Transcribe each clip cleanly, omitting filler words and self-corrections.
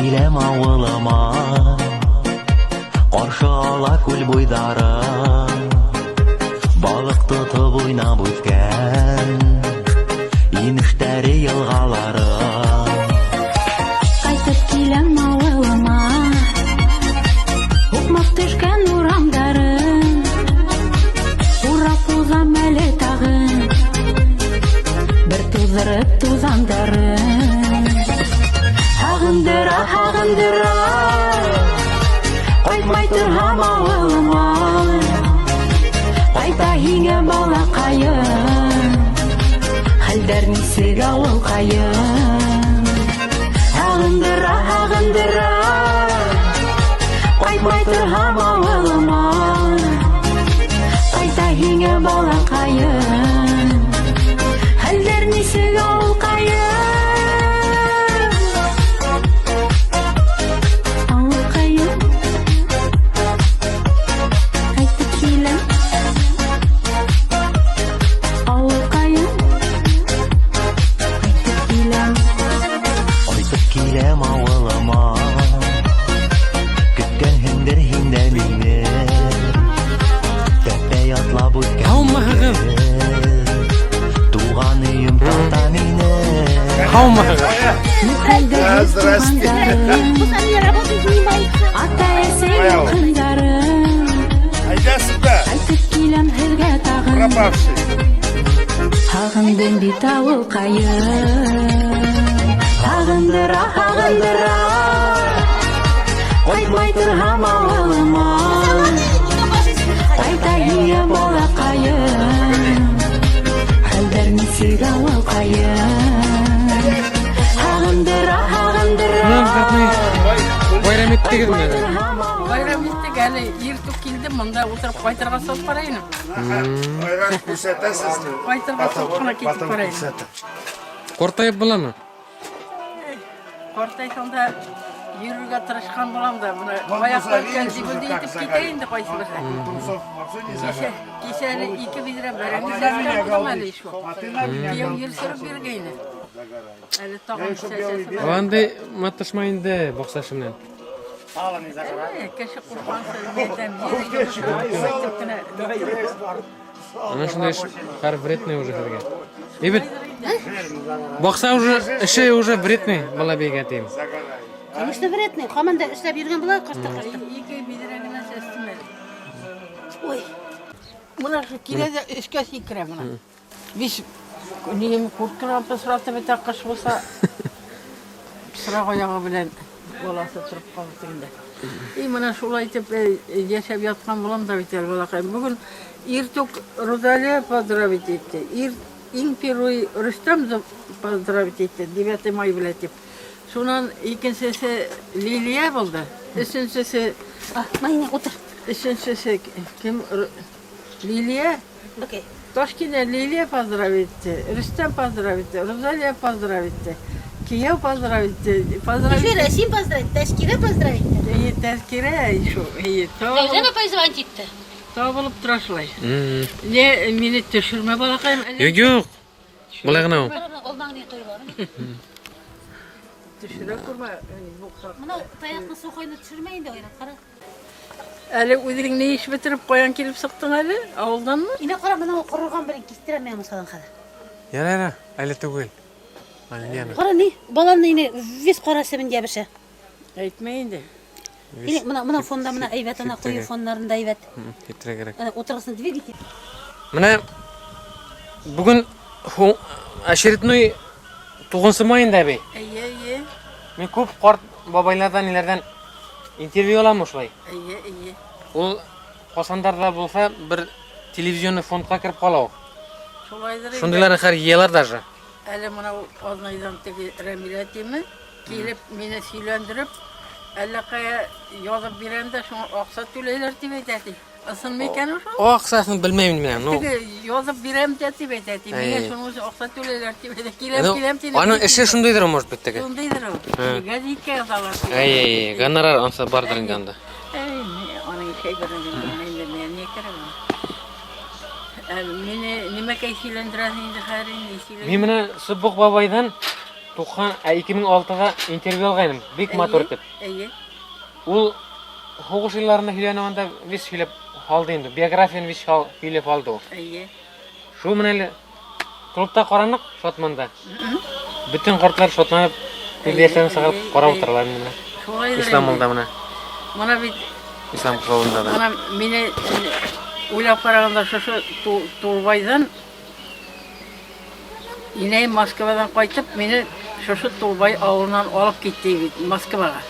киләм авылыма, каршы ала күл буйдары, балык тотып уйнап үткән инештәре елгалары. Кайтып киләм авылыма, укмак төшкән урамдарын, урап узам әле тагын, бер туздырып тузандарын. Һагындыра, һагындыра, кайтмай торһам авылыма, кайта һиңә балакаем, хәлдәр нисек авылкаем. Һагындыра, һагындыра, кайтмай торһам авылыма, кайта һиңә балакаем, хәлдәр нисек авылкаем. Һагындым бит авылкаем, һагындыра, һагындыра, кайтмай торһам авылыма, кайта һиңә балакаем, хәлдәр нисек авылкаем. Һагындыра, һагындыра. Bayram ettiniz mi? Bayram ettik, әлі ертіп келдім, мұнда отырып қайтырға соп барайын. Қайтырға сопқына кетіп барайын. Қортайып бола ма? Қортай сонда жүруге тырышқан болам да, аяққа кәлдігілді етіп кетейін де қойсы бірді. Кеше әлі 2 бидіре бәріңіз әлі болам әлі ешкі. Кеу ерсіріп бергейні. Әлі тоғын шәшесі бар. Оғандай маташмайынды боқсашымнан. Кеше құрбансы бетем Она шундай қар вредный уже херге. Ебет, боқса уже, іші уже вредный бала бейге атайым. Қамышты вредный, қаманда ішлеп ерген бұла қашты-қашты. 2 бидіреңіне сәстімел. Ой. Мұна келеді ішке секірі мұна. Биш нем курткалан пысыраты бетен қыш болса сұрақ аяғы білен боласы тұрып қалып дегенде. Мұна шулай деп ешеп жатқан болам да бетер болақайым. Бүгін ертік Розалия поздравить етті. Ең первый Рүстем поздравить етті. 9 май білет деп. Сонан екіншісі Лилия болды. Үшіншісі... Майне, отыр. Үшіншісі кім? Лилия? Окей. Тошкина Лилия поздравить, Рустам поздравить, Розалия поздравить, Кияу поздравить, Еще Расим поздравить, Ташкира поздравить. И Ташкира еще. Должна позвонить етті. То болып тұрашлай. Не, мені түшірме балақайым. Yok. Бұлағын ау. Ол маңын тойыларын. Түшіре көрме. Мұна таяқны соқайны түшірмейін де ойрат, қара. Әлі өздерің не іш бітіріп қоян келіп сықтың әлі? Ауылдан ма? Ина қара, мұна құрылған бірін кестірем мен мұсадан қара. Яра, әлі түгел. Қара не? Баламны ine вес қарасы мен дебіші. Әйтмейін де. Мұна фонда, мұна әйбет, ана қойы фондарында әйбет. Кетірі керек. Отырғысын двигатель. Мына бүгін әшеретной туғынсы майында бей. Әйе. Мен көп қарт бабайлардан, елерден интервью аламын осылай. Әйе. Ол қосандарда болса бір телевизионный фондқа кіріп қалау. Шондайларын қар елар даже. Әлі мұна Ознайдан теге Рәмилә темі келіп мені сөйлендіріп, әлі қая yazып беренде шоң ақса төлейлер деп айтады. Asıl mekanı şu? O aksasını bilmeyim ben. No. Yazıp birem tertip etdi. Mene şunu aksa töleler tertip etdi. Kilem telef. Onun işi şundaydır o может быть. Şundaydır o. Gazete yazarlar. Ay, gonorar ansa bardır inganda. Onun şey görünüyor. Ne kerem? Mene nime kaysilendiren indi harin. Mimine Sıbbık babaydan Тухан 2006-га интервью алгайным, бик матур итеп. Әйе. Ул хугыш елларында һөйләнәгәндә вис һөйләп алды инде. Биографияны вис һөйләп алды ул. Әйе. Шул менән әле клубта каранык Шотманда. Бүтән картлар шотланып, библиясын сыгырып карап утырлар инде. Шулай Ислам булды менә. Мына бит Ислам клубында да. мына мине уйлап караганда шушы Тулбайдан инәй Москвадан кайтып, мине шушы Тулбай авылынан алып китте бит Москвага.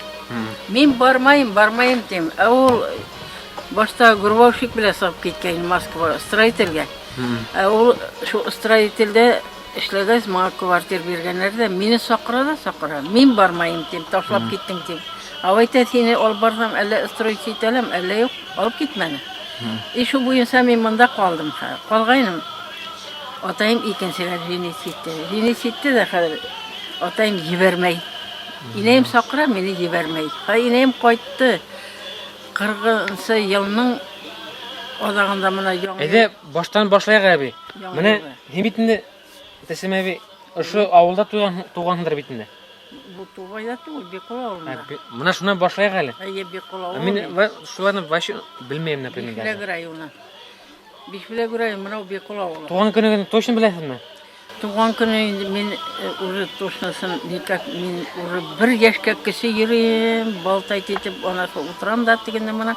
Мин бармайым дим. Ул башта грубовщик белән сыгып киткән Москва строительгә. Ул шу строительдә эшләгәч, маңа квартира биргәннәр дә мине сакырады. Мин бармайым дим, ташлап киттең дим. Авайта сине алып барсам, әллә строить итәләм, әллә юк, алып китмәне. Шу буенча мин монда калдым. Калгайным. Атайым икенчегә женеситте дә хәзер. Атайым җибәрмәй. Инәем сакыра, мине җибәрмәй. Инәем кайтты. 40-нчы елның адагында мына яңа. Әйдә, баштан башлайык әби. Менә һин бит инде Тәсем әби ошо авылда тугандыр бит инде. Бу Тулбайда түгел, Бекул авылында. Менә шуннан башлайык әле. Әйе, Бекул авылы. Мин шуларны вообще белмәйм, например. Бишбиләк районы. Бишбиләк районы, менә Бекул авылы. Туган көнен точно беләсезме? Туган көне мин уже точносын никак мин уже 1 яшькә кеше йөрим, балтай итеп ана утырам да дигәндә менә.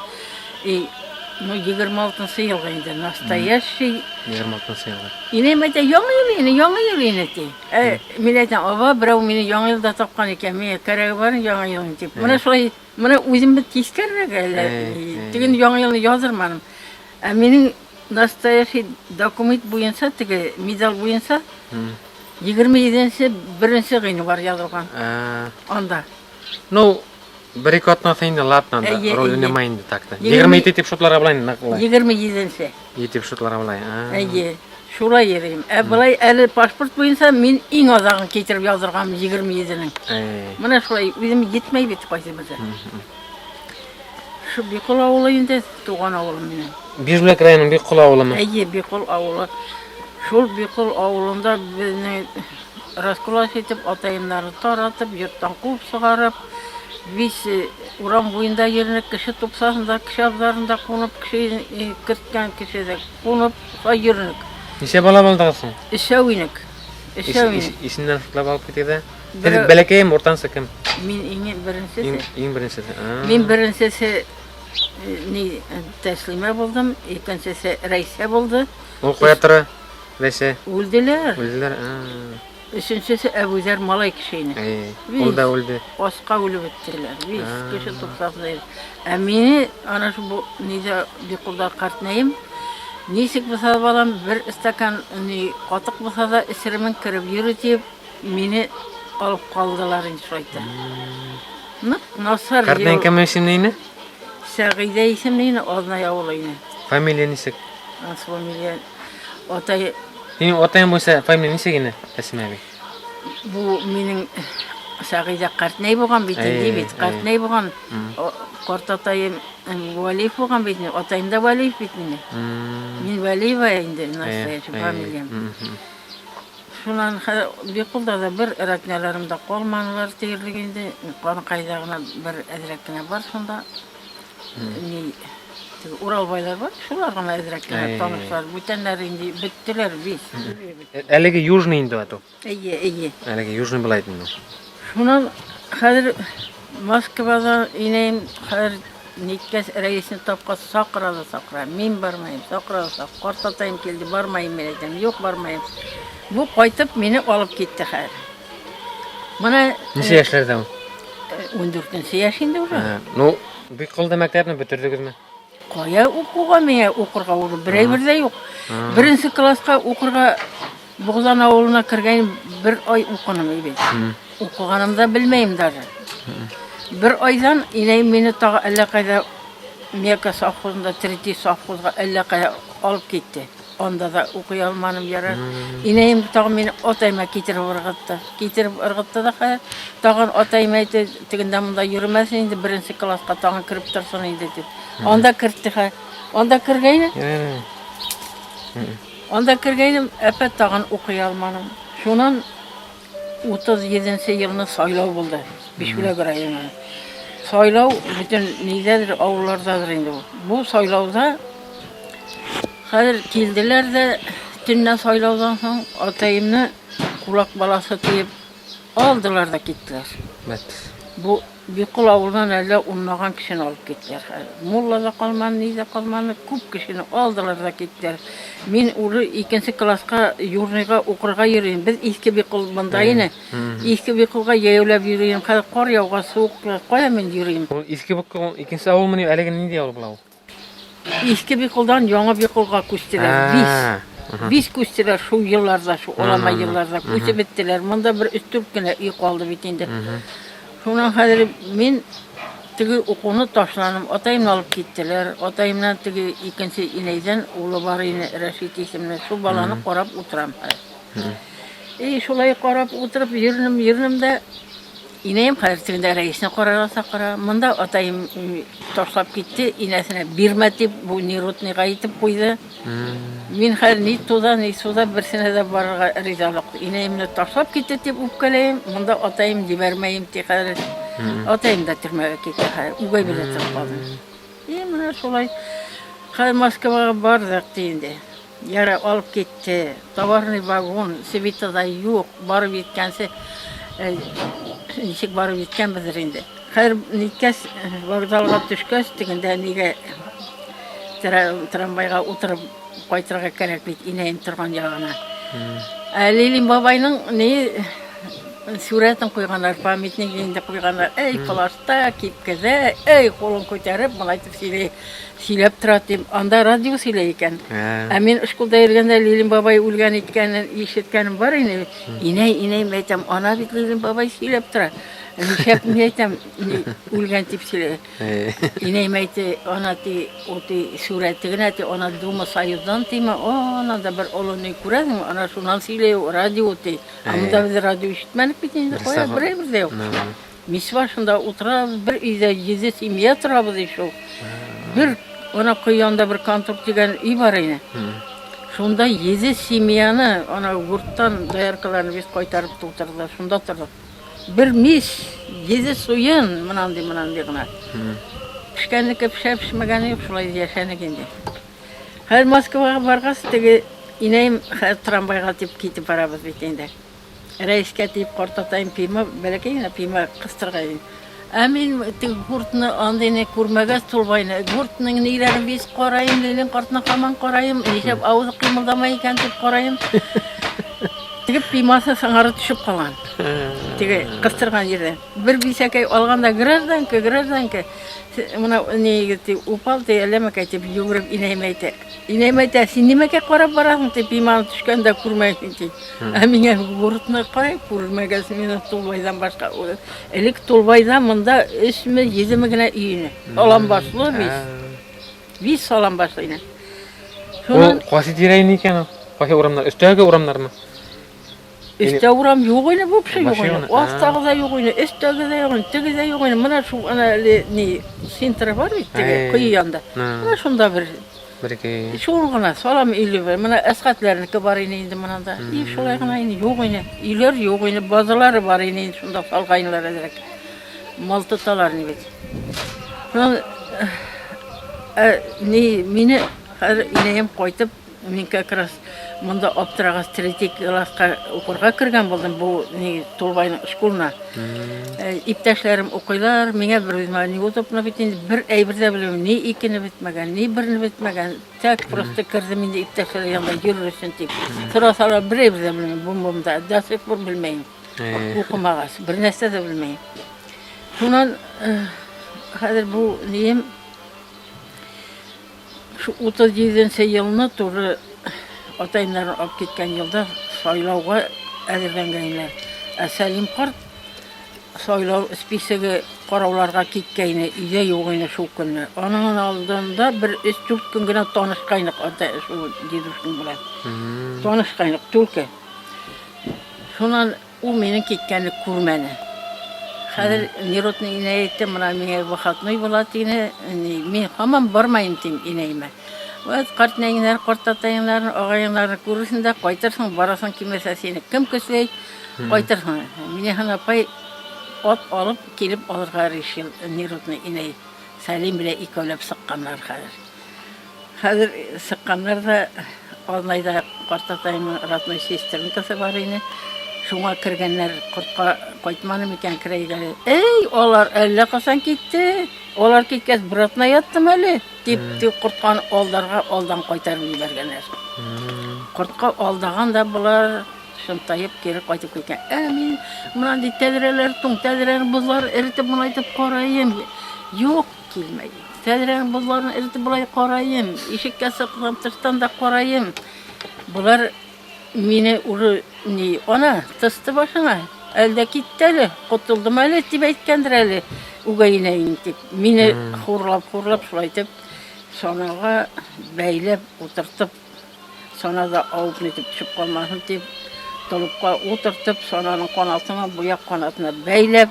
Ну 26-нчы елга инде настоящий 26-нчы елга. Инәм әйтә, яңа ел инде ди. Мин әйтәм, ава, берәү мине яңа елда тапкан икән, мин кәрәге бар яңа ел дип. Менә шулай, менә үзем бит тискәррәк әле. Диген яңа елны язырманым. Минем настоящий документ буенча, теге медаль буенча 27-нче 1-нче гыйнвар язылган. Анда. Ну, bir-iki atnasa indi latnanda, rolünü mayindi takta. 27 tip şutlara bulayın nakılay. 27-nче. 7 şutlara bulayın. Әйе, шулай йөрим. Булай әле паспорт буенча мин иң азагын китереп языргам 27-нең. Менә шулай үзем җитмәй бит кайсы безә. Шу Бекул авылы инде туган авылым минем. Бишбиләк районының Бекул авылымы? Әйе, Бекул авылы. Шул Бекул авылында безне раскулаш итеп, атайымнарны таратып, йорттан куып чыгарып, biz урам буенда йөрнек кеше тупсасында, кеше абзарында кунып, кеше кырткан кешедә кунып, йөрнек. Ничә бала булдыгысың? Ишәвинек. Исеннән шутлап алып китәдә. Бәләкәем уртансы кем? Мин иң беренчесе. Иң беренчесе. Мин беренчесе ни Тәслимә булдым, икенчесе Рәйсә булды. Ул кая тора? Рәйсә. Үлделәр. Үлделәр. Өченчесе Әбүзәр малай кеше ине. Ул да үлде. Аска үлеп беттеләр. Biz кеше тупсасында. Мине ана шу нидә Бекулда картнәем. Ничек булса балам бер стакан ни катык булса да исеремен киреп йөрү дип мине алып калдылар инде шайтта. Насар. Картнәң кем исемле? Сәгыйдә исемле, Азна авылы ине. Фамилия ничек? Фамилия Атай. Синең атаң булса фамилия ничек ине? Тәсем әби. Бу минең Сәгыйдә картнәй булган бит инде бит. Картнәй булган. Карт атайым Валиев булган бит. Атайым да Валиев бит мине. Мин Валиева инде настоящий фамилиям. Шуннан Бекулда да бер рәтнәләремдә калманылар тиерлегендә. Каны кайда гына бер әзрәк кенә бар шунда. Ни Уралбайлар бар, шулар гына әзрәк кенә танышлар. Бүтәннәр инде беттеләр biz. Әлеге южный инде ату. Әйе. Әлеге южный булайт инде. Шуннан хәзер Москвада инәем, хәзер никәс рәисне тапкан сакыра. Мин бармайым, сакыра. Карт атайым килде, бармайым мен әйтәм. Юк, бармайым. Бу кайтып мине алып китте хәзер. Менә Ничә яшьләрдә ул? 14-нче яшь инде уже. Ну, Бекулда мәктәпне бетердегезме? Кая укуга миңа укырга ул берәйбер дә юк. Беренче класска укырга Бугзан авылына кергән 1 ай укыным бит. Укыганымда белмәйм даже. 1 айдан инәем мине тагы әллә кайда Мека совхозында, 3 совхозга әллә кайда алып китте. Анда да укый алманым ярар. Инәем тагы мине атайма китереп ыргытты да хәзер. Тагын атайма әйтте, тегендә монда йөрмәсен инде 1-нче класска тагын кирип торсын инде дип. Анда кертте хә. Анда кергәйне. Анда кергәйнем, әпәт тагын укый алманым. Шуннан 37 yılını saylау болды. Бишбүләк районы. Saylау bütün nidedir, avullardadır indi bu. Bu saylauda hazır keldiler de tünne saylaudan soň atayımны kulak balası teyip aldılar da gittiler. Evet. Bu bir kul avuldan elde unlagan kişini alıp gittiler. Mulla da kalman, neyde kalman, küp kişini aldılar da gittiler. Men ulu ikinci klaska yurniga okurga yürüyüm. Biz iski bir kul bundayını. İski bir kulga yeyevlep yürüyüm. Hadi kor yavga soğuk koyamen yürüyüm. O eski bukka ikinci avul mu ne? Elegen ne diye avul bulau? İski bir kuldan yana bir kulga küstüler. Biz küstüler şu yıllarda, şu olama yıllarda küstü bittiler. Mında bir üstüp güne iyi kaldı bitinde. Şundan hazır men tigi okunu taşlanım. Atayımla alıp gittiler. Atayımla tigi ikinci ineyden oğlu var yine Reşit isimli. Şu balanı korap oturam. Şulay korap oturup yürünüm de ineyim hayır tiginde reisine korarasa kora. Mında atayım taşlap gitti. İnesine bir metip bu nirotni gayitip koydu. Men hayır ni toza ni soda birsine de barga rizalık. İneyimle taşlap gitti tip upkaleyim. Mında atayım jibermeyim ti hayır. Atayım da tirmeye gitti hayır. Ugay bile tırpadım. Mına şulay hayır Moskva'ya bardak deyindi. Yara alıp gitti. Tavarni vagon, Sivitada yok. Barıp yetkense nişik barıp yetken bilir indi. Hayır nikes vokzalga düşköz diginde nige tramvayga oturup koytırga kerek bit ineyim turgan yagına. Leylim babayның ne suretin koyganlar, pamitning indi koyganlar. Ey plasta kipkeze, ey kolun ko'tarib, mılaytып сөйлеп тұрады deyip, anda radyo сөйлей екен. Men школда йөргәндә Лилин бабай үлгән иткәнен ишеткәнем бар иде. Иней мәйтәм, ана бит Лилин бабай сөйләп тора. Нишәп мәйтәм, үлгән дип сөйләй. Иней мәйте, ана ти оти сүрәте генә ти ана Дума Союздан тиме, ана да бер олыны күрәсең, ана шуннан сөйләй радио ти. Анда без радио ишетмәдек бит инде, кая бер юк. Мисва шунда утыра, бер өйдә 7 семья торабыз ишул. Bir ona kıyanda bir kantor деген үй бар ene. Şunda 7 семьяны ona yurttan dayarkalarını biz koytarıp tutturdular. Şunda turduk. Bir mis 7 suyun mınan digina. Pişkenlikке pişmegeni yok şulay yaşanak endi. Her Moskvaga bargas tege ineyim tramvayga tip kitip barabız bitende. Reiske tip kortatayım pima belekeyine pima kıstırgayın. Amin gurtni andine kurmagas tulbayna. Gurtning nelerin biz qarayım, Lilin qartına qaman qarayım. Nişep ağzı qimildamay ekan deb qarayım. Tigi pimасы sаңары düşüp qalan. Tigi qıstırgan yerden. Bir bisakay alganda grazdanka. Mına negeti upal te elemek deb yugurib ineymayte. İneymayte sen nimeге qarab barasың deb pimаны düşkende kurmayın deb. Amine gurtni qarayıp kurmagas meni tulbaydan başqa. Elik tulbaydan mında ismi yezimigine iyini. Alan başlı biz. Biz salan başlayına. O qasi dirayni ekan o. Qasi uramlar, üstəgə uramlar mı? İşte uğram yok oyna bu bir şey yok oyna. O hastağıda yok oyna, üstəgə de yok oyna, tigi de yok oyna. Mına şu ne sintra var bitti kıyı yanda. Mına şunda bir şoğun gana salam ili var. Mına esqatlarınki var indi mına da. İyi şolay gana indi yok oyna. İler yok oyna, bazıları var indi şunda salgayınlar ederek. Mal tutalar ne bit. Şundan meni ineyim koytup men kakras mında optiragas tretий klaska okurga kirgan boldim bu Tulbayның şkoluna. İptaşlarım okuylar, menge bir özmani otopna bitin bir aybirde bilmem ne ikini bitmegen, ne birini bitmegen. Tak prosta kirdim indi iptaşlar yanında yürürsün dep. Sıra bir aybirde bilmem bumda dasıp bir bilmeyin. Okumagas, bir нәрсе de bilmeyin. Şundan hazır bu neyim şu 37 yılına doğru atayımların alıp gitken yılda saylauga әзірленгенler. Salim Qart saylау spesigi qaraularga ketgeni, үйde yo'g'ini shu kunni. Onun aldığında bir 3-4 kun gina tanışqayniq ata şu deduşun bilan. Tanışqayniq tulki. Şundan u mening ketganni ko'rmani. Hazır Nirotni inayetdi, mana menga vaxatnoy bo'ladini, men hamon bormayim deyim inayime. Өз қартнайыңдар, қортатайыңдарын, ағайыңдарын көрірсің де қайтырсың, барасың кемесе сені кім көсілей, қайтырсың. Мені апай от алып, келіп алырға решил Нерудный иней. Сәлем біле икөлеп сыққанлар қазір. Қазір сыққанлар да Алнайда қортатайымның родной сестрінкасы бар ені. Шуңа кіргенлер құртқа қойтманы мекен кірейгелі. Ей, олар әлі қасан кетті. Олар кеткез бұратына яттым әлі. Депті құртқан олдарға олдан қойтарып ебергенлер. Құртқа олдаған да бұлар шынтайып кері қайтып кеткен. Мен мұнан dey тәдірелер тұң, тәдірелер бұлар әрітіп мұны айтып қорайым. Жоқ, келмейді. Тәдірелер бұларын әрітіп бұлай қорайым. Ешекке сықлам тырстан да қорайым. Бұлар мені ұры не, ona тысты башыңа, әлді кеттелі, құтылдым әлі деп әйткендір әлі үгейінейін деп. Мені құрлап шылайтып, сонаға бәйлеп, отыртып, сонада ауып нетіп түшіп қалмасын деп, толыпқа отыртып, сонаның қанатына, бұяқ қанатына бәйлеп,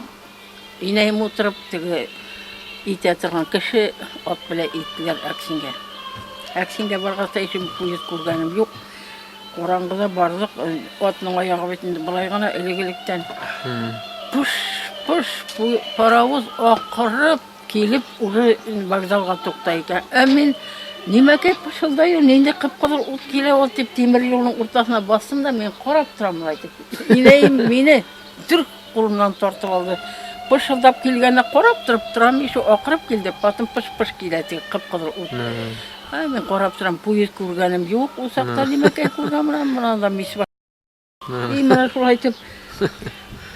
инейім отырып, тігі ит әтірған кіші от біле иттілер әксінге. Әксінге барғаста ешім көйіз көргенім жоқ. Ораңғыда бардық, отның аяғы бетінде бұлай ғана ілігіліктен. Пұш, парауыз оқырып келіп, уже вокзалға тоқтайды. Мен немәке пұшылдай, ненде қып-қыдыр ұлт келе ол деп темір жолының ұртасына бастым да, мен қорап тұрамын айтып. Инейім мені дүрк қолымнан тортып алды. Пұшылдап келгені қорап тұрам, еші оқырып келді, потым пұш келеді, қып-қыдыр ұлт. Мен қорап тұрам, пойыз көргенім жоқ, осақта демекай көргенім, мұнанда месі бар. Мына шул айтып,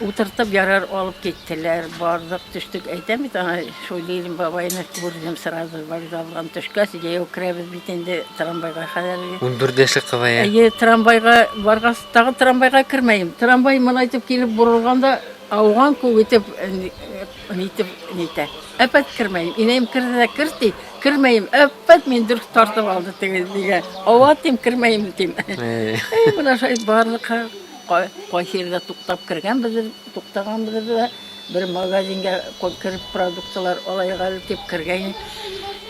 отыртып ярар алып кеттілер, бардық, түштік. Айтамын, шойлейлім бабайына көрдім сразу вокзалған түшкәс, жаяу кірәбіз бетінде трамвайға қадарығы. 14 яшық қывая. Трамвайға барғас, тағы трамвайға кірмейім. Трамвай мұны айтып келіп бұрылғанда, ауған көбетіп, нейті. Әпәт кірмейім. Инейім кірді де кірді, кірмейім. Әпәт мен дүрк тартып алды деген. Ауат дем, кірмейім дем. Бұна шай барлыққа қойсерге тұқтап кірген біздір, тұқтаған біздір. Бір магазинге кіріп продуктылар олайғалы деп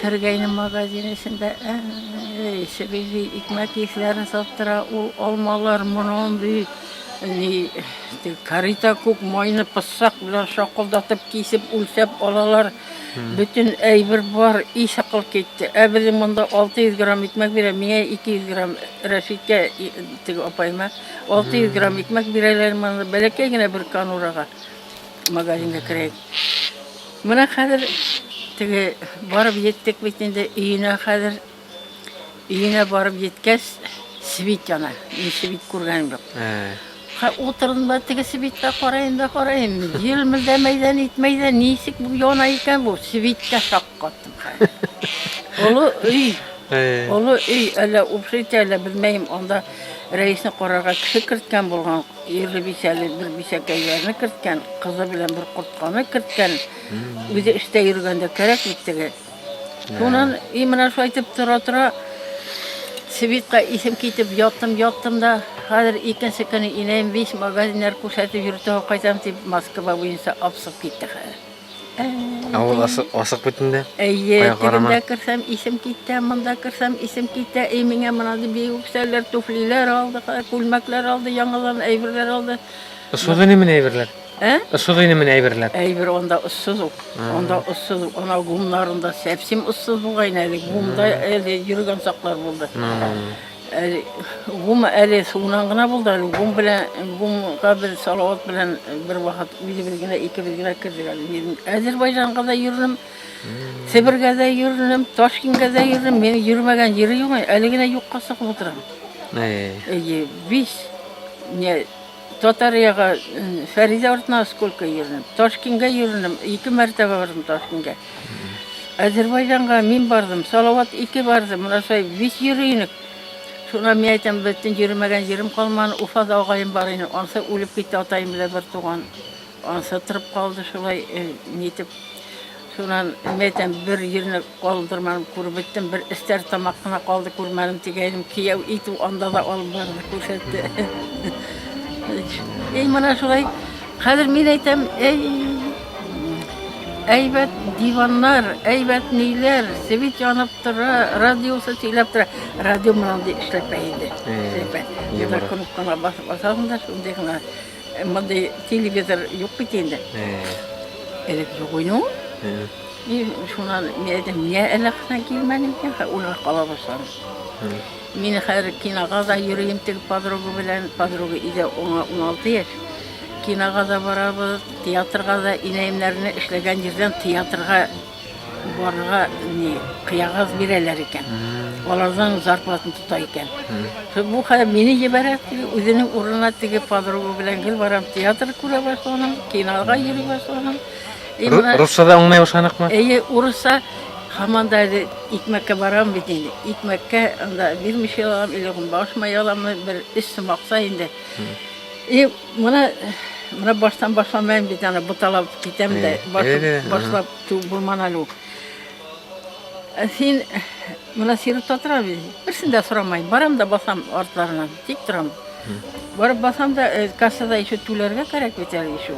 кіргейні магазинесінде. Себебі икмәк есілерін саттыра, ол алмалар мұнан дүй. Карита көк майны пыссақ білен шақылдатып кейсіп, үлсеп алалар. Бүтін әйбір бар, үй шақыл кетті. Әбілі мұнда 600 грамм икмәк бере, меңе 200 грамм рәшитке опайма. 600 грамм икмәк берелер мұнда бәлеке гіне бір канураға магазинге кірейік. Мұна қадыр барып еттік бетінде үйіне қадыр, үйіне барып еткәс свит жана. Мен свит көргенім жоқ. Отырдым ба, тігі свитқа қарайым. Елмілдемейден, итмейден, несік бұл йона екен бұл, свитқа шақ қаттым. Олы үй, әлі ұпшыйты әлі білмейім, онда рейсіні қорарға кіші кірткен болған, ерлі бейсәлі бір бейсәкәйлеріні кірткен, қызы білен бір құртқаны кірткен, өзі іште үргенде керек біттігі. Сонан, имена шу айтып тұра-тұра, свитқа исім кетіп яттым да, қазір екінші күні инейім 5 магазинер көшәтіп жүрді қайтам деп Москва бойынша апсып кетті қазір. Ауыл асық бүтінде? Тігінде кірсем исім кетті, мұнда кірсем исім кетті. Емеңе мұнады бейгіксәлер, туфлилер алды, көлмәклер алды, яңылан әйбірлер алды. Ұсуды немен әйбірлер? Ұсуды немен әйбірлер? Әйбір онда ұссыз ол. Она ғумларында сәпсім ұссыз болғайын әлі. Ғумда әлі жүрген сақлар болды. Ғум әлі суынан ғына болды. Ғумға бір салауат білен бір вақыт білгіне, 2 білгіне кірдік. Әзербайжанға да жүрінім, Сібірге де жүрінім, Ташкентке де жүрінім. Мені жүрмеген жері жоқ, әлігіне жоққа сықып отырам. Біз Татарияға, Фәриза ортына сколько жүрінім, Ташкентке жүрінім, 2 мәртебе бардым Ташкентке. Әзербайжанға мен бардым, салауат 2 бардым, мұнашай 5 жүрейінік. Шуна мен айтам, бөттін жүрмеген жерім қалманы, Уфада ағайым бар ені, анса өліп кетті атайым біле бір туған. Анса тұрып қалды шулай нетіп. Шунан мен айтам, бір жеріне қалдырманым көріп өттім, бір істер тамаққына қалды көрмәнім тегенім, кияу иту анда да алып барды көрсетті. Мұна шулай, қазір мен айтам, әйбәт диваннар, әйбәт нейләр, свет янып тора, радиосы сөйләп тора. Радио менән дә эшләпә инде. Эшләпә. Яңа кнопканы басасың да шундый гына. Мондай телевизор юк бит инде. Элек юк ине. И шуннан мен әлләксән килмәдем икән, улар кала башладым. Мин хәзер кинога да йөрим, теге подруга белән, подруга иде 16 яшь. Кинога да барабыз, театрга да инәемнәрне эшләгән җирдән театрга барырга кыягаз бирәләр икән. Алардан зарплатын тота икән. Бу хәзер мине җибәрә, үзенең урынына теге подруга белән гел барам, театр күрә башладым, кинога йөри башладым. Русчада аңлай башладыңмы? Урысча һаман да икмәккә барам бит инде. Икмәккә анда бирмичә алам, или башмай алам, бер эшсе макса инде. Моны баштан башламайм бит, аны буталап китәм дә, башлап булман әле. Син моны сирот атырам бит. Берсен дә сорамайм. Барам да басам артларынан, тик торам. Барып басам да кассада еще түләргә кирәк бит әле еще.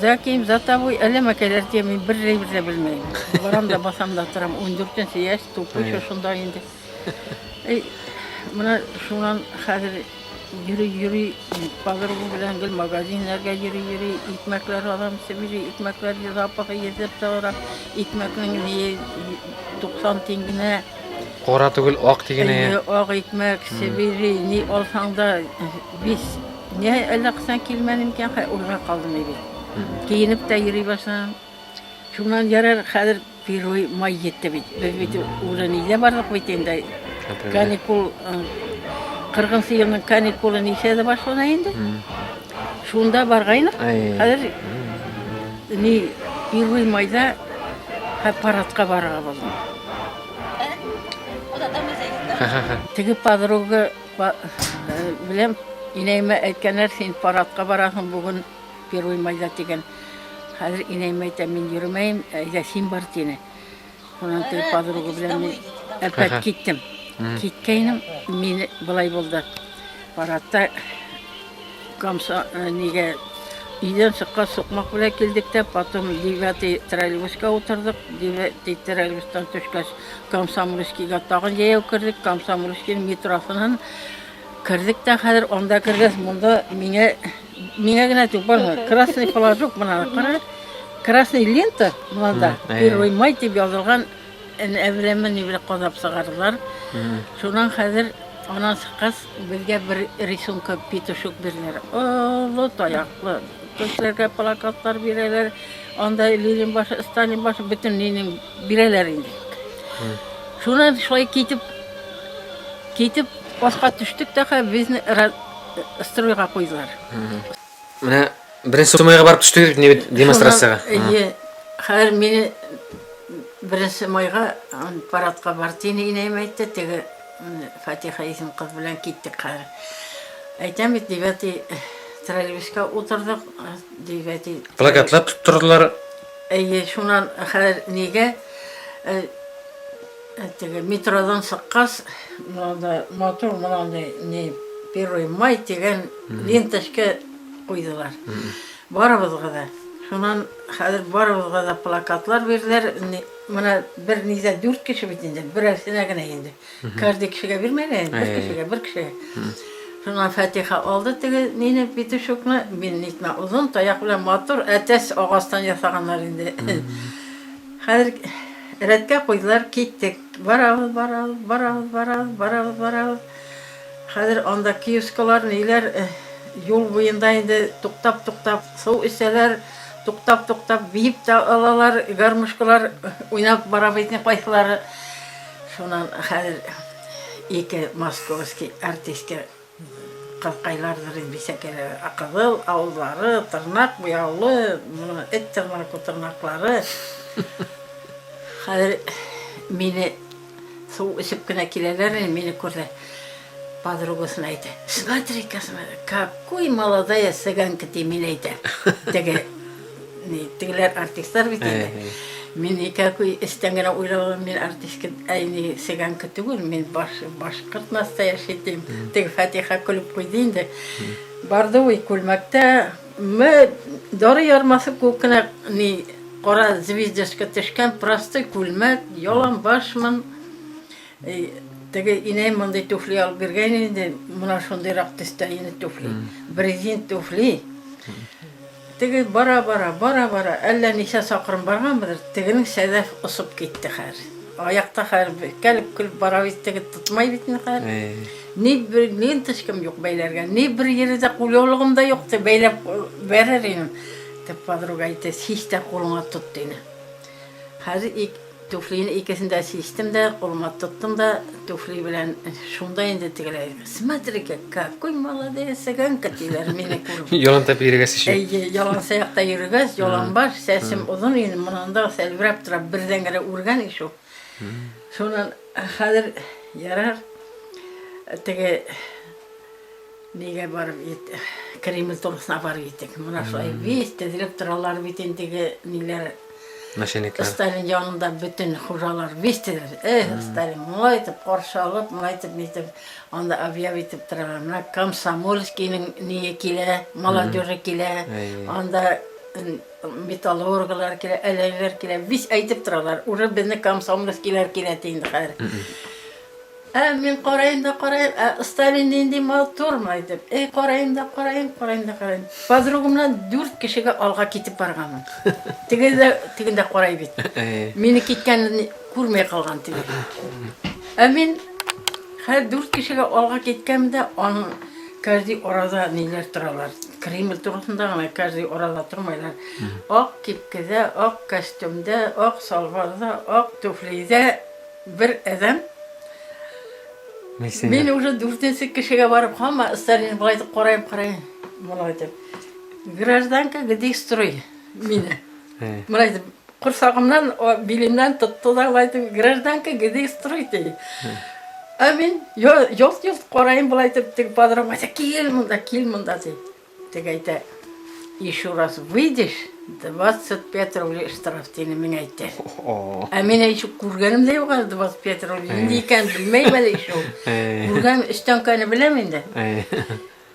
Заким, за тобой, әлемәкәләр тия мин бер дә белмәйм. Барам да басам да торам, 14 яшь, тупый шунда инде. Моны шуннан хәзер йөри, подруга белән гел магазиннарга йөри, икмәкләр алам, сибири, икмәкләр запахы йезеп тора, икмәкнең 90 тиңгенә. Кара түгел, ак дигәне. Ак икмәк, сибири, ни алсаң да 5. Не әлләксән килмәдем икән, урга калдым бит. Киенеп тә йөри башладым. Шуннан ярар хәзер 1 май җитте бит. Бит урын илә барлык бит инде. Каникул 40 елның каникулы ничәдә башлана инде? Шунда баргайнык. Хәзер 1 майда парадка барырга булдым. Теге подруга белән инәймә әйткәннәр, син парадка барасың бүген 1 майда дигән. Хәзер инәймә әйтә, мин йөрмәйм, әйдә син бар тине. Шуннан теге подруга белән мин әпәт киттем. Киткәйнем, мин булай булды. Парадта комса нигә идән чыкка сукмак белән килдек тә, потом 9 троллейбуска утырдык. 9 троллейбустан төшкәч Комсомольскийга тагын җәяү кердек. Комсомольский метросыннан кірдік та хәзер анда кіргәс, монда миңа генә түк бар. Красный флажок мына кара. Красный лента монда. 1 май дип язылган, әвләме ни белән казап сыгарлар. Шуннан хәзер анан сыккас безгә бер рисунка петушок бирәләр. Олы таяклы. Кешеләргә плакатлар бирәләр. Анда Ленин башы, Сталин башы, бөтен Ленин бирәләр инде. Шуннан шулай китеп Басқа түштік тәқі безні стройға қойдылар. Менә беренче майга барып төштек демонстрацияга. Хәзер мені беренче майга парадка бартыйны инәйем әйтте, теге Фатиха исем кыз белән киттек хәзер. Әйтәм бит, 9 троллейбуска утырдык, 9. Плакатлар тоттырдылар. Шуннан хәзер нигә теге метродан сыккас, мотор менән не 1 май дигән ленточка куйдылар. Барыбызга да. Шуннан хәзер барыбызга да плакатлар бирделәр. Менә бер низә 4 кеше бит инде, берәрсенә генә инде. Каждый кешегә бирмәләр, бер кешегә. Шуннан Фатиха алды теге нене петушокны, мин нитмә узын таяк белән мотор әтәс агастан ясаганнар инде. Хәзер рәткә куйдылар, киттек. Барабыз. Хәзер анда киоскалар, ниләр юл буенда инде туктап, су эчәләр, туктап, биеп тә алалар, гармошкалар уйнап бара битне кайсылары. Шуннан хәзер 2 московский артистка кайкайлардыр инде бисәкәләр, акызыл, авызлары, тырнак буяулы, эт тырнаклары. Хәзер мине су эчеп кенә киләләр, мине күрде. Подругасына әйтә. Смотри-ка, какой молодая цыганка ти мине әйтә. Тегеләр артистлар бит инде. Мин никакой истәнгән уйлавым, мин артистка, әйни цыганка түгел, мин башкорт настоящий тем. Теге Фатиха көлеп куйды инде. Барды ой күлмәктә мы дары ярмасы күкенә ни кара звездочка төшкән простой күлмәк, ялан башмын. Теге инәм мондай туфли алып биргән инде, мона шундыйрак төстә ине туфли. Брезент туфли. Теге бара, әллә ничә сакрым барганбыдыр. Тегенең сәдәф осып китте хәзер. Аякта хәзер кәлеп көлеп бара бит, теге тотмай бит хәзер. Ни бер ленточкам юк бәйләргә, ни бер yerdə кулъяулыгым да юк, бәйләп бәрер инем. Дип подруга әйтте, "Һич тә кулыңа тот" дине. Хәзер туфлине икесен дә систем дә, кулыма тоттым да, туфли белән шунда инде тегеләр. Смотри-ка, какой молодец сәгәнка диләр мине күреп. Ялан тап йөргәс ише. Ялан саякта йөргәс, ялан баш, сәсем озын ине, монда сәлбрәп тора, бердән генә үргән ише. Шуннан хәзер ярар. Теге нигә барып ит, Кремль турысына барып иттек. Мона шулай весь тезелеп торалар бит инде ниләр. Начальниклар. Сталин янында бүтән хуҗалар вестеләр. Сталин мулай итеп каршы алып, мулай итеп анда объявить итеп торалар. Менә Комсомольскийның ние килә, молодежь килә, анда металлурглар килә, әләйләр килә, весь әйтеп торалар. Уже безне Комсомольскийлар килә инде хәзер. Мен карайын да карайын, Сталин инде матурмай дип. Карайын да карайын. Подругамнан 4 кешегә алга китеп барганмын. Тегендә карай бит. Мине киткәнне күрмәй калган теге. Мен хәзер 4 кешегә алга киткәндә аның каждый арада ниләр торалар. Кремль турысында гына каждый арада тормайлар. Ак кипкәдә, ак костюмда, ак салбарда, ак туфлидә бер адам. Мен уже 4 кешегә барып, һәм Сталин булай дип карайым. Булай дип. Гражданка, где строй? Мине. Булай дип курсагымнан, билимнән тотты да булай дип, гражданка, где строй ди. Мен йолт карайым булай дип, тег подругам әйтә, кил монда ди. Тег әйтә, еще раз выйдешь, 25 рублей штраф дине мен әйтте. Мен еще күргәнем дә юк, 25 рублей. Инде икән белмәйм әле еще. Күргән өстәнкәне беләм инде.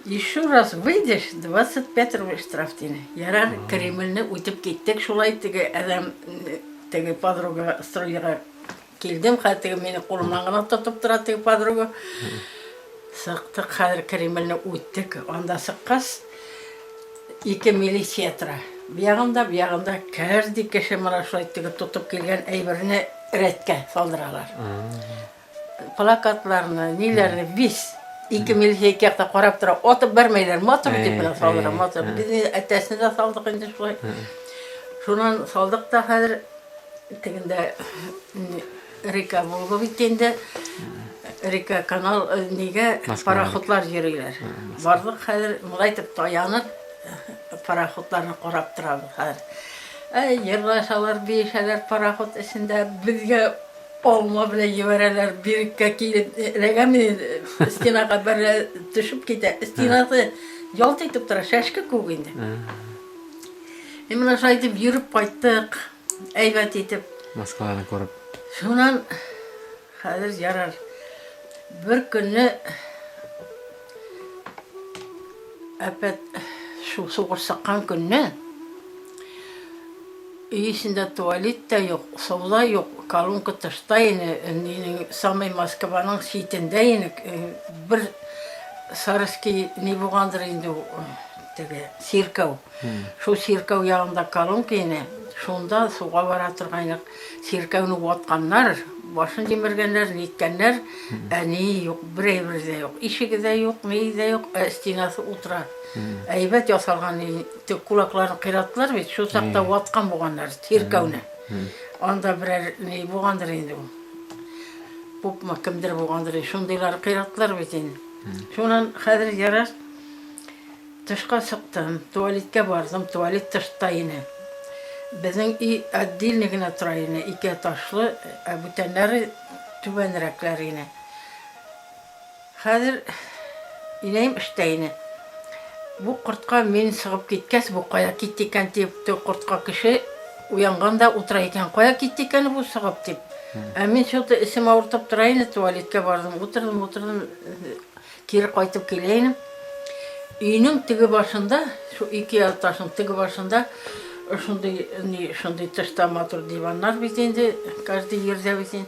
Еще раз выйдешь, 25 рублей штраф дине. Ярар Кремльне үтеп киттек, шулай теге адам, теге подруга стройга килдем, хәтта мине кулымнан гына тотып тора теге подруга. Сыктык, хәзер Кремльне үттек, анда сыккас 2 милиция тора. Биягында каждый кеше мына шулай теге тотып килгән әйберне рәткә салдыралар. Плакатларны, ниләрне вис 2 милиция якта карап тора, отып бермәйләр, мотор дип салдыра, мотор. Без әтәсне дә салдык инде шулай. Шуннан салдык та хәзер тегендә река Волга бит инде. Река канал нигә пароходлар йөриләр. Барлык хәзер мулай итеп таянып пароходларны карап торабыз хәзер. Йырлашалар, бишәләр пароход эчендә, безгә алма белән җибәрәләр, биреккә килеп, рәгәме стенага бер төшеп китә. Стенасы ялт итеп тора, шәшке күк инде. Менә шулай итеп йөреп кайттык, әйбәт итеп. Москваны күреп. Шуннан хәзер ярар. Бер көнне әпәт шу сугыш сыккан көнне өйсендә туалет та юк, сауда юк, колонка тышта ине, самый Москваның читендә ине, бер Сарыский ни булгандыр инде теге сиркау. Шу сиркау ягында колонка ине, шунда суга бара торган сиркауны ватканнар. Башын демергәннәр, ниткәннәр, ни юк, бер дә юк, ишеге дә юк, мей дә юк, стенасы утыра. Әйбәт ясалган, тик кулакларын кыйраттылар бит, шу сакта ваткан булганнар, тиркәүне. Анда берәр ни булгандыр инде ул. Попма кемдер булгандыр, шундыйлар кыйраттылар бит инде. Шуннан хәзер ярар тышка чыктым, туалеткә бардым, туалет тышта ине. Безнең отдельно гына тора ине, 2 ташлы, бүтәннәре түбәнрәкләр ине. Хәзер инәем эштә ине. Бу кортка мен сыгып киткәс, бу кая китте икән дип, кортка кеше уянганда утыра икән, кая китте икән бу сыгып дип. Мен шулта исем авыртып тора ине, туалеткә бардым, утырдым, кире кайтып киләйнем. Үйнің тігі башында, şu iki taşın tigi başında şunday taşta matır divanlar bitindi. Каждый yerde bitin.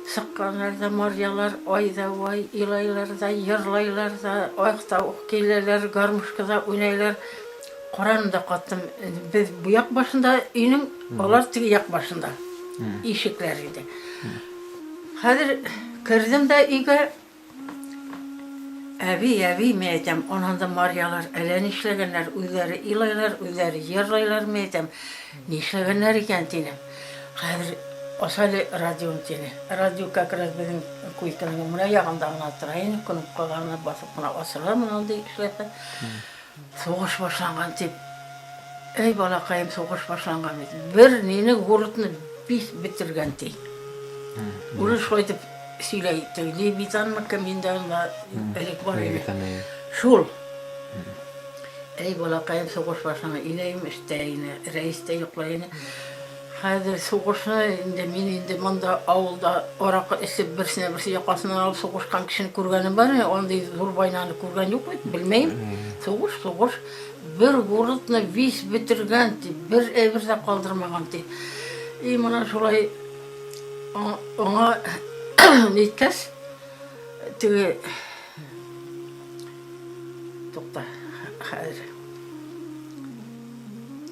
Sıkkanlarda maryalar, ayda vay, ilaylar da, yırlaylar da, ayakta okeylerler, garmuşkada oynaylar. Koran'da kattım. Biz bu yak başında үйнің, onlar tigi yak başında. İşikleriydi. Hazır kırdım da үйге. Әби мен айтам, онанда марялар әлен işlegenler, өздері илайлар, өздері ерлайлар мен айтам, не işlegenler екен тенем. Қазір осалы радион тене. Радио как раз біздің көйкінің мұна яғындағына тұрайын, күніп қалағына басып мұна осылар мұналды işleті. Соғыш башланған деп. Ей балақайым соғыш башланған деп. Бір нені ғұрытыны бес бітірген дей. Ұры шойдып сөйлейді. Лебитан ма комендағында әлек бар еді. Шул. Ей балақайым соғыш башланған. Илейім іштейіні, рейсте юқлайыны. Қазір соғышына мен енді мұнда ауылда орақы ішіп бірсіне яқасынан алып соғышқан кішіні көргенім бар. Ондай зор байнаны көрген жоқ еді, білмеймін. Соғыш. Бір ғұрытыны бес бітірген, бір әбірді қалдырмаған. И мұна шолай оңа неткәс, түгі тоқта, қазір.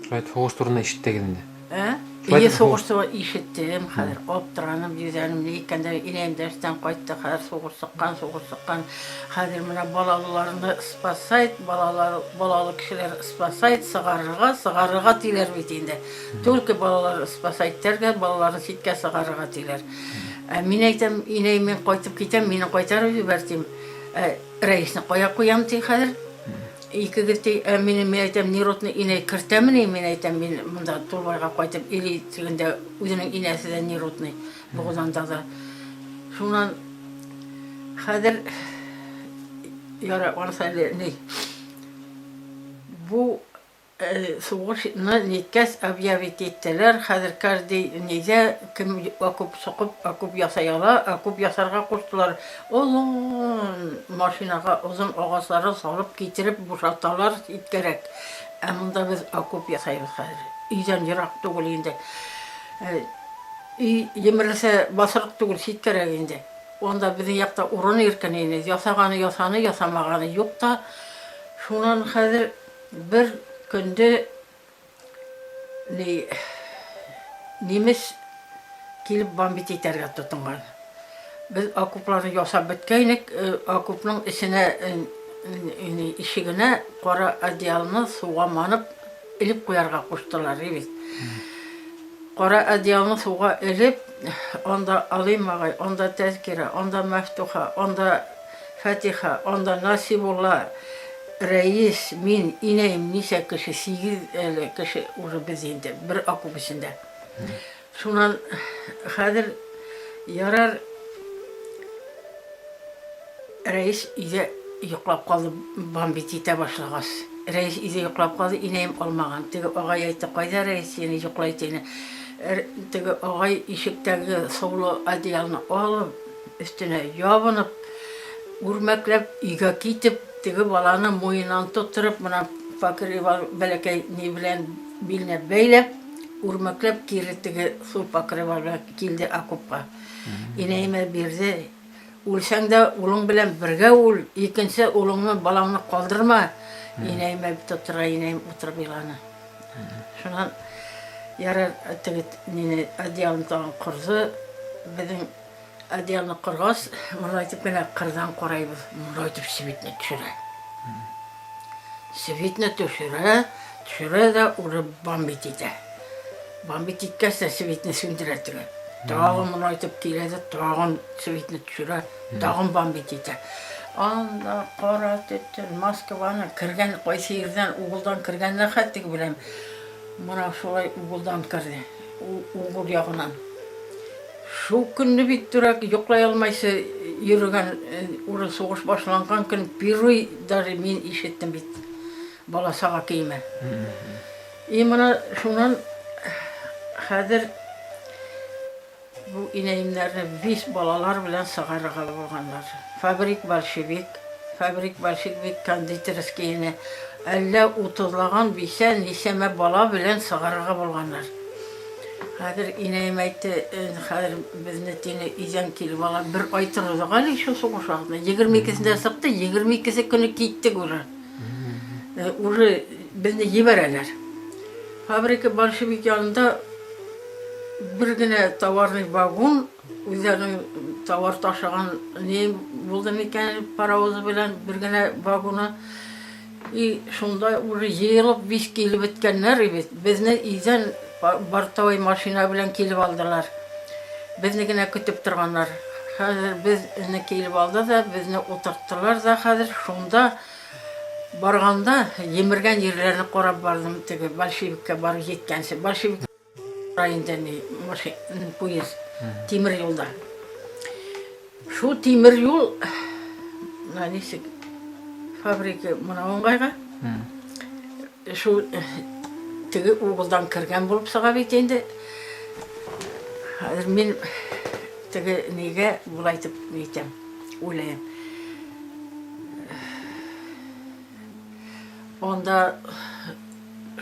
Шайт соғыш турында ишеттегенде. Ие соғышты ишеттім, қазір оптыраным, жүзәнім, екенде инем дәрістен қайтты, қазір соғыш сыққан. Қазір мұна балалыларını спасайд, балалы кішілер спасайд, сығарыға тейлер бетінде. Только балалар спасайдтерге, балаларын сетке сығарыға тейлер. Мен айтам, инеймен қайтып кетем, мені қайтарып жібертем. Рейсіні қоям дей қазір. Екі кетей, мен айтам, неротны иней кіртемін, мен айтам, мен мұнда Турбайға қайтып, или тегінде өзінің инесі де неротны бұғызанда да. Шунан, қазір, яра, варсайлы, не? Бұл соғышны неткәс объявить еттелер, қазір каждый неде кім окуп соқып, окуп ясаяла, окуп ясарға қоштылар. Олың машинаға ұзын оғаслары салып кетіріп бұшатталар иткерек. Мұнда біз окуп ясайбыз қазір. Үйден жырақ түгіл енді. Үй емірлесе басырық түгіл сеткерек енді. Онда біздің яқта ұрын еркен енді. Ясағаны, ясамағаны жоқ та. Шунан қазір бір күнде неміс келіп бомбит етерге тұтынған. Біз окупларын ясап біткейнік, окупның ішігіне қора одеялыны суға манып, іліп қоярға қоштылар. Қора одеялыны суға іліп, онда Алим ағай, онда Тәзкира, онда Мәфтуха, онда Фәтиха, онда Насибулла, Рәйіс, мен, инейім, неше кіші, 8 кіші уже біз енді, бір окуп ішінде. Шунан қазір ярар Рәйіс үйде ұйықлап қалды, бомбит ете башлағас. Рәйіс үйде ұйықлап қалды, инейім олмаған. Тегі оғай айтты, қайда Рәйіс сені ұйықлайтыны. Тегі оғай ишіктегі соулы одеялыны алып, үстіне ябынып, үрмәклеп, үйге кетіп, тегі баланы мойынан тұттырып, мұна факір бәлекей не білен біліне бәйлеп, үрмәклеп кері тегі су факір келді окупқа. Инейіме берді, өлсәң де ұлың білен бірге өл, екінші ұлыңны балаңны қалдырма. Инейіме тұттыра, инейім ұтырып еланы. Шынан ярар тегі одеялын тағын құрзы, біздің одеялны құрғас, мұны айтып кәне қырдан қорайбыз, мұны айтып светіне түшірі. Светіне түшірі да ұры бомбит ете. Бомбит еткәсі светіне сөндірі түгі. Тағын мұны айтып келеді, тағын светіне түшірі, тағын бомбит ете. Анда қора түттін, Москваны кірген, қой сейірден, уғылдан кіргенде қаттығы білем. Мұна шолай уғылдан кірді, уғыл яғынан. Шу күнні биттірек жоқлай алмайсы еріген ұры соғыш башланған күн первый даже мен ишеттім бит баласаға кейме. Мұна шунан қазір бұл инейімдерді 5 балалар білен сағарыға болғандар. Фабрик большевик, фабрик большевик кондитерскийне әллә 30лаган бисә нисәмә бала белән сыгарга булганнар. Хәзер инәем әйтте, хәзер безне тине изән килеп ала, бер ай тордык әле шу сугыш вакытында. 22-сендә сыкты, 22-се көне киттек уже. Уже безне ебәрәләр. Фабрика большевик янында бер генә товарный вагон, үзләренең товар ташыган не булды микән паровоз белән бер генә вагоны. И шунда уже җыелып 5 килеп беткәннәр бит. Безне изән бортовой машина белән килеп алдылар. Безне генә көтеп торганнар. Хәзер безне килеп алды да, безне утырттылар да, хәзер шунда барганда емергән җирләрне карап бардым, теге большевикка барып җиткәнче. Большевик районында машина, поезд, тимер юлда. Шу тимер юл, нисек фабрика мына оңгайга. Шу теге угылдан кергән булып сыга бит инде. Хәзер мин теге нигә булай дип әйтәм, уйлыйм. Онда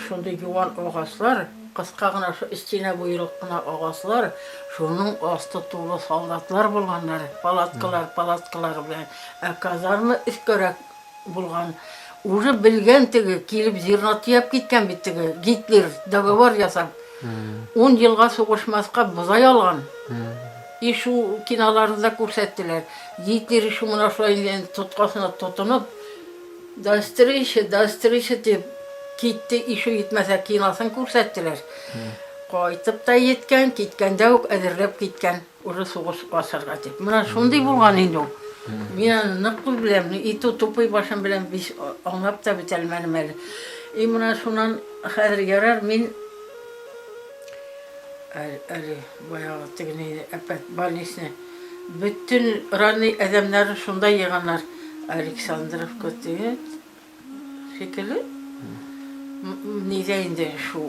шундай юан агаслар, кыска гына шу истина буйлык кына агаслар, шуның асты тулы солдатлар булганнар, палаткалар белән. Казарма искәрәк булган. Уже белгән теге килеп зирнат яп киткән бит теге Гитлер договор ясап. 10 елга сугышмаска бузай алган. И шу киноларда күрсәттеләр. Гитлер шу мына шулай тоткасына тотынып, дастрыйшы дип китте, и шу итмәсә киносын күрсәттеләр. Кайтып та еткән, киткәндә үк әзерләп киткән, уже сугыш башырга дип. Мына шундый булган инде ул. Мин нык беләм, и тупый башым белән биш аңлап та бетәлмәдем әле. И мына шуннан хәзер ярар мин әле баягы тегене әпәт больницаны bütün ранний әдәмнәрне шунда йыганнар. Александровка диye şekilli. Neyse indi şu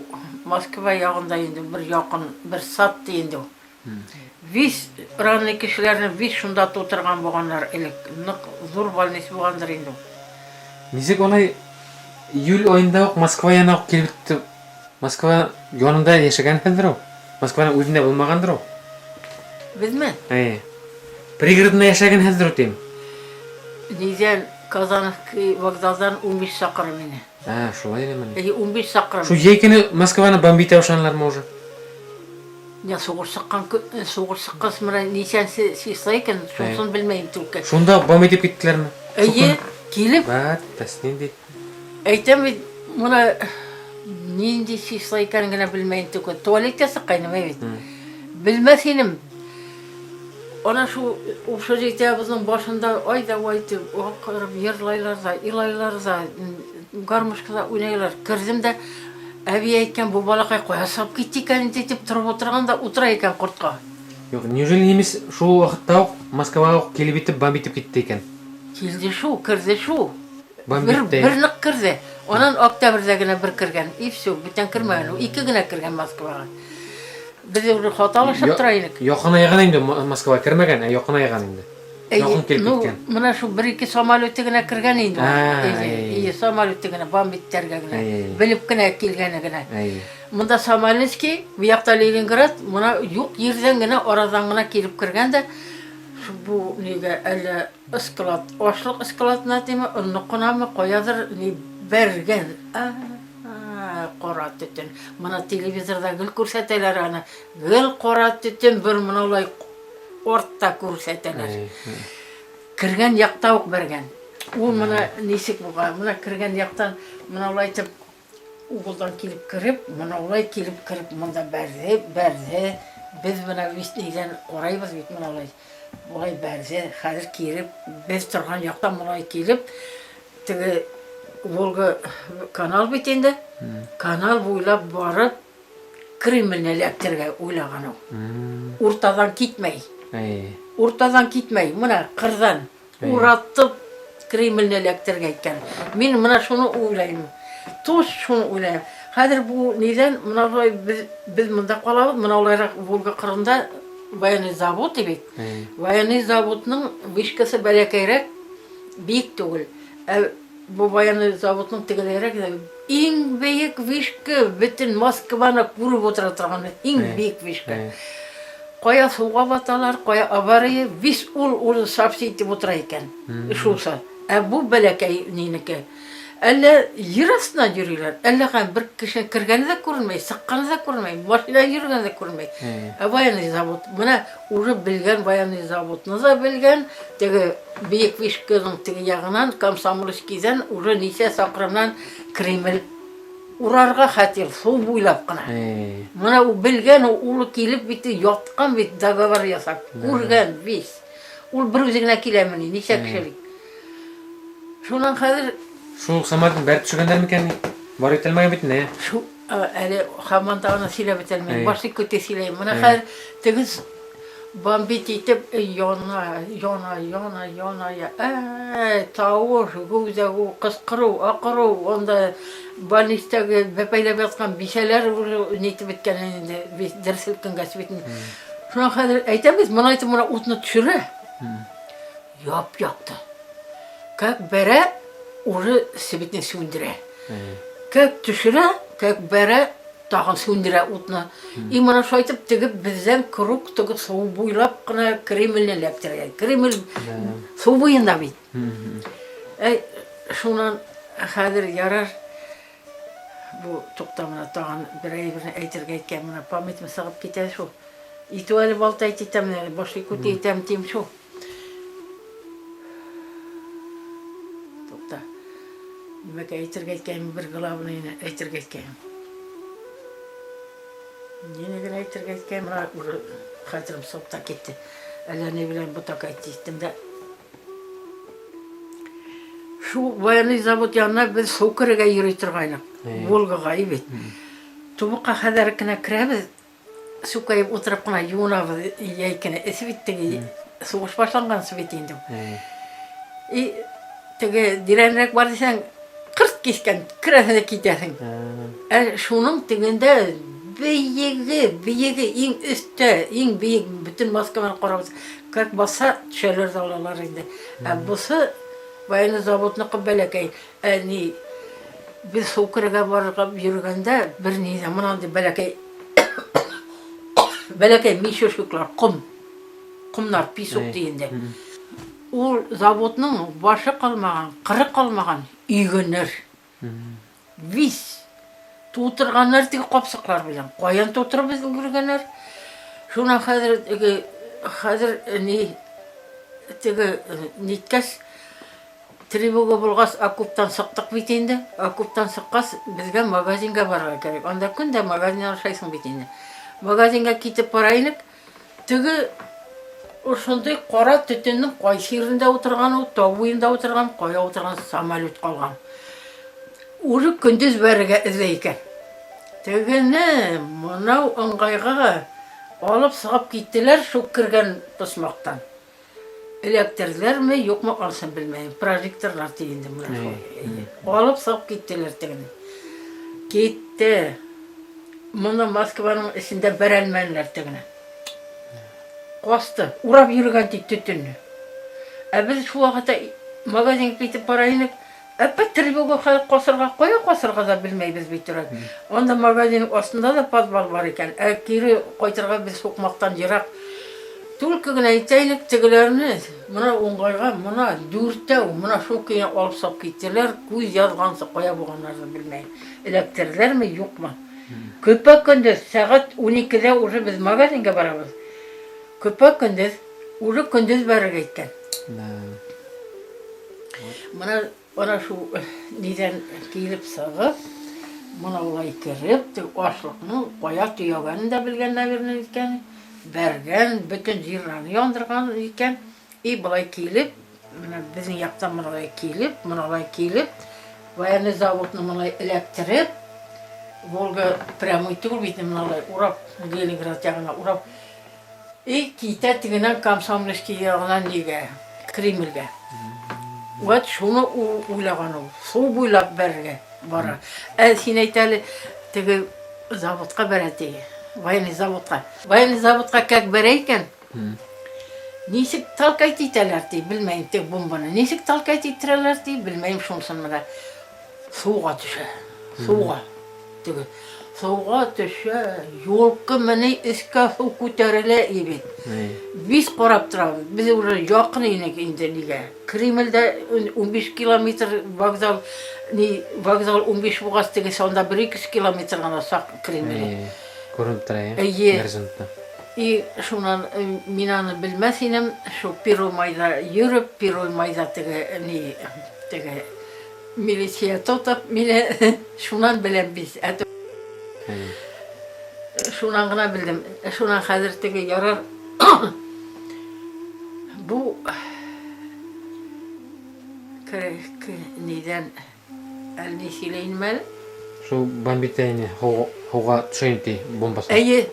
Moskva yağında indi bir yakın bir saat indi. Biz ранний kişilerin biz şunda oturgan boğanlar elek zor balnesi boğanlar indi. Нисек онай июль айында ук Москвадан ук килеп битте. Москва янында яшәгән хәзер ул. Москваның үзендә булмагандыр ул. Безме? Пригородында яшәгән хәзер ул тим. Низен Казановский вокзалдан 15 сакрым менә. Шулай элеме? 15 сакрым. Шу җәйкене Москваны бомбита ушанлармы уже? Ya soğuk sıkkız mıra nişansı şişlayken şunsun bilmeyim Türkiye. Şunda bomba edip gittilermi? İyi, gelip. Bat, tasnin deyip. Aytem buna nindi şişlayken gene bilmeyim Türkiye. Tuvalette sıkkayım evet. Bilmezsiniz. Ona şu общежитиябыздың başında ayda aytı o qırıb yerlaylarza, ilaylarza, garmışqıza oynayırlar. Kirdim de әби әйткән бу балакай кая сап китте икән дип торып утырганда утыра икән кортка. Юк, неужели немец шул вакытта ук Москвага ук килеп итеп бомбитеп китте икән? Килде шу, кирде шу. Бомбитте. Бер нык кирде. Анан октябрьдә генә бер кергән. И все, бүтән кирмәгән. У ике генә кергән Москвага. Без уже хаталашып тора идек. Якын аяган инде Москвага кирмәгән, якын аяган инде. Якын килеп киткән. Менә шу бер-ике самолеты генә кергән инде. И самолеты генә бомбиттәргә генә. Белеп кенә килгәне генә. Монда Самаринский, бу якта Ленинград, моны юк ердән генә арадан гына килеп кергән дә бу нигә әле склад, ашлык складына тиме, онныкынамы каядыр ни бергән. Кара төтен. Моны телевизорда гел күрсәтәләр аны. Гел кара төтен бер монолай ортта күрсәтәләр. Кергән якта ук бергән. Ул моны нисек булган? Моны кергән яктан монолай итеп угылдан килеп кирип, монолай килеп кирип, монда бәрде. Без моны вистидән карайбыз бит монолай. Булай бәрде, хәзер кирип, без торган яктан монолай килеп, теге Волга канал бит инде. Канал буйлап барып Кремльне электергә уйлаган ул. Уртадан китмәй. Уртадан китмәй, моны кырдан уратып Кремльне электергә икән. Мин моны шуны уйлыйм. Тош шуны уйлыйм. Хәзер бу нидән моны без монда калабыз, моны Волга кырында военный завод бит. Военный заводның вышкасы бәләкәйрәк. биік түгіл. Бұл военный заводның тігілерек ең биік вишкі бүтін Москваны көріп отыра тұрған ең биік вишкі. Қоя суға баталар, қоя авария, вис ол сабсидип отыра екен. Шуса. Бұл бәләкәй нейнікі. Әлі ер астынан жүрілер. Әлі қан бір кіші кіргені де көрілмей, сыққаны да көрілмей, машина жүргені де көрілмей. Военный завод. Мұна уже білген военный заводны да білген. Тегі биік вишкінің тегі яғынан, Комсомольскийден уже неше сақырымнан Кремль урарға қатер, сол бойлап қына. Мұна білген, олы келіп бейті йотқан бейті договор ясап. Көрген, бейс. Ол бір өзігіне келеміне, неше кішілік. Шунан қазір Шул самолеттің бәрі түшігендер мекен? Бар етелмеген бетін, не? Шу, әлі қамандағына силеп етелмейін, башы көте силейін. Мұна қайыр тігіз бомбит етіп, йона, тауыр, көзәу, қысқыру, ақыру, онда больництегі бәпәйлеп жатқан бишелер нетіп еткенін, дәрсілкін кәсібетін. Шуна қайыр айтамыз, мұна айтып, мұна ұтыны түшірі. Яп-япты. Как бәрі, уже себетне сөндіре. Как түшіре, как бәрі тағын сөндіре ұтына. И мұна шайтып тігіп бізден күрік түгі су бойлап қына Кремльнен ләптірген. Кремль су бойында бейд. Шунан қадыр ярар. Бұл тоқтамына тағын бір айбірін әйтірге еткен мұна памятімі сағып кетеді шу. Иту әлі балта әйтетем, башы көте етем тем шу. Мәке әйтірге еткенім бір ғылабыны әйтірге еткенім. Ненеген әйтірге еткенім, мұна қатырым сопта кетті. Әлі не білен бұтақ әйттістім да. Шу военный завод янына біз су кіріге үйрей тұрғайнық. Волгаға ебет. Тубыққа қадарыкына кірәбіз, су қайып отырып қына юнабыз ейкіне. Әсібеттігі соғыш башланған сөбет ендім. И тігі диренрек бар десең, қырт кешкен, кірәсіне кетесің. Шуның тігінде бейегі, ең үсті, ең бейек, бүтін Москваны қорабыз. Как баса түшелер заулалар енді. Бұсы военный заводнықы бәләкәй. Біз су кіріге барыға жүргенде бір нейді, мұнанды бәләкәй. Бәләкәй мешөшіклер, құмнар, песок дейінде. Ол заводның башы қалмаған, қыры қалмаған үйгенер. Вис. Тутырғанар тегі қопсықлар білем. Қоян тутыры біздің көргенер. Шуна қазір тегі неткәс тревога болғас окуптан сықтық бетенді. Окуптан сыққас бізге магазинға барға керек. Онда күнде магазинға шайсың бетенді. Магазинға кетіп барайынық. Тегі Ошондай қора түтіннің қой сирінде отырған, тау бойында отырған, қоя отырған самолет қалған. Уже күндіз бәріге іздейкен. Тегені мұнау ыңғайға алып сығып кеттілер шу кірген тұсмақтан. Электрлер ме, yok mu алсын білмеймін. Прожекторлар тегенде мұна шой. Алып сығып кеттілер тегені. Кетті. Мұны Москваның ішінде бір әлмәнілер тегені. Қосты, ұрап жүрген дейді түтінні. Біз шу уақытта магазинге кетіп барайынық, әппет тревога қосырға қоя, қосырға да білмей біз бейтірек. Онда магазиннің осында да подвал бар екен. Кері қойтырға біз соқмақтан жырақ. Только ғына айтайынық тігілеріні, мұна оңғайға, мұна дүрттеу, мұна шу кейін алып сап кеттілер, көз язғансы қоя болғанларды білмейін. Электрлер ме, жоқ ма? Көпі күнді сағат 12-де уже біз магазинге барамыз. Көпі күндіз, уже күндіз бәрі кеткен. Мұна шу неден келіп сағып, мұна олай кіріп, ашлықның қоя түйегенін де білген нәбірінен екен, бәрген, бүтін жираны яндырған екен. И бұлай келіп, біздің яқтан мұналай келіп, военный заводны мұналай электріп, Волга прямой түгіл бейтін мұналай ұрап, Ленинград жағына ұрап, и кейте тігінен Комсомольский жағынан неге, Кремльге. Вот шуны ойлаған ол, су бойлап бәрге бара. Сен айталы тігі заводқа бәрәтегі, военный заводқа. Военный заводқа кәк бәрі екен, Нисек талкайт итәләр ди, белмәйм, тек бомбаны. Нисек талкайт иттерәләр ди, белмәйм, шунысын менә суга төшә. Суга. Теге суга төшә, юлкы менә искә су күтәрелә ибет. 5 карап торабыз. Без уже якын инек инде нигә. Кремльдә 15 километр вокзал, вокзал 15 бугаз теге сонда 1-2 километр гына сак Кремль. Күренеп тора, Әйе. горизонтта. И шунан мин аны белмәс инем, шу Первомайда йөреп, Первомайда теге милиция тотып, мине шунан беләм без. Шунан гына белдем. Шунан хәзер теге ярар. Бу нидән әлни сөйләйнме? Шу бомбитәйне һауга төшәйти бомбасы. Әйе,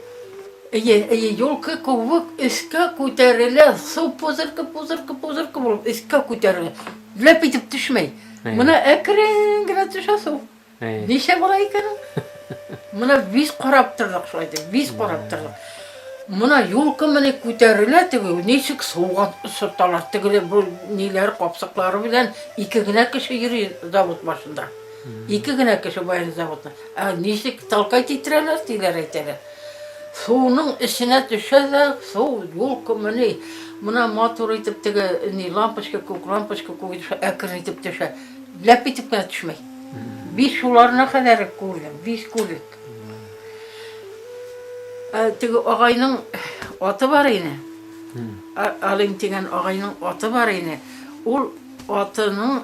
юлкы кубык искә күтәрелә, су пузыркы булып искә күтәрелә. Ләп итеп төшмәй. Моны әкрен генә төшә су. Ничә була икән? Моны 5 карап тордык шулай дип, 5 карап тордык. Моны юлкы менә күтәрелә теге, ничек суга сырталар теге бу ниләр капсаклары белән 2 генә кеше йөри завод башында. 2 генә кеше баян заводта. Ничек талкайт иттерәләр диләр әйтәләр. Суның эченә төшә дә, су юлкы менә моны мотор итеп теге лампочка күк әкрен итеп төшә. Ләп итеп кенә төшмәй. 5 шуларына кадәр күрдем, 5 күрдек. Теге агайның аты бар иде. Алым дигән агайның аты бар иде. Ул атының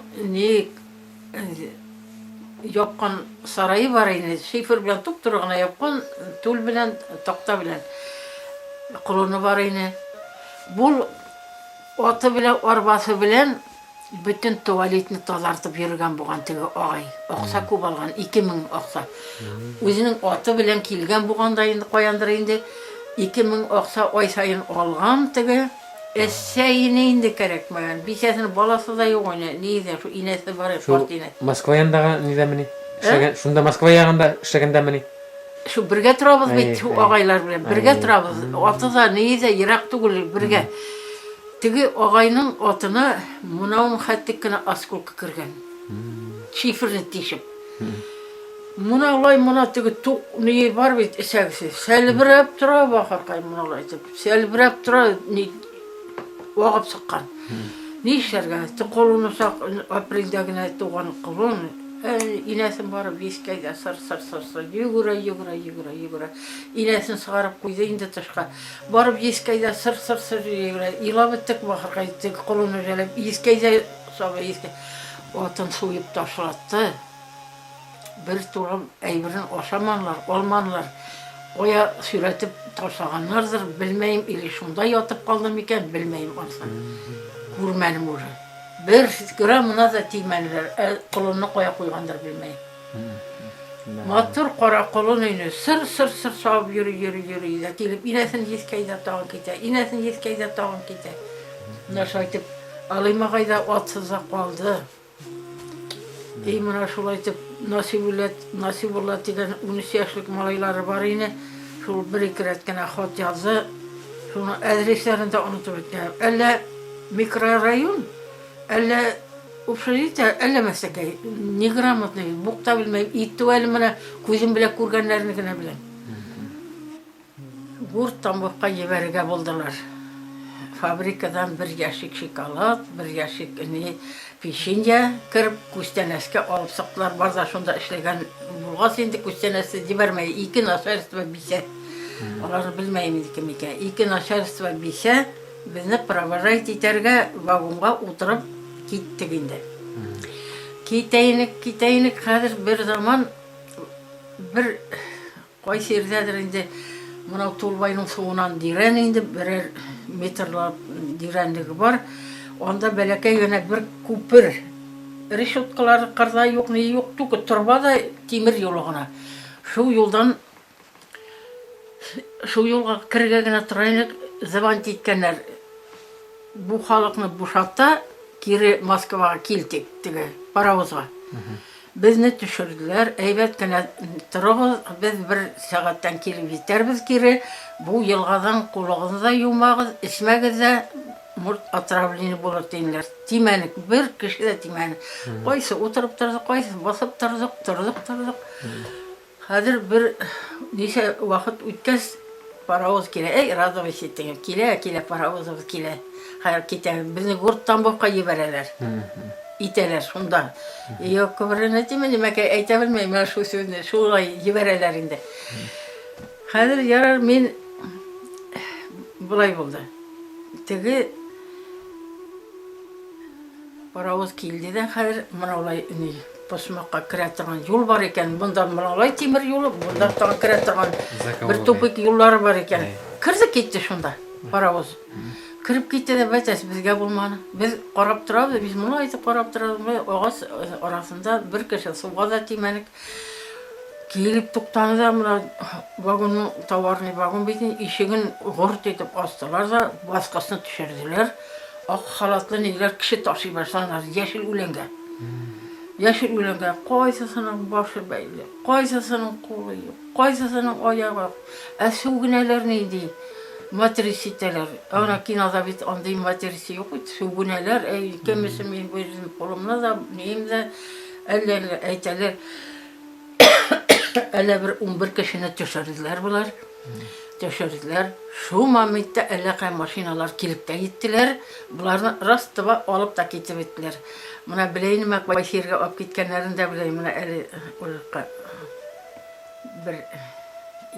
япкан сарайы бар иде. Шифр белән туп-туры гына япкан, тул белән, такта белән. Кулыны бар иде. Бу аты белән, арбасы белән bütün туалетны тазартып йөргән булган теге агай. Акса күп алган, 2000 акса. Үзенең аты белән килгән булганда инде каяндыр инде 2000 акса ай сайын алган теге. Эссәйне инде кирәкмәгән. Бисәсенең баласы да юк ине. Нидә шу инәсе бар, партине. Москва янында нидәмени? Шунда Москва ягында эшләгәндәмени? Шу бергә торабыз бит, шу агайлар белән бергә торабыз. Аты да нидә ерак түгел бергә. Теге агайның атына монаун хәттик кенә осколка кергән. Шифрны тишеп. Моналай мона теге тук ни бар бит эсәгесе. Сәлберәп тора бахаркай моналай дип. Сәлберәп тора ни вагып сыккан. Ни эшләргә? Колуны сак апрельдә генә туган колун. Инәсен барып вискәйдә сыр йөгерә. Инәсен сыгарып куйды инде тышка. Барып вискәйдә сыр йөгерә. Илап иттек бахаркай теге колуны җәлеп вискәйдә сабы вискә. Атын суеп ташлатты. Bir турам әйберен ашаманлар, алманлар. Оя сүрәтеп ташлаганнардыр, белмәйм, или шунда ятып калдым микән, белмәйм алсын. Күрмәнем уже. Bir грамына да тимәнләр, кулыны кая куйгандыр белмәйм. Матур кара кулын ине, сыр сабып йөри, дә килеп инәсен ескәйдә тагын китә. Наша әйтеп, алыймагайда атсыза калды. Мына шулай итеп Насибулла дигән 13 яшьлек малайлары бар иде. Шул 1-2 рәт кенә хат язды. Шуны адресен дә онытып беткән. Әллә микрорайон, әллә общежитие, әллә мәсәкәй. Неграмотный, букта белмәйм, иттү әле менә күзем белән күргәннәрне генә беләм. Гурт тамбовка ебәргә булдылар. Фабрикадан 1 ящик шоколад, 1 ящик печенье кіріп, күстенәскә алып сақтылар. Барда шунда эшләгән булгас инде күстенәсне дибәрмәй. 2 начальство бисә. Аларны белмәйм инде кем икән. 2 начальство бисә безне провожать итәргә вагонга утырып киттек инде. Китәйник хәзер бер заман бер кайсы yerдәдер инде моны Тулбайның суыннан дирән инде 1 метрлап дирәнлеге бар. Onda бәләкәй генә бер күпер. Решеткалары карда юк, ни юк, түк торбада тимер юлы гына. Шу юлга кергә генә торайнык, завант иткәннәр. Бу халыкны бушатта, кире Москвага килдек, теге паровозга. Безне төшерделәр, әйбәт кенә торыгыз, без 1 сәгатьтән килеп җитәрбез кире. Бу елгадан кулыгызны да юмагыз, эчмәгез дә murt atravlini bulur deyinler. Timenik bir kişi de timenik. Koysa oturup durdu, koysa basıp durduk. Hazır bir neyse vakit ütkez parovoz kile. Ey razı ettin. Kile paravozumuz kile. Hayır kite. Bizni gurttan boka yibereler. İteler şunda. Yok kıvırını değil mi? Demek ki aytabilmeyim ben şu sözünü. Şurayı yiberelerinde. Hazır yarar men bulay buldu. Tegi parovoz kildi'den hazır mana olay posmakka kire turgan yol var eken. Bundan mana olay temir yolu, bundan tağı kire turgan bir topik yolları var eken. Kirdi ketdi şunda parovoz. Kirip ketdi de betes bizge bulmany. Biz qarap turabız, biz bunu aytıp qarap turabız. Oğaz arasında bir kişi suga da timenik. Kelip tuktağında mına vagonun tavarını vagon bitin işigin gurt etip astılar da baskasını düşürdüler. Ak halatlı neyler kişi taşı versanlar yeşil ulenge. Yeşil ulenge koysasının başı belli, koysasının kolu yok, koysasının ayağı. Su güneler neydi? Matrisiteler. Ona kinada bit andı matrisi yok. Su güneler. Kimisi benim gözüm kolumda da neyim de ellerle eyteler. Öyle bir 11 kişini düşürdüler bunlar. Düşürdüler. Şu mamette elle maşinalar kilip de gittiler. Bunlardan rastıva alıp da gitip ettiler. Buna bileyim bak Başir'e alıp gitkenlerini de bileyim. Buna eli bir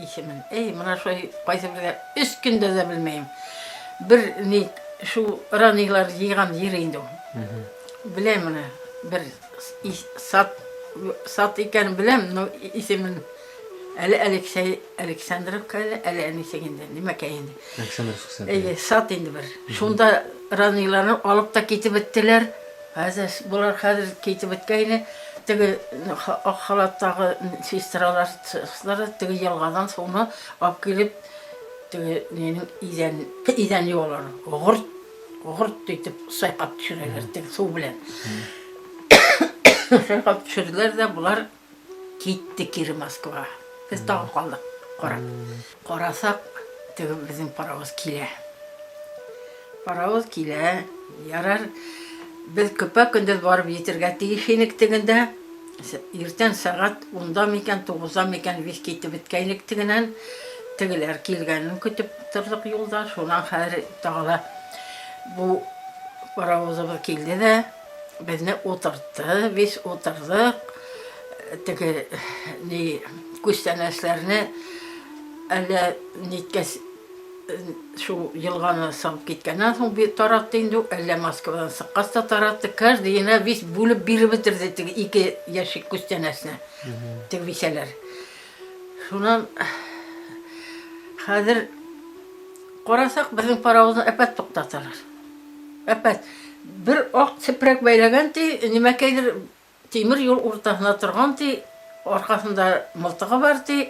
işimin. Buna şu Başir'de 3 günde de bilmeyim. Bir şu raniylar yığan yeriydi o. Bileyim buna bir sat iken bilem ismin Aleksandrovka Ali Aniseginden nima kayindi. Aleksandrovka. Sat indi bir. Şunda raniylarını alıp da ketip ettiler. Hazır bular hazır ketip etkeyni. Tegi halatdagi sestralar tegi yalgadan sonra alıp kelip tegi nenin izen yolları. Gurt deyip sayqap düşürerler tegi su bilen. Sayqap düşürdüler de bular gitti kiri Moskva. Biz dağı kaldık qarap. Qarasak tegi bizim parovoz kile. Parovoz kile yarar. Biz köpek gündüz barıp yetirge tegişenik teginde erten saat 10'da meken 9'da meken biz ketip bitkeynik teginen tegiler kelgenin kütüp turduk yolda. Şondan hazır dağla bu paravozumuz keldi de bizni oturttu. Biz oturduk. Tegi küsteneslerini elle netkes şu yılğanı salıp gitkenden soň bir tarattı indi, elle Moskvadan sıqqasta tarattı. Każdy yine biz bulup biri bitirdi iki yaşık küstenesine. Tegi viseler. Şundan hazır qarasak bizim paravozunu epet toqtatılar. Epet. Bir ok siprek beylegan ti, nimekeydir temir yol ortasına turgan ti, arkasında mıltığı var ti,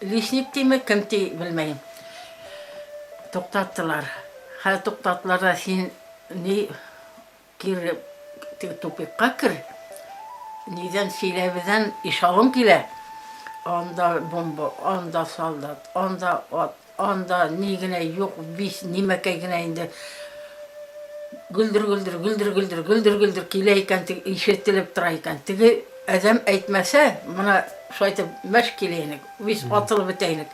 lişnik ti mi kim ti bilmeyim. Toqtattılar. Ha toqtattılar da sen ne kir topikka kir. Neden Silivri'den iş alım kile. Onda bomba, onda soldat, onda at, onda nigine yok biz nimekegine indi. Güldür kileyken işitilip durayken. Tigi adam etmese bana şöyle meşkileynik. Biz atılıp biteynik.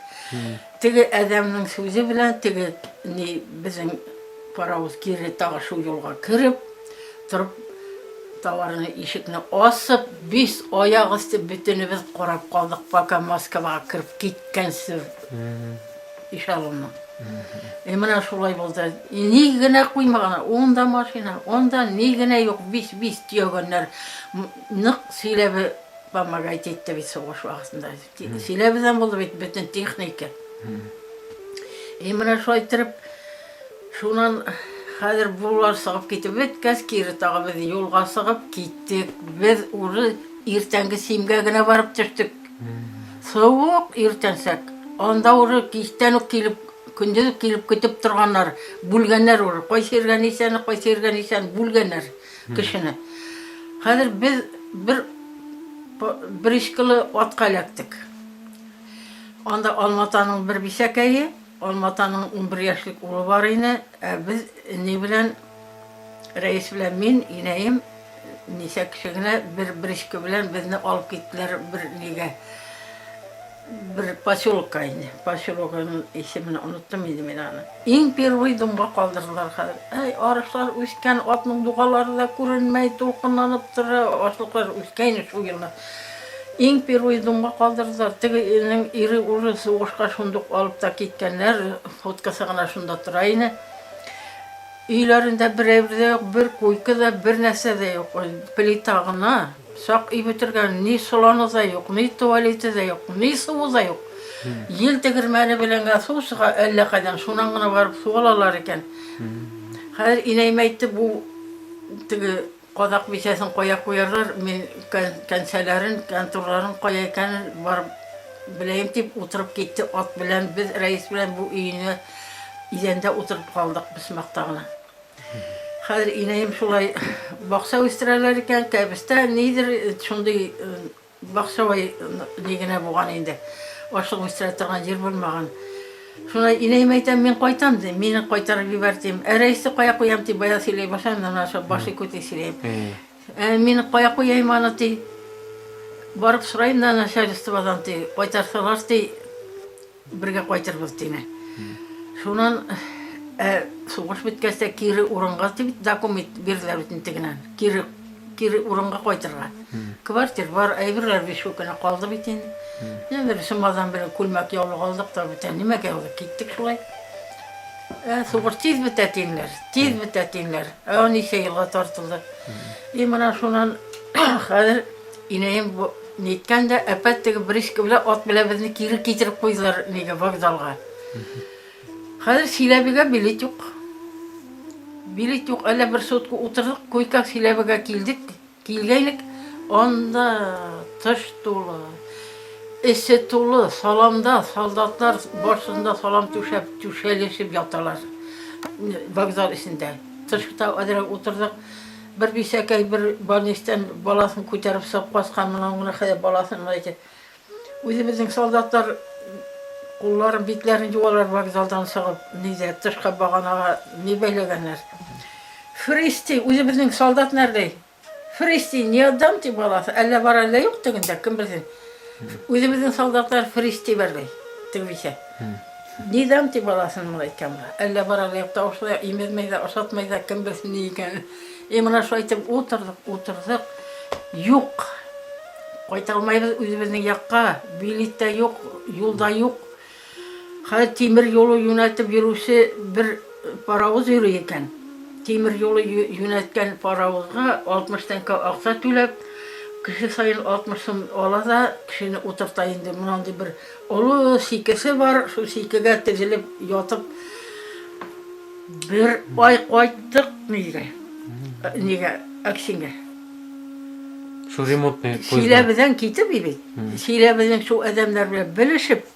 Tigi adamın sözü bilen tigi bizim paravuz kiri tağı şu yolga kirip turup tavarını işikini asıp biz ayak üstü bütünü biz qarap kaldık baka Moskvaga kirip gitkensiz iş alımına. Mana şolay boldu. Nigine kuymagana, onda maşina, onda nigine yok biz diýenler. Nyk Silebi bamaga aýtdy biz soğuş wagtynda. Silebiden boldu bütün tehnika. Mana şoý tirip şundan hazır bular sagyp ketip bitkäs kiri tagy biz ýolga sagyp gitdik. Biz uly ertengi simge gine barıp düşdük. Soğuk ertensek. Onda uly gitden kelip gündüz kelip kütüp turganlar, bulgenler olur. Koysergen isen bulgenler kişini. Hazır biz bir işkili atqa elekdik. Onda Almatanyň bir bisekeyi, Almata'nın 11 yaşlık oğlu var yine. Biz ne bilen reis bilen min ineyim. Nise kişigine bir işki bilen bizni alıp gittiler bir nige. Bir paşolukka indi. Paşolukkanın isimini unuttum idi ben onu. İn bir uydumga kaldırdılar. Ey arışlar üsken atның dugaları da көрünmey dolqınlanıp durur. Aşlıklar üsken şu yıllar. İn bir uydumga kaldırdılar. Tiginin iri ulu soğuşka şunduk alıp da gitkenler fotkasına şunda durayını. Üylerinde bir evde yok, bir kuykuda, bir nese de yok. Plitağına sak iyi bitirgen ni sulanı da yok, ni tuvaleti de yok, ni suvu da yok. Yıl tegirmeni bilen su sığa 50 kadar şundan gına varıp su alalar iken. Hayır ineymeyti bu tigi kodak biçesin koya koyarlar, men kanselerin, kantorların koyayken varıp bileyim tip oturup gitti at bilen, biz reis bilen bu iyine izende oturup kaldık biz maktağına. Hayır ineyim şulay baksa üstüreler iken kabiste nedir şunday baksa vay nigine buğan indi. Aşık üstüre tağın yer bulmağın. Şulay ineyim eytem men koytam de, meni koytarıp biberdim. Reisi koya koyam di baya siley başandan aşağı başı kötü sileyim. Meni koya koyayım anı di. Barıp sorayım da aşağı üstü badan di. Koytarsalar di birge koytarıp dine. Şunan soğuş bitkeste kiri urunga tibit dokument birler bitintiginan. Kiri urunga koytarga. Kvartir var ayvirler bir şu kana kaldı bitin. Ne bir şumadan bir kulmak yolu kaldık da biten nime geldi gittik şulay. Soğuş tiz bitetinler. Ani şeyle tartıldı. İmana şunan hadir ineyim bu nitken de epettik bir iş bile at bile bizni kiri getirip koydular nege vokzalga. Hayır Silebiga bilet yok. Bilet yok. Öyle bir sotku oturduk. Koykak Silebiga geldik. Gelgeylik. Onda taş dolu. Eset dolu. Salamda soldatlar başında salam düşeleşip yatarlar. Vokzal içinde. Taşıta adarak oturduk. Bir sekey bir balisten balasını koytarıp sapkaskan mınağına kadar balasını ayıcı. Özümüzün soldatlar Kulların bitlerini yuvalar vokzaldan sığıp nize tışka bağanağa ne beylegenler. Fristi, özümüzün soldat nerede? Fristi, niye adam ti balası? Elle var elle yok tıgında, kim bilsin? Özümüzün soldatlar Fristi verdi, tıgvişe. Niye adam ti balasını mılayken? Elle var elle yok da oşlaya imezmeyde, oşatmayda, kim bilsin neyken? Emine şu ayıtıp oturduk. Yok. Koytalmayız özümüzün yakka, bilette yok, yolda yok. Hayır temir yolu yönetip yürüse bir paravuz yürüyken. Temir yolu yönetken paravuzga 60 tanka aksa tülep, kişi sayın 60 so'm olada, kişini oturtayındı. Bundan bir olu sikesi var, şu sikege tezilip yatıp bir ay koyduk nige, aksinge. Şu remote ne? Şilebeden kitip ibit. Şilebeden şu adamlar bile bilişip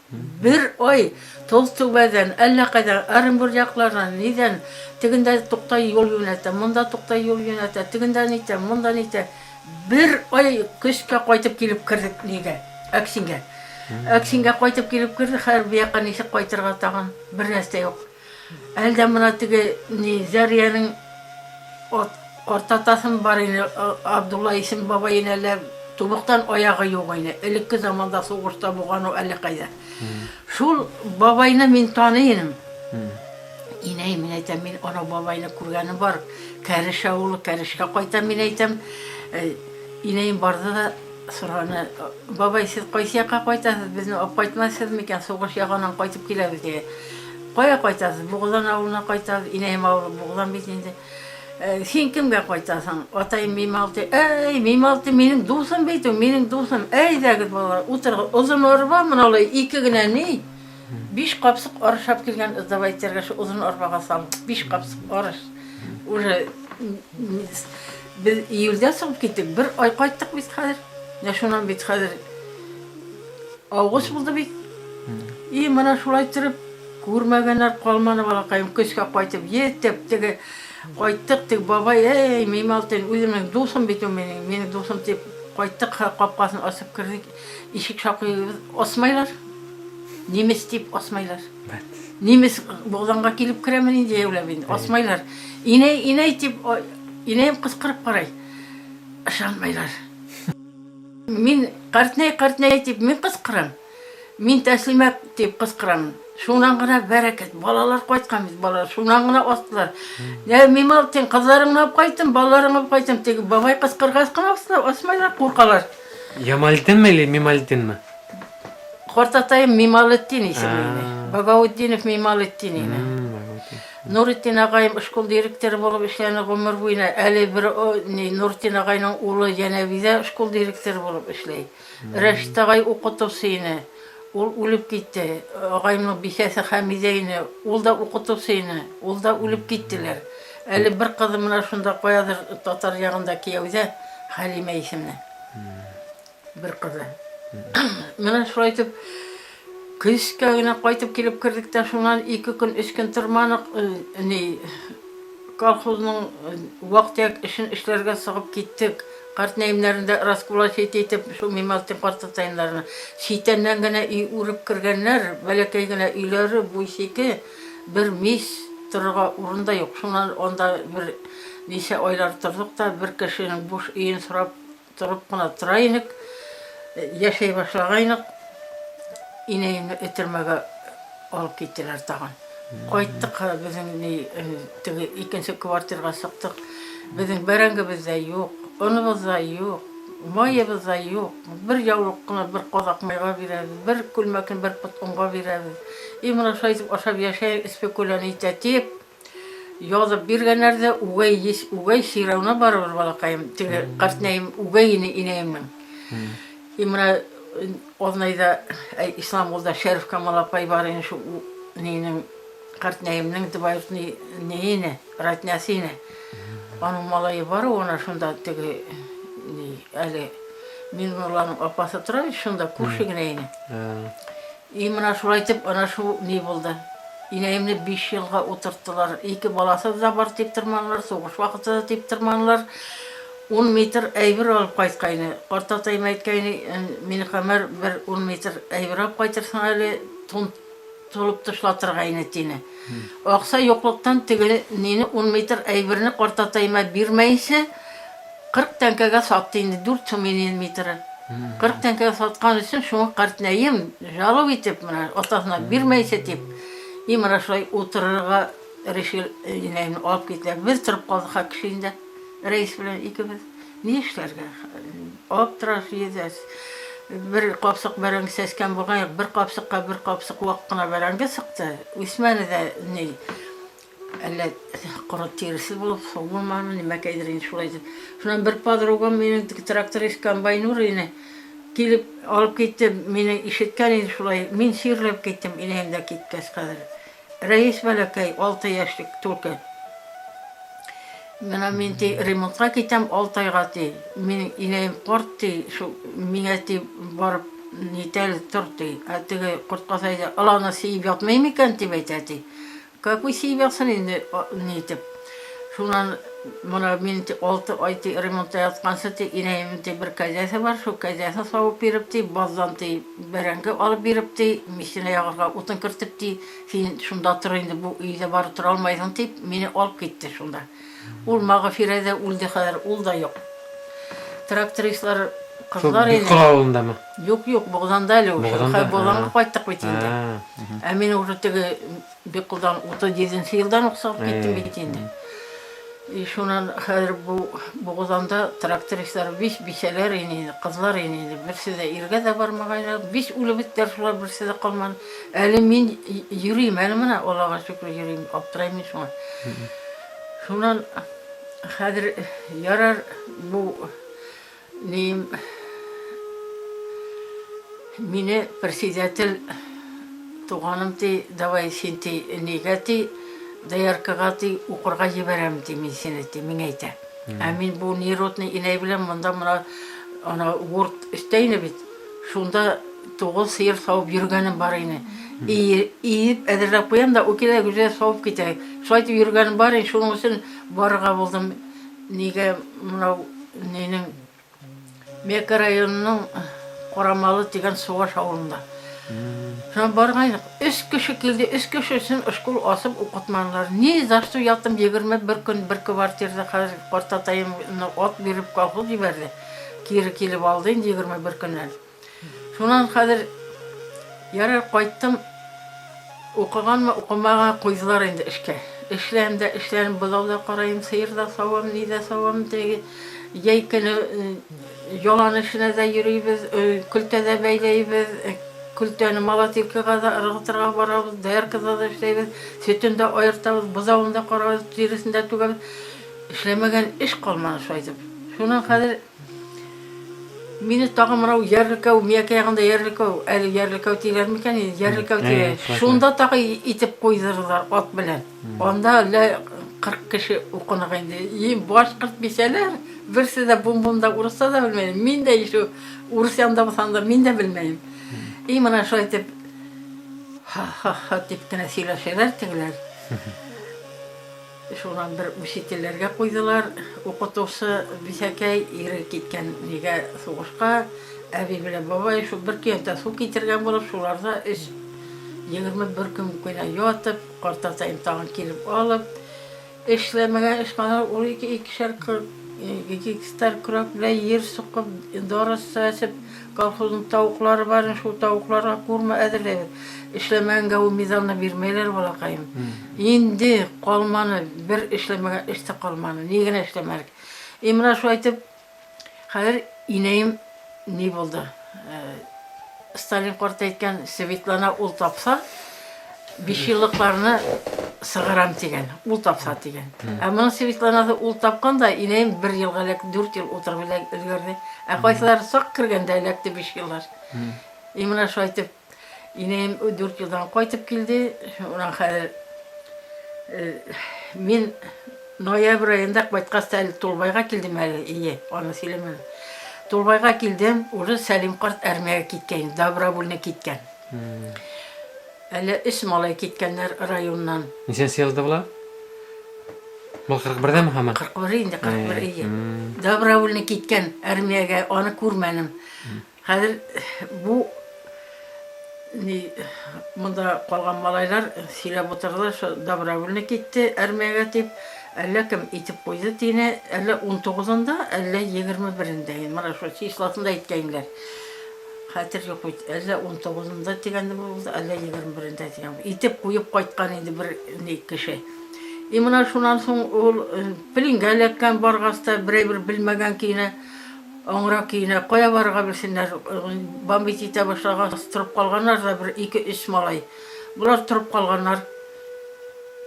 bir ay toz tübeden, elle kadar arın burcaklardan neden tiginde toktay yol yönetti, munda toktay yol yönetti, tiginde neyte, munda neyte bir ay kışka koytup gelip kirdik nige, aksinge. Aksinge koytup gelip kirdik, her bir yakan işi koytırga tağın bir neste yok. Elden buna tigi Zariye'nin ortatasın var yine, Abdullah isim baba yine tubuktan ayağı yok yine. İlk zamanda soğuşta buğan o elle kayda. Şul babayına min tanıyınım. İneyim ineytem min ona babayına kurganı var. Karışa oğlu karışka koytam ineytem. İneyim barda da sonra babay siz koysiyaka koytasız bizni koytmazsız miken soğuş yağanan koytup kilebiz diye. Koytasız buğulan avluna koytasız ineyim avlu buğulan bitinde. Sen kimge koytasan? Atayım mimaltı. Ey mimaltı benim dostum beytim, benim dostum. Ey dağıt bala, otur. Uzun araba mı olayı? İki güne ne? 5 kapsık arışap gelgen ızdavaytlarga şu uzun arabaga salып, 5 kapsık arış. Уже biz iyilde çıkıp gittik. Bir ay qayttık biz hazır. Ne şundan bit hazır. Ağustos buldu bit. İyi mana şulay turib ko'rmaganlar qolmani balaqayım kışka qaytib yetib tege qayttık teg babay ey mimaltın özümün dostum bitim meni dostum deb qayttık qapqaсын açıp kirdik. Eshik shaqib osmaylar. Nemis deb osmaylar. Немес болданға келіп кіремін инде еулабин. Осмайлар. Иней деп, инейім қысқырып қарай. Жанмайлар. Мен қартнай деп мен қысқырам. Мен тәслимәк деп қысқырамын. Шунан ғана бәрекет. Балалар қайтқанбыз, балалар. Шунан ғана остылар. Мемал, тен қызларыңны алып қайтым, балаларыңны алып қайтым. Тегі бабай қысқырғасқан осмайлар, қорқалар. Ямалдин ме или Мималдин ме? Қортатайым Мималеттин есімейді. Багауддинов Мималеттин. Нұреттин ағайым школ директері болып ішләні ғұмыр бойына. Әлі бір Нұреттин ағайның ұлы Янавида школ директері болып ішлей. Рәшит ағай оқытып ол өліп кетті. Ағайымның бешесі Хамидейні, ол да оқытып сейіні, ол да өліп кеттілер. Әлі бір қызы мұна шында қоядыр татар жағында кеуде Халима есімні. Бір қызы. Мұна шырайтып, күз кәгіне қайтып келіп кірдікті, шынан 2 күн, 3 күн тұрманық колхозның уақытяк ішін ішлерге сығып кеттік. Қартнайымларында раскулашет етіп, шу мемалтын қартатайынларына. Шейтаннан ғана үй үріп кіргенлер, бәлекей ғана үйлері бойсекі бір мес тұрға орында жоқ. Шунан онда бір неше ойлар тұрдық та, бір кішінің бұш үйін сұрап тұрып қына тұрайынық, яшай башлағайынық, инейімні үтірмеге алып кеттілер тағын. Қойттық, біздің екінші квартирға сықтық, біздің бәрәңгі бізде жоқ. Онымызда жоқ, майымызда жоқ. Бір яулық қына бір қозақ майға береді, бір күлмәкін бір пұт ұнға береді. Мына шайтып ашап яшай спекуляны ететеп, yazıp birgenlerde ugay şiravına barır balakayım. Kartnayım ugayını ineyimden. İmra oznayda İstanbul'da Şerif Kamal Apay barın şu neyinin kartnayımның dıbayıp neyine, ratnasine. Onun malayı var ona şunda tegi ali min olanın apası turayı şunda kurşun neyine. İmra şulaytıp ana şu ne buldu. İneyimni 5 yılga oturttular. 2 balası da var tep tırmanlar, soğuş vakıtı da tep tırmanlar. 10 metr eybir alıp qaytkayını. Qartatayım aytkayını, meni kamer bir 10 metr eybir alıp qaytırsın ali tolup tışlatırgayını teni. Oqsa yoqluqtan tigili neni 10 metr eybirini qartatayıma birmeyse 40 tankega sattıyını 4 metri. 40 tankega satkan için şunu qartnayım, jalov etip otasına birmeyse tep. İmra şolay otururga reşil ineyini alıp gittiler. Biz tırıp kaldık ha kişiyinde. Reis bilen ikimiz. Ne işlerge? Alıp tıraş yedez. Bir kapsık berengi sesken bulgan yok. Bir kapsık vakkına berengi sıktı. İsmeni de ne? Elle kuru terisi bulup soğulmanı nime kaydirin şolaydı. Şundan bir padrogan benim traktör iskan baynur yine. Gelip alıp gittim, beni işitken idi şolay. Men sirlep gittim ineyimde gitkas kadar. Reis balakay 6 yaşlık Türk'e. Mena menti remontga gittim 6 ayga ti. Menin ineyim qortti, şu mingeti barıp nitel turtti. Atigi qortqasayda alana siyip yatmayım ekan dep aytati. Какой siyip yatsan endi nitip. Şundan bana menti 6 ayti remontga yatqansa ti ineyimde bir kazası var. Şu kazası savıp beripti, bazdan ti berengi alıp beripti. Mishine yağırga otun kirtipti. Sen şunda tur endi bu uyda barıp tura almaysan dep meni alıp ketdi şunda. Ул мағфирада үлді қадар, ул да жоқ. Трактористlar қызлар ені. Бекқұл ауылында ма? Жоқ, Боғданда әлі өші. Боғданға қайттық бетінде. Әмен уже тегі Бекқұлдан 37 жылдан ұқсап кеттім бетінде. Шунан қадар Боғданда трактористlar 5 бишелер ені, қызлар ені. Бірсі де ирге де бармағайна. 5 үлі біттер шулар бірсі де қалман. Әлі мен юрейм, әлі мына Олаға шүкір юрейм, аптыраймен шуңа. Şundan hadir yarar bu neyim mine presidentel tuğanım ti davay sinti negati dayarkagati ukurga jiberam ti min sineti min ayta. Amin bu nirotni inay bilen bunda mına ana word isteyne bit. Şunda toğul sıyır savıp yürgenim var yine. İyip edirlep koyam da o kadar güzel savıp gitti. Şayet yürgenim var yine şunun için barıga buldum. Nige nenin Mekka rayonunun Koramalı degen Soğaş avulunda. Şuna barğayıq. 3 kişi keldi, 3 kişi üçün şkol asıp okutmanlar. Ne zaştı yattım 21 gün bir kvartirde hazır portatayım ot berip kalkıp jiberdi. Kiri kelip aldı 21 günden. Şundan hazır yarar qayttım. Okugan mı okumagan koydular indi işke. İşlerim bulavda qarayım, sıyırda savam, nide savam degi. Yeykini yolan işine de yürüyübüz, kültede beyleybiz, külteni malatilkiga da ırgıtırga barabız, dayarkıda da işleybiz, sütünde ayırtabız, buzavında qarabız, jirisinde tugabız. İşlemegen iş kalmadı şaydım. Şundan hazır meni tağım mınau yerlikau, miyakayağında yerlikau, әлі yerlikau tiler miken, yerlikau tiler. Şunda tağı itip koydururlar at bilen. Onda öyle 40 kişi okunuğa indi. Yiyim başkırt biseler, birisi de bum-bumda ursa da bilmeyim. Min de şu ursiyanda basanda min de bilmeyim. İyi bana şu etip ha deyip gene söyleşeler tigiler. Şundan bir müşitillerge koydular. Okutuvsu bisekey iri gitken nege soğuşka. Abi bile babay şu bir kente su getirgen bulup şularda 21 gün güne yatıp, kartata imtihan kelip alıp, işlemegen işkanlar o ikişer kurak bile yer sokup, dara sesip, kalkuzun tavukları var, şu tavuklara kurma edirleyip. İşlemeyen gavu mizanına vermeyler balakayım. Indi kalmanı, bir işlemeyen işte kalmanı, neyine işlemelik. İmra şu aytıp, hayır ineyim ne buldu? Stalin korta etken Svetlana ul tapsa, 5 yıllıklarını sığıram degen, ul tapsa degen. Ama Svetlana'da ul tapkan da ineyim 1 yıl galak, 4 yıl oturup ilgirdi. Akaysalar sok kirgen daylakti 5 yıllar. İmra şu aytıp, İneyim 4 yıldan qaytып keldi. Ondan hayır men noyabr ayında qaytqasta Толбайға келдім әлі, iyi, onu söylemedim. Толбайға келдім, уже Сәлим қарт әрмеге кеткен, Добровольно кеткен. Әлі 3 малай кеткенler районнан. Несен сыйлды бұла? Бұл 41-де mi hemen? 41 indi, 41 iyi. Добровольно кеткен әрмеге, onu көрмәнім. Hayır bu Munda kalgan malaylar silap oturdular, Добровольно ketti, әрмеге tip, әлі kim itip koydu dine, әлі 19'unda, әлі 21'inde, mana şu çiğslatında etkenler. Hatır yok, әлі 19'unda degendi buldu, әлі 21'inde degendi. İtip koyup koytkan indi bir kişi. Mana şundan soň ol bilinge elekken bargasta bir bilmegen kine, Oңra kiyine koya barga bilsinler, bambitite başlaga turup kalganlar da bir 2-3 malay. Bular turup kalganlar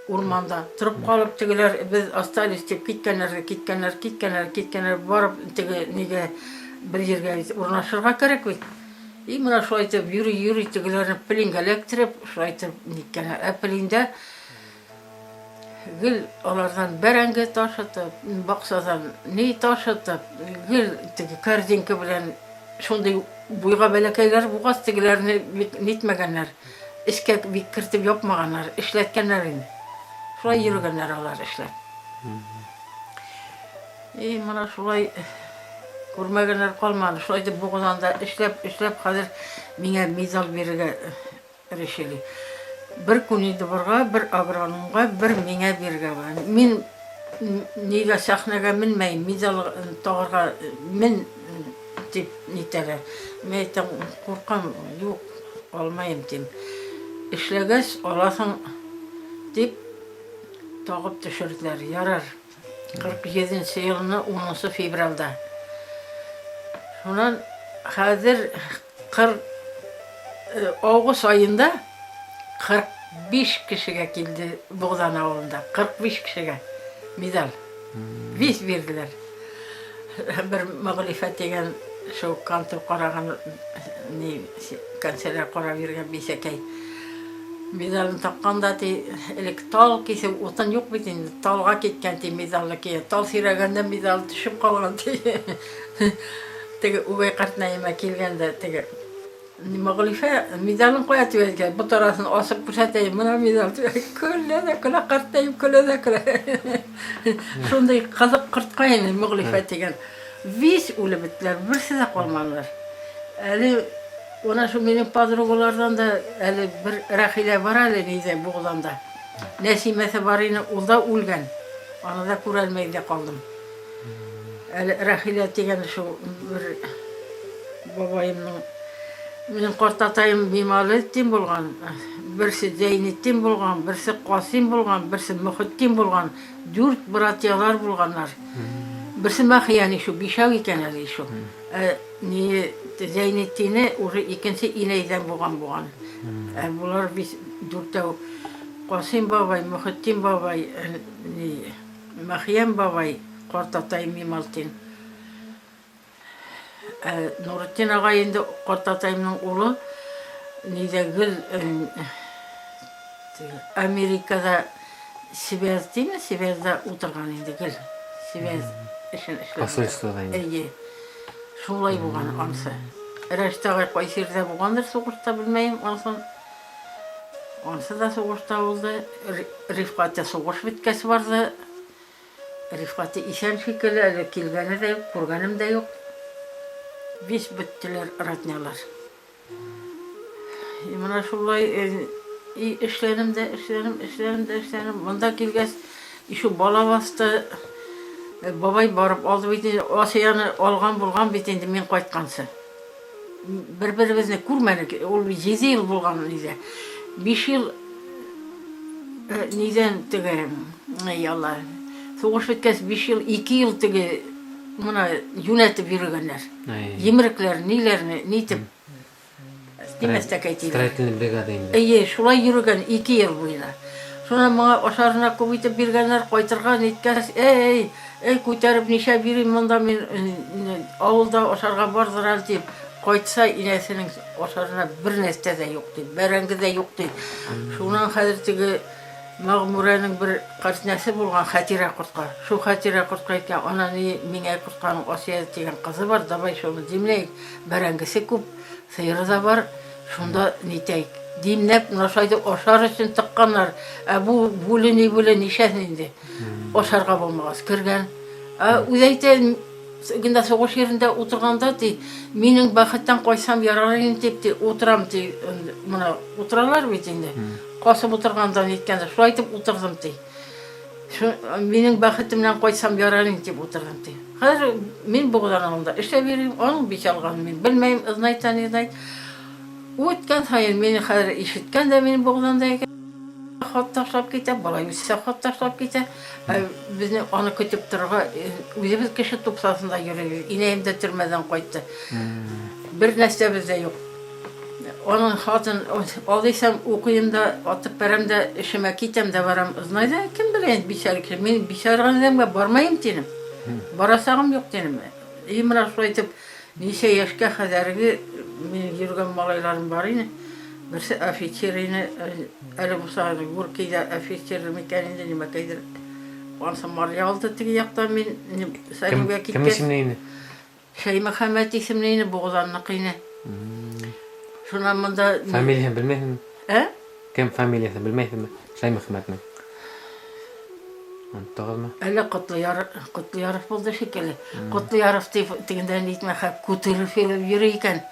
ormanda. Turup kalıp tigiler biz astaliz tip kitkenler barıp tigi nege bir yerge urnaşırga kerek bit. Mana şu aytıp yürü tigilerini pilin elektrip şu aytıp nikkene. Pilinde gül onlardan berenge taşıtıp, baksadan ne taşıtıp, gül kardinki bilen şunday buyga belekeyler buğaz tigilerini nitmegenler, işke kirtip yapmaganlar, işletkenlerini. Şuraya yürügenler olar işlet. Mana şuraya görmegenler kalmadı. Şuraya buğuzanda işlep hazır mine mizal berige reşeli. Bir kuniydi burga, bir agronomga, bir mine berge var. Min nega sahnaga minmeyim, mizal tağırga min tip niteler. Meyten korkam, yok almayım deyim. İşlegeç olasın deyip tağıp düşürdüler, yarar. 47. yılını 10 fevralda. Şundan hazır 40 Ağustos ayında 45 kişiye geldi Boğdan ağılında. 45 kişiye medal. Biz verdiler. Bir mağlifet degen şu kantor qaragan kanseler qara vergen bisekey. Medalını taqqanda ti elek tal kese otan yok bitin talga ketken ti medallı ki tal siraganda medal düşüp kalgan ti. Tege ubay qartnayıma kelgende tege mağlife medalını koyatı verken bu tarafını asıp pürsatayım buna medal kölle de köle qartayım köle de köle. Şunday kazıp qırtqayın mağlife degen. Biz öyle bittiler, birisi de kalmadılar. Ali Ona şu benim padrogalardan da eli bir Rahile var eli neyse buğdan da. Nesimesi var yine o da ulgen. Onu da kurelmeyde kaldım. Eli Rahile degen şu bir babayımın benim kortatayım Bimalettin bulgan. Birisi Zeynettin bulgan, birisi Qasim bulgan, birisi Muhittin bulgan. 4 bratyalar bulganlar. Birisi Mahiyani şu Bişav iken eli şu. Niye Zeynettin'i orada ikinci ineyden bulgan. Bunlar biz 4'te Qasim babay, Muhittin babay, Mahiyan babay, kortatayım Bimalettin. Nurettin ağayın da Kortatayım'ın oğlu Nidagül Amerika'da Siber değil mi? Siber'de oturgan indi Gül. Siber işin işler. Посольствода енді. İyi. Şolay bulgan ansı. Raştağı Kayseri'de bulgandır soğuşta bilmeyim. Ansı da soğuşta oldu. Rifkat'ta soğuş bitkesi vardı. Rifkat'ta isen şekilde kilgeni de yok, kurganım da yok. Biz büttiler aratnalar. Bana şolay işlerim. Bunda kilges şu bala bastı. Babay barıp aldı bitindi. Asiyanı algan bulgan bitindi men qaytqansı. Bir-birimizni kurmadık. Ol 7 yıl bulgan bize. 5 yıl neden tege ey Allah. Soğuş bitkes 5 yıl 2 yıl tege buna yönetip yürügenler. Yemrikler, nilerini, nitip. Demestek aytıyla. Строительный бригада енді. İyi, şulay yürügen 2 yıl boyuna. Sonra bana aşarına koyup birgenler qaytırgan etkes. Ey, koytarıp nişe biriyim bunda men avulda aşarga bardır deyip qaytsa inesinin aşarına bir neste de yoktu, berengi de yoktu. Şundan hazırtigi Mağmure'nin bir qarşınası bulgan Hatira Kurtqa. Şu Hatira Kurtqa etken ananı mine Kurtqa'nın Asiyet degen kızı var. Dabay şunu demleyik. Berengisi köp, sıyırı da var. Şunda niteyik. Dimlep naşaydı oşar için tıqqanlar. Bu bülü nişen indi. Oşarga bulmağız kirgen. Uzayte günde soğuş yerinde oturganda di. Minin bakıttan koysam yararayım deyip oturam di. Buna oturalar bitindi. Qasım oturgandan etkende şu aytıp oturdum di. Menin bakıtımdan koysam yararayım deyip oturdum di. Hazır men buğdan alında işe vereyim, onun bir çalgan men. Bilmeyim iznaytan edayım. O etken sayın beni hazır işitken de benim buğdanda eken. Xat taşlap kete, balay üstüse xat taşlap kete. Bizni onu kütüp durga, özümüz kişi topsasında yürüyor. İneyim de türmeden koydu. Bir nesle bizde yok. Onun hatın aldıysam okuyayım da atıp verem de işime kitem de varım. Znayda kim bilen biçarık. Men biçarıgan zemge barmayım dedim. Barasağım yok dedim. İmra şoytup nişe yaşka kadarı men yürügen malaylarım var yine. Birisi afişerini eli bu sahada vurkayda afişeri mekaninde nime kaydır. Onsa Marya aldı tigi yakta men sayımga Kim kitkes. isimleyini? Şey Muhammed isimleyini boğazanlık yine. Şundan bunda... Familiyasını bilmeysin mi? He? Kim familiyasını bilmeysin mi? Şey Mehmet mi? Doğru mu? Öyle Kutluyarif buldu şekilli. Kutluyarif deginden itme Kutluyarif yürüyken.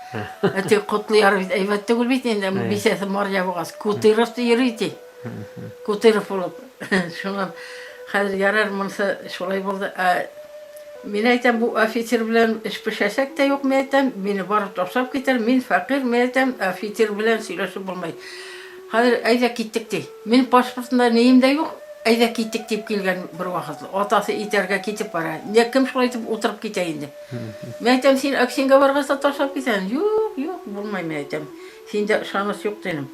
Öte Kutluyarif eyvette gülbeytinde bir sesi Marya boğaz. Kutluyarif de yürüyti. Kutluyarif bulup. Şundan hazır yarar mınsa şolay buldu. Men aytam bu afiter bilen iş pişesek de yok men aytam. Beni barıp toşap gider. Men fakir men aytam afiter bilen söyleşip bulmay. Hazır ayda gittik de. Men pasportunda neyim de yok. Ayda gittik deyip kelgen bir vakitli. Atası iterge ketip bara. Ne kim şolay etip oturup keteyindi. Men aytam sen aksenge bargasa toşap gitsen. Yok bulmay men aytam. Sende şanыс yok dedim.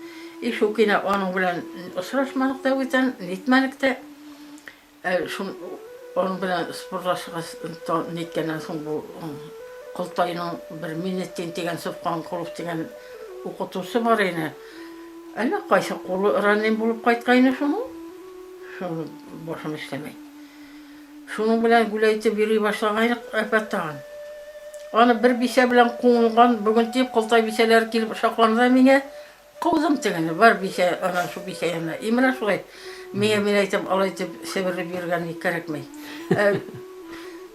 Şu kine onun bilen ısıraşmalık da gitsen, nitmelik de. Onun bilen sporlaşığız netkenden soň bu Qıltay'nın bir minnetten degen Sofqan Qulov degen okutusu var ene. Ana qaysa qolu ıranen bulup qaytqayna şunu. Şunu boşum işlemey. Şunun bilen güleyti biri başlagaylık apattan. Ana bir bişe bilen qoğulgan bugün deyip Qıltay bişeler kelip şaqlandı menge. Qovdum degeni var bişe ana şu bişe yana. İmra şulay. Men aytam alaytып seberip yürgen kerekmey.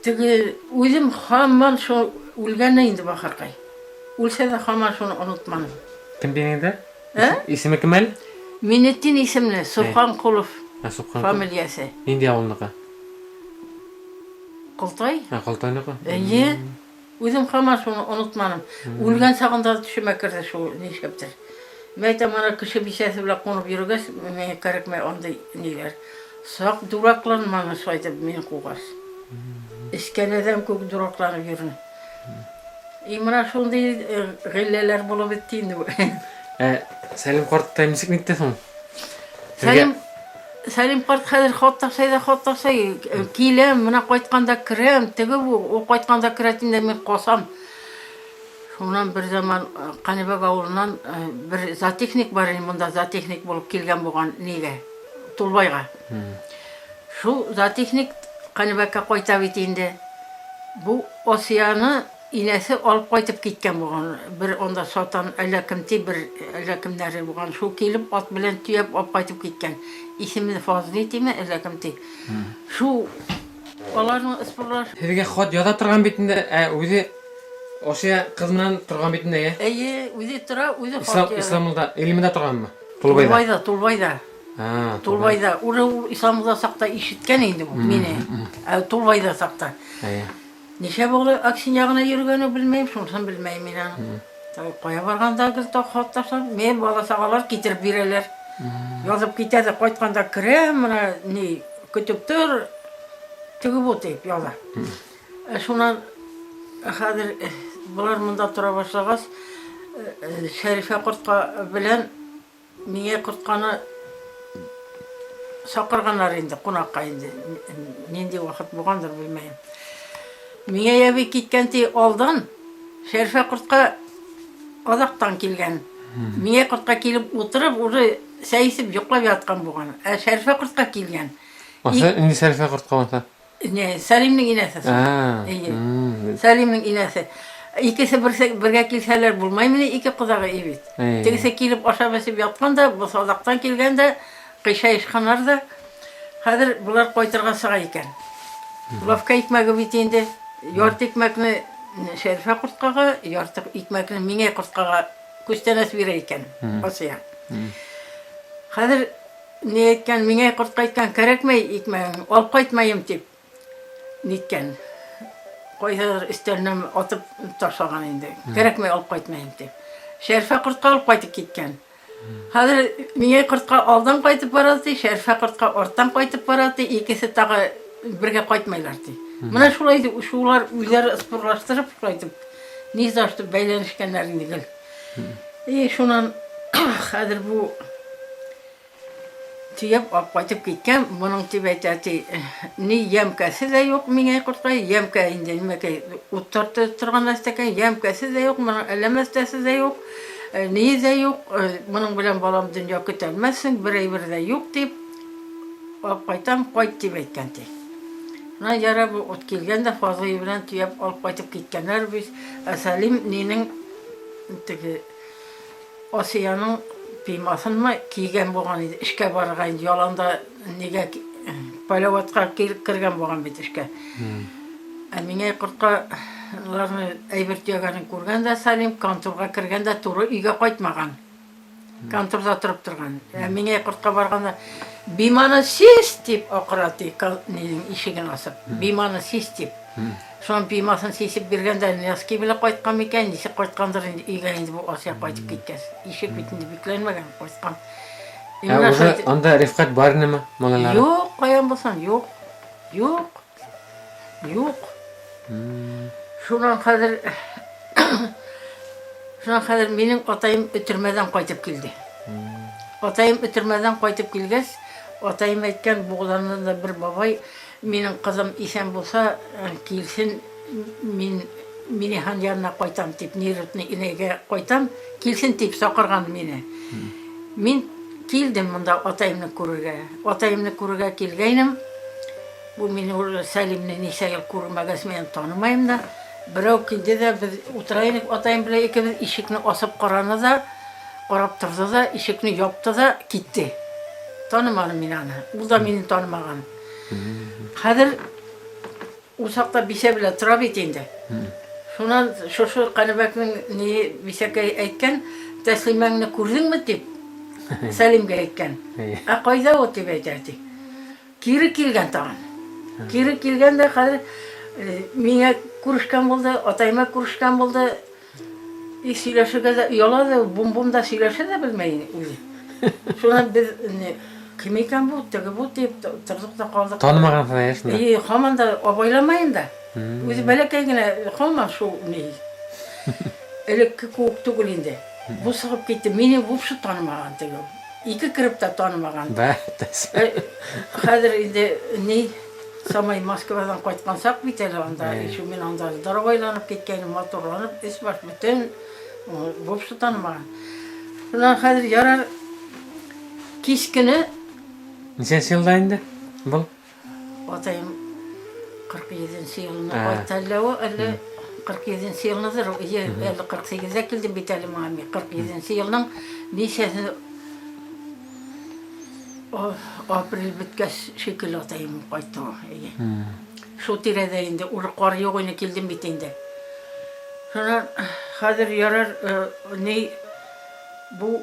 Tigi özüm hamman şu ulganda indi bakarkay. Үлсе de hamar şunu unutmadım. Kim denedi? He? İsmi kim el? Minettin isimli, Surhan Kulov Ha, Subhan. familyası. Indi avulnuqa. Kıltay. Ha, Qaltaynuqa. İyi. Özüm hamar şunu unutmadım. Ölgen sağında düşüme kirdi şu neşeptir. Meyte bana kışı bir şeysi bile konup yürügüz, mene gerekmey onda neler. Sağ duraklanmanı soydu meni kuğaz. İskeleden kök duraklanıp yürün. İmra şunday gilleler bulup ettiğinde bu. Salim qort taymsik nitde son. Salim part hazır xottaqsay kiylem mına qoytqanda kirem tegi bu o qoytqanda kiretinde men qosam. Şundan bir zaman Qanibek avulundan bir zatexnik var edi, bunda zatexnik bolup kelgen bolgan nege Tulbayga. Şu zatexnik Qanibek'e qoytap etinde bu Osiyani inesi alıp qoytып ketken bolgan. Bir onda sotan bir kimleri bolgan. Şu kelip at bilen tüyep alıp qoytып ketken. İsmini Fazli deymi, kimti. Şu olarning ispirlar. Sizga xot yoza turgan betinde, o'zi o'sha qiz bilan turgan betinde ya. O'zi tura, o'zi xot. İslamda, Elimida turganmi? Tulbayda. Ha, Tulbayda. Ura İslamda saqta işitken endi bu meni. Tulbayda saqta. Neşe boğulu aksin yağına yürügeni bilmeyim, şunsan bilmeyim inan. Tabii koya barganda gizde xottasam, men bala sağalar getirip bireler. Yazıp gitedi, koytkanda kirem, kütüptür, tügü bu deyip yola. Şundan, hazır, bular mında tura başlağız, Şerife Kurtka bilen, mine Kurtka'nı sakırganlar indi, kunakka indi. Nindi vakit buğandır bilmeyim. Mine yebi gitkenti oldan, Şerife Kurtka odaqtan kelgen. Mine Kurtka kelip oturup, uri seyisip yoklap yatkan bolgan. Şerife Kurtka kelgen. Osa indi Şerife Kurtka bolsa. Salimning inesi. Salimning inesi. İkisi birge kelseler bulmaymi, iki kızağı evet. Tegese kelip aşağı basıp yatkanda, bu odaqtan kelgende, qışa işkanlarda, hazır bular qoytırga sığa eken. Bulavka ekmegi bitinde, yort ekmekni Şerife Kurtkaga, yort ekmekni mine Kurtkaga kustenes bire eken. Osya. Hazır ne etken, mine Kurtka etken kerekmey ekmeğin, ol koytmayım tip. Nitken. Koysadır üstlerine atıp taşlagan indi. Kerekmey ol koytmayım tip. Şerife Kurtka ol koytup gitken. Hazır mine Kurtka aldan koytup baradı, Şerife Kurtka ortadan koytup baradı, ikisi tağı birge koytmaylardı. Buna şulaydı, şular üzeri ıspırlaştırıp koytup, nizaştı beylenişkenlerin değil. Şundan hazır bu tüyep alıp koytup gitken, bunun tibetati ni yemkesi de yok mine Kurtka, yemke indi, nimeke uttartı turgan asteken, yemkesi de yok, bunun elemestesi de yok. Niye de yok, bunun bilen balam dünya kütelmezsin, birey de yok deyip, alıp koytam, koyt deyip etkenti. Buna yara bu ot kelgende fazlayı bilen tüyep alıp koytup gitkenler biz, Salim ninin Osiya'nın piymasını mı kiygen bolgan idi, işke bargan, yolanda nege palavatga kirgen bolgan bit işke. Mine Kurtkalarını eybir tüyaganin kurganda Salim kantorga kirgende turu uyga koytmagan. Kantorda turup turgan. Mine Kurtka barganda bimani siz deyip okuratı işigin asıp. Bimani siz deyip. Şuan bimasını sesip birgende neski bile koytkan eken, nesi koytkandır uyga indi bu Osya koytup gitkez. İşik bitinde büklenmegen koytkan. Onda rifkat var nima malaları? Yok, koyan bolsan, yok. Yok. Yok. Şundan hazır menin otayım ötürmeden koytup geldi. Otayım ötürmeden koytup gelgez, otayım etken buğularından da bir babay, menin kızım isen bolsa kelsin, meni han yanına koytam tip, nirutni inege koytam, kelsin tip soqırgan meni. Men keldim bunda otayımni ko'rga. Otayımni ko'rga kelgaynim. Bu meni Salimni necha yil ko'rmagas men tanimayim da. Birov keldi de biz o'tiraylik otayım bilan ikimiz eshikni osib qaradi da, qarab turdi da, eshikni yopdi da ketdi. Tanimadim men ani. U da meni tanimagan. Hozir u soqda besha bilan turib endi. Şundan şu Kanabak'ın neyi bir şey aytken teslimangni ko'rdingmi deb Salimga aytgan. Qayda o deb aytadi. Kiri kelgan tag'in. Kiri kelganda hali menga ko'rishgan bo'ldi, otayma ko'rishgan bo'ldi. Siylashga yoladi, bum-bumda siylashada bilmaydi o'zi. Shundan biz kim ekan bu, tegi bu deb turdiqda qoldik. Tanımagan shunda. Hamanda obaylamayın da. O'zi balakaygina hamma shu ne. Elekki ko'p tugul endi. Bu sig'ib ketdi. Meni vobshe tanimagan tegi. Ikki kiribda tanimagan. Hozir endi ne samay Moskvadan qaytqansak bitadi anda. Shu men anda daroylanib ketgan motorlanib, isbash butun vobshe tanimagan. Shundan hozir yarar kechkini Nechanchi yilda endi? Bu otayım 47 yılını qaytallavi, 47 yılınıdır. 48'e keldim bitelim ami. 47 yılının nechasi aprel bitgach shekilli otayım qaytdi. Shu tirada endi urqor yo'q uni keldim bitende. Shundan hozir yarar ne bu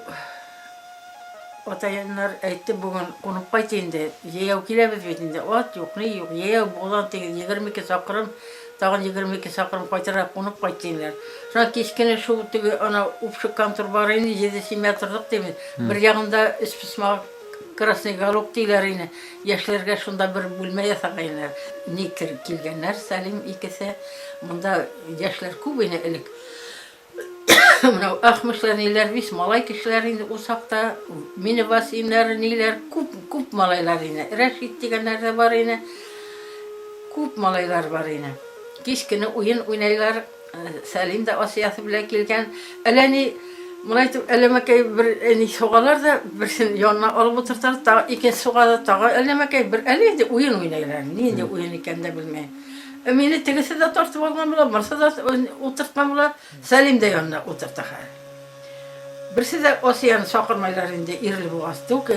Otaylar aytdi bugun qo'nib qayt endi. Yeyov kelamiz endi. Ot yo'q, ne yo'q. Yeyov bo'lgan 22 chaqirim, tag'in 22 chaqirim qaytarib qo'nib qaytdilar. Shuna kechkina shu tigi ana o'pshi kontor bor endi 7 metrlik deymiz. Bir yog'ida ispisma krasniy galok deylar endi. Yoshlarga shunda bir bo'lma yasaganlar. Nekir kelganlar Salim ikisi bunda yoshlar ko'p edi ilk. Mana ahmışlar neler biz malay kişiler indi usakta mini vasimler neler kup malaylar yine Reşit deganlar da var yine kup malaylar var yine kişkini oyun oynaylar Salim de asiyatı bile gelgen eleni malaytı elemekey bir eni soğalar da bir yanına alıp oturtar ta iki soğada ta elemekey bir eliydi oyun oynaylar niye oyun iken de bilmeyin. Meni tegisi de tortib olgan bilan, birisi de o'tirtgan bilan Salim de yanına o'tirdi. Birisi de Osiyani chaqirmaylar endi irli bo'lg'asti, ki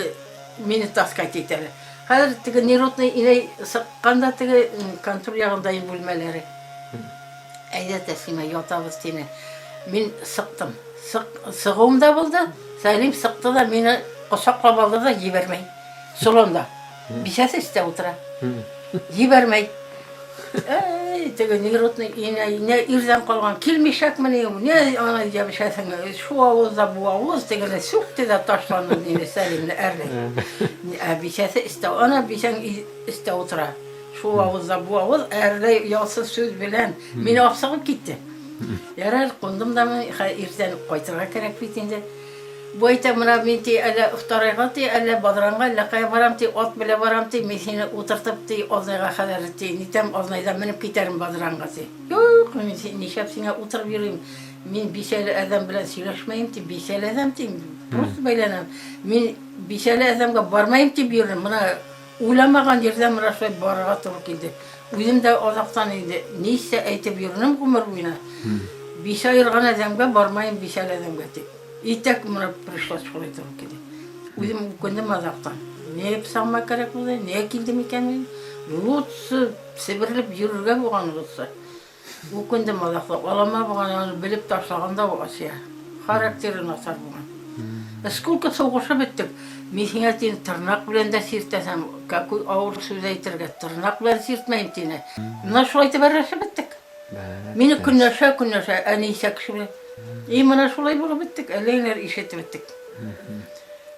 meni tasqat etadi. Hozir tigi nerotni inay siqqanda tigi kontor yog'idagi bo'lmalari. Ayda taslima yotamiz seni. Men siqdim. Sig'imda bo'ldi. Salim siqdi da meni qo'shaqlab oldi da yibermay. Salonda. Bishasi iste o'tira. Yibermay. Tegi nerotni inay irdan qolgan kelmeshakmini, ne ana deb shaytonga shu ovozda bu ovoz tegala suqdi da tashlandi meni Salimni erli. Bishasi iste ana bishan iste o'tira. Shu ovozda bu ovoz erli yo'siz so'z bilan meni opsig'ib ketdi. Yarar qo'ndimda men irdan qaytarga kerak bitindi. Bu ayta mana menti ala iftoriyati ala badranga laqay baramti ot bila baramti mesini o'tirtibdi oznayga xadarti nitam oznayda minib ketarim badrangasi. Yo'q, men nishapsinga o'tirib yuring. Men bishali odam bilan siylashmayimti, bishali odamti. Prosta baylanam. Men bishali odamga bormayimti bu yerga. Mana o'ylamagan yerdan mana shu borga to'g'ri keldi. O'zimda ozoqdan edi. Nechta aytib yurdim umr bo'yina. Bishayirgan odamga bormayim, bishali odamga deb. И так мне пришлось ходить руки. Удим кундем азахтан. Не писалма керек булды, не келдим икән. Лутсы себерлеп йөрергә булган лутсы. Бу кундем азахтан. Алама булган белеп ташлаганда бу Асия. Характеры насар булган. Сколько соғышы биттек. Мен сиңа тин тырнак белән дә сиртәсәм, какой авыр сүз әйтергә тырнак белән сиртмәйм тине. Менә шулай итеп бәрәшә биттек. Мине күннәшә, әни исәкше. Mana şulay bulup bittik, eleyler işetip bittik.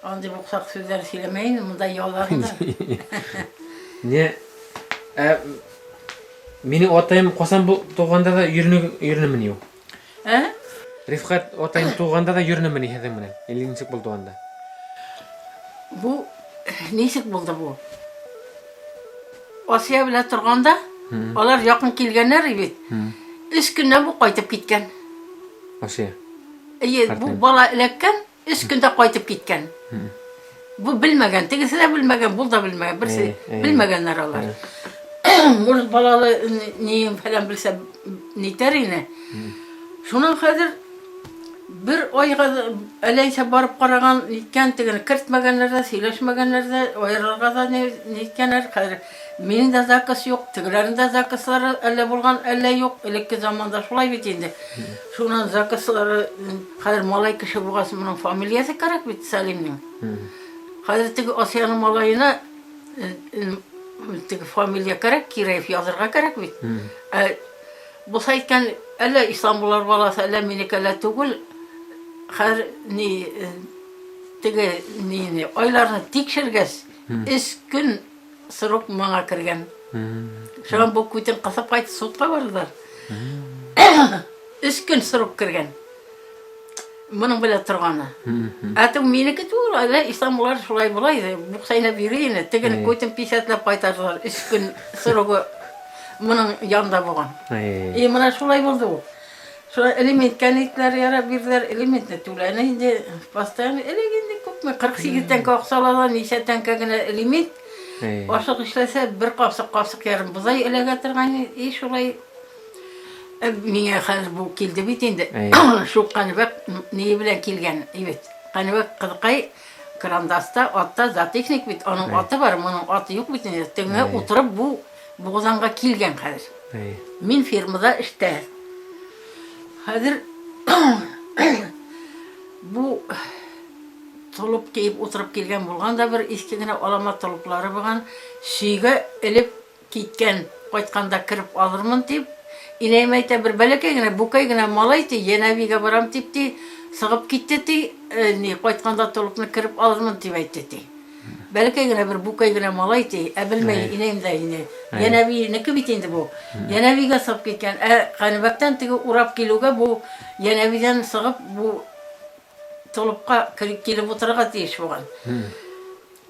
Andi bu kısak sözler söylemeyin, bunda yollarında. Ne? Meni otayım qo'sam bu tug'anda da yurnimini yo'q. Rifqat otayım tug'anda da yurnimini hedim bilan. 50-chi bo'ldi onda. Bu nechik bo'ldi bu? Osiya bilan turganda, ular yaqin kelganlar edi. 3 kundan bu qaytib ketgan. Osiya. Bu bala ilakkan 3 kunda qaytib ketgan. Bu bilmagan, tegisi de bilmagan, bu da bilmagan, birisi bilmaganlar olar. Murz balalı neyim falan bilse neter yine. Şunun hazır bir oyga eleyse barıp qaragan икән тегене кертмәгәннәрдә, сөйләшмәгәннәрдә, аерырга да ниткәннәр. Хәзер минем дә заказ юк, тегеләрнең дә заказлары әллә булган, әллә юк. Элекке заманда шулай бит инде. Шуннан заказлары хәзер малай кеше булгас, моның фамилиясе кирәк бит Сәлимнең. Хәзер теге Асияның малаена теге фамилия кирәк, Киреев язырга кирәк бит. Булса икән, әллә Исламбуллар баласы, әллә минеке, әллә түгел. Хәзер теге айларны тикшергәс, 3 көн срок моңа кергән. Шуңа бу күтен касап кайтып судка бардылар. 3 көн срок кергән. Моның белә торганы. Әтү минеке түгел, әллә Исламбуллар шулай булай, буксайна бирәйне, тегене күтен писатлап кайтардылар. 3 көн срогы моның янында булган. И менә шулай булды ул. Şöyle element kanitler yara birler element ne tulana indi постоянно elegende күпме 48 kalksalar nişe tankagına element aşık işlese bir kapsık yarım buzay elege turgan şolay mine hazır bu kildi bit indi şu kanibak neyi bilen kilgen evet kanibak kızıkay krandasta atta zat teknik bit onun atı var onun atı yok bit indi tenge oturup bu boğazanga kilgen hazır min firmada işte Hazır bu tolup keyip oturup gelgen bulganda bir eskigine alamat tolupları bulgan süyge elip kitken qaytkanda kirip alırmın deyip ineyim ayta bir belekegine bukaygine malayti yeneviga baram deyip sığıp gitti dey qaytkanda tolupni kirip alırmın deyip aytdı dey belekegine bir bukaygine malayti ebilmeyi ineyim de yine Yenevi ne gibi tindi bu? Yenevi'ye sığıp gitken, kanibaktan tege urap kiloga bu Yenevi'den sığıp bu tolupka kilip oturga deyiş boğan.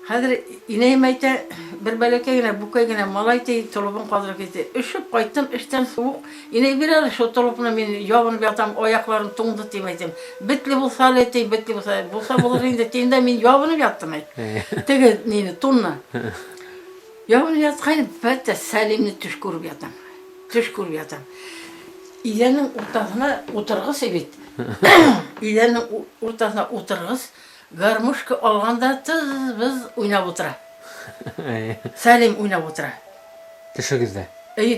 Hazır ineyim ayta bir belekegine bukaygine malayti tolupun kadar gitti. Üşüp kayttım, işten soğuk. İney bir ara şu tolupuna ben yavını bir atam ayaklarım toğdu deyim aytım. Bitli bulsa aleti, bitli bulsa bulur indi deyim de ben yavını bir attım aytım. Tege neyini tonla. Yavrum yatqayın bətə Səlimni tuş qurub yatam. İlənin ortasına oturğız evet. İlənin ortasına oturğız. Garmuşka alğanda biz oynab otura. Səlim oynab otura. Düşügüzde.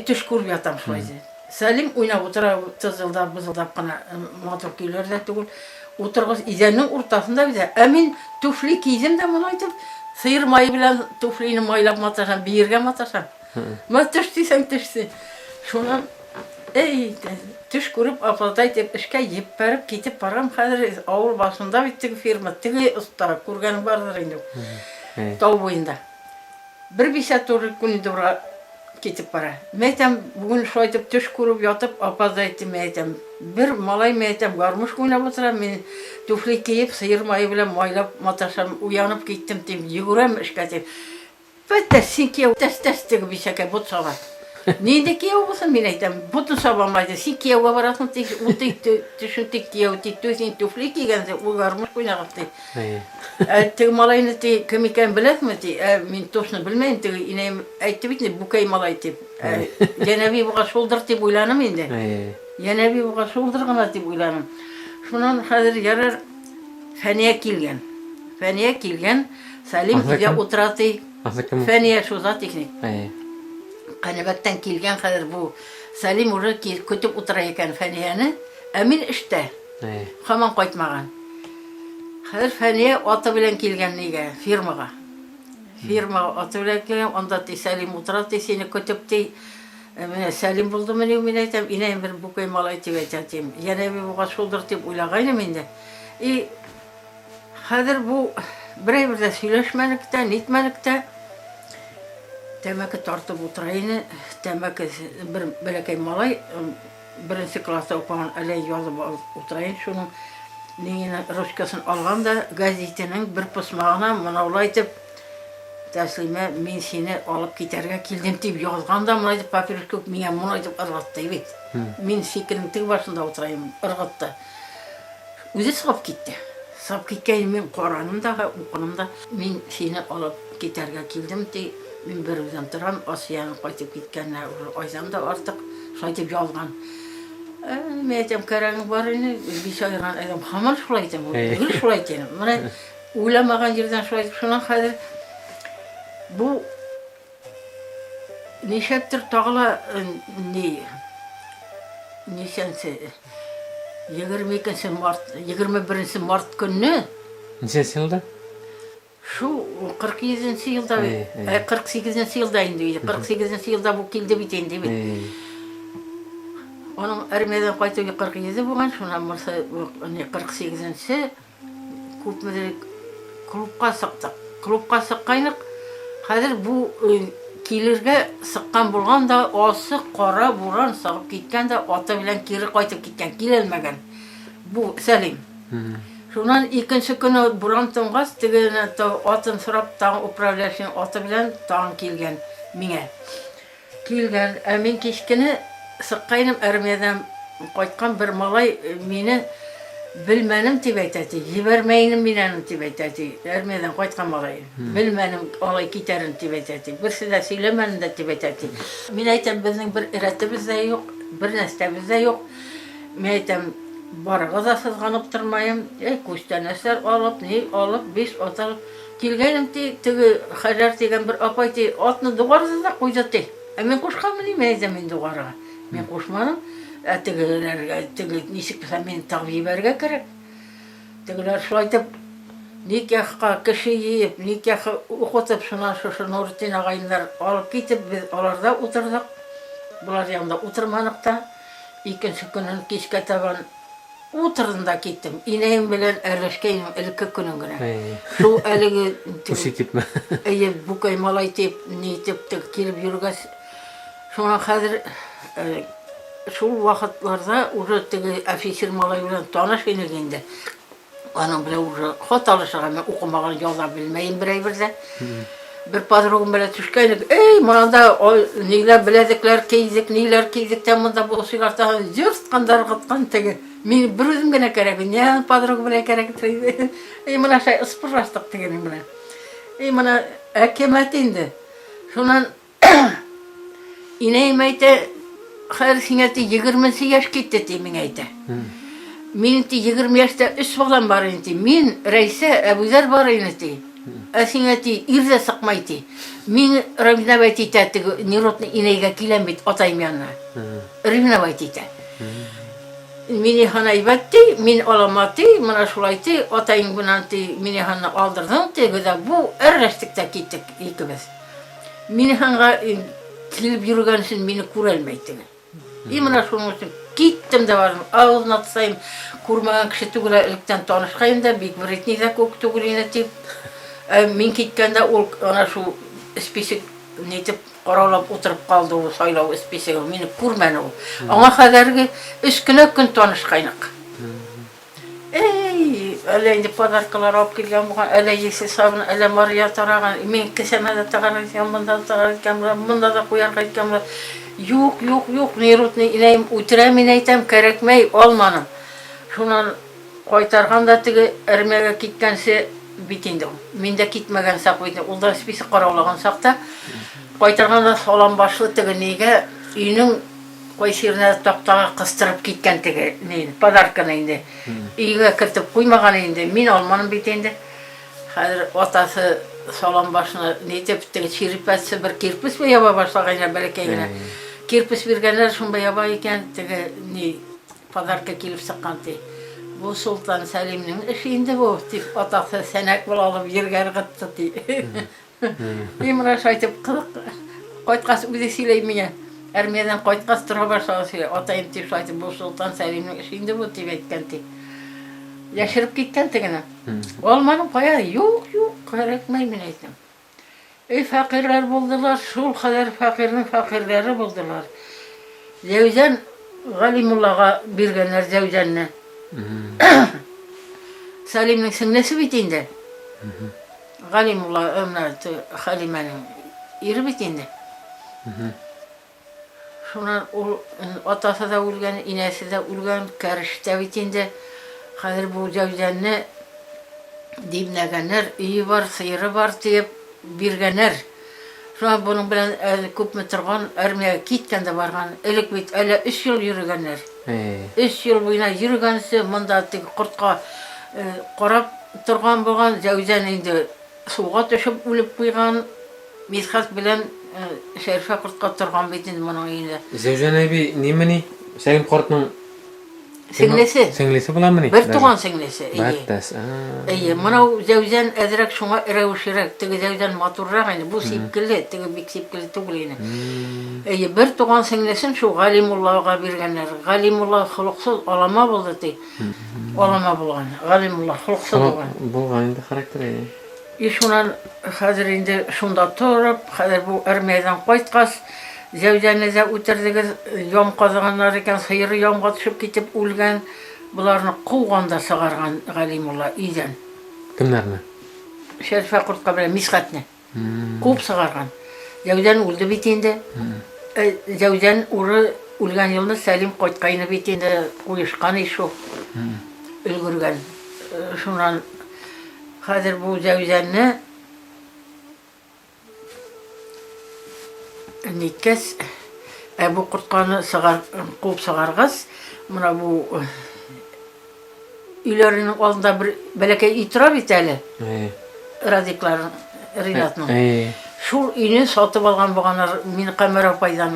Tuş qurub yatam şuaydı. Səlim oynab otura tızıldab bızıldab qana motor köylerde tugul. Oturğız İlənin ortasında bize. Əmin tufli kiydim de bunu aytıp. Sıyır mayı bilen tufliğini maylap mataşam, bir yerge mataşam. Ma tüştüysen tüştü. Şundan tuş kurup aplatay deyip işke yip verip gitip param hazır avul başında bitti firma. Tigi usta kurganı vardır indi. Tau boyunda. Bir saat günü doğru gitip para. Meytem bugün şoytup tuş kurup yatıp aplataydı meytem. Bir malay meytem garmış oynab oturam men tufli kiyip sıyırmayı bile maylap mataşam uyanıp gittim deyim yugurem işke deyip Fette sinkiye test gibi bir şeke but sabah. Neyde kiye olsa men aytam butu sabamaydı sinkiye varasın deyip düşündük kiye tütüsün tufli kiygense u garmış oynab Tegi malayını kim eken bilek mi? Men toşunu bilmeyim tegi ineyim aytı bitne bukay malay deyip Yenevi buğa şoldur deyip uylanım indi. Yenevi buğa şoldurgana deyip uylanım. Şundan hazır yarar Feniye kilgen. Salim bize oturatı Feniye şu zat teknik. Kanibaktan kilgen hazır bu. Salim orada kütüp oturayken Feniye'ni. Emin işte. Haman koytmagan. Hazır Feniye atı bilen kilgen neyge firmaga. Firmaga atı bilen kilgen onda Salim oturatı seni kütüp dey. Salim buldu mu men aytam ineyim bir bukay malay tibettim. Yenevi buğa şoldur deyip uylagaydım indi. Hazır bu bir de söyleşmelikte, nitmelikte temaki tartıp oturayını, temaki bir belekay malay birinci klasta okuyan alay yazıp oturayın şunun neyine ruşkasını algan da gazetinin bir pısmağına mınavlaytıp Təslime men seni alıp giderge kildim deyip yazganda mınaydı papirus kök mene mınaydı ırgattı evet. Men fikrim tık başında oturayım ırgattı. Özü sığıp gitti. Sığıp gitken men Kur'an'ım da okunum da men seni alıp giderge kildim deyip men bir özüm turam Asiya'nın qaytıp gitkenler aysam da artık şöyle deyip yazgan. Мен айтам, кәрәгің бар ені, бес айырған адам хамар шулай айтам, гүл шулай айтам. Мына ойламаған жерден шулай айтып, шунан қазір бұл нешептір тағыла нешенсі 22 март, 21 март күнні Нешесі жылда? шу 47-ші жылда, 48-ші жылда енді, 48-ші жылда бұл келді бітен деп. Оның әрмеден қайтуға 47 болған, шунан мұрса 48-ші көп мүдірек клубқа сықтық. Клубқа сыққайнық, қазір бұл келерге сыққан болған да, осы қора буран сағып кеткен да, ата білен кері қайтып кеткен, келелмеген. Бұл Сәлим. Шунан екінші күні буран тұңғас, деген атын сұрап, тағын управляшын аты білен тағын келген меңе. Келген, әмен кешкені сыққайным әрмеден қайтқан бір малай мені білмәнім деп айтады, жібермейнім менің деп айтады, әрмеден қайтқан малай. Білмәнім олай кетерін деп айтады, бірсі де сөйлемәнім де деп айтады. Мен айтам, біздің бір іретіміз де жоқ, бір нәрсеміз де жоқ. Мен айтам, барығы да сызғанып тұрмайым, көштен әсер алып, не алып, 5 от алып. Келгенім тігі Хаjar деген бір апай отны дұғарсыз да қойдады. Мен қошқанмын, мен айтам, мен дұғарға. Мен қошманым. Тігілер несік біса мені тағып еберге керек. Тігілер шылайтып, никахқа кіші еп, никахқа ұқытып, шынан шошы Нұрыттен ағайындар алып кетіп, біз оларда отырдық. Бұлар yanında отырманық та. Екінші күнін кешке табан отырдым да кеттім. Инейім білен әрлешкейнім ілкі күнін күні. Сол әлігі... Көші кетме. Бұқай малай теп, не теп, келіп жүргіз. Шонан қазір... Шул вақытларда уже тегі офицер малай білен таныш енергенде. Аның біле уже хот алышыға мен оқымаған жолда білмейін бір ай бірде. Бір подругым біле түшкенік, мынанда нейлер біледіклер кейдік, нейлер кейдіктен мұнда бұл сигартаға жүрстқандар ғытқан тегі. Мен бір өзім гіне керек, не подругым біле керек. Мына шай ұспырастық тегенім біле. Мына әкемет енді. Шонан инейім әйті, Қайыр сіңәті 20 яш кетті деймін әйті. Меніңті 20 яшта 3 балам бар енді. Мен Рәйсә Әбузар бар енді. Сіңәті ирде сықмайды. Мен Раминабай тәтті неротны инейге келем бет отайым янына. Раминабай тәтті. Мені хана ибәтті, мен аламатты, мұна шулайды, отайым бұнанты мені хана алдырдым. Тегіде бұл әррештікте кеттік екібіз. Мені ханға келіп жүрген үшін мені көрелмейді. Мына шуның үшін кеттім де бардым, ауызын атсайым, көрмеген кіші түгілі іліктен танышқайым да, бек бір етіне де көк түгіліне теп. Мен кеткенде ол ана шу списек нетіп қараулап отырып қалды ол сайлау списегі, мені көрмәні ол. Аңа қадәргі 3 күн танышқайнық. Әлі енді подаркалар алып келген бұған, әлі есі сабын, әлі Мария тараған, мен кісеме де тағар еткен, мұнда да тағар еткен, мұнда да қоярға еткен. Yok, Нерутны инейім өтірі мен айтам, керекмей олманым. Шунан қойтарғанда тігі әрмеге кеткенсе бітенді. Мен де кетмеген сақ бітенді. Ол да списі қараулаған сақта. Қойтарғанда солан башлы тігі неге үйінің қойсеріне тоқтаға қыстырып кеткен тігі подарканы енді. Үйге кіртіп қоймаған енді. Мен олманым бітенді. Қазір отасы солан башына нетеп тігі шеріп әтсі бір керпіс бе яба башлағайна бәлекейгіне. Керпіс бергенлер шунбай яба екен тігі подарка келіп сыққан тей. Бұл Сұлтан Сәлимнің ішінде бұл, деп отасы сәнәк бұл алып ергер ғытты тей. Мына шайтып қылық, қойтқасы өзі сөйлей мене. Әрмеден қойтқасы тұра башлағы сөйлей. Отайым деп шайтып бұл Сұлтан Сәлимнің ішінде бұл деп еткен тей. Яшырып кеткен тегіне. Олманың қояды, жоқ, қайрекмей мен айтым. Фәқирлер болдылар, шул қадар фәқирдің фәқирлері болдылар. Зәужан Ғалимуллаға бергенлер Зәужанны. Сәлимнің сіңлесі бітенді. Ғалимулла өмнәті Халиманың ері бітенді. Шунан атасы да өлген, инәсі де өлген, кәріші де бітенді. Қазір бұл Зәужанны демнәгенлер, үйі бар, сиыры бар деп бергенлер. Шуан бұның білен көп мұтырған, әрмеге кеткенде барған, әлік бет әлі 3 жыл жүргенлер. 3 yıl boyuna yürügense mında kurtqa qarab turgan bolgan Zəvzən indi suğa düşüp ölüp qoygan Mishat bilen Şerife kurtqa turgan bitin bunun indi. Zevcan abi nimeni? Selim Kort'un Singlisi. singlisi bulan mı? Bir tuğan singlisi. Battas. İyi, mana Zəvzən ədirək şuna irəvşirək, tigi Zəvzən maturraq indi, bu sipkili, tigi bik sipkili tuğulini. İyi, bir tuğan singlisin şu Galimullah'a bergenler. Galimullah xuluqsuz alama buldu di. Alama bulgan. Galimullah xuluqsuz bulgan. Bulgan indi karakteri. Şundan hazır indi şunda turup, hazır bu ermeyden qoytqas, Zəvzənizə ötürdüğü yom qazanlar ekan, sıyırı yomğa düşüp ketip ölgen, bularını quvganda sığargan Galimullah iyden. Kimlerini? Şerife Kurtqa bilen Mishatni. Quvub sığargan. Zəvzən öldü bitindi. Zəvzən uru ölgen yılını Selim qoytqayını bitindi, qoyuşqan işo. Ülgürgen. Şundan hazır bu Zəvzənni Nikkes bu kurtqanı quvub sığarğaz. Mına bu üylerinin altında bir belekey itiraf etəli. Radikların, Rinat'ın. Şu üyünü satıp algan boğanar min Qamer apaydan,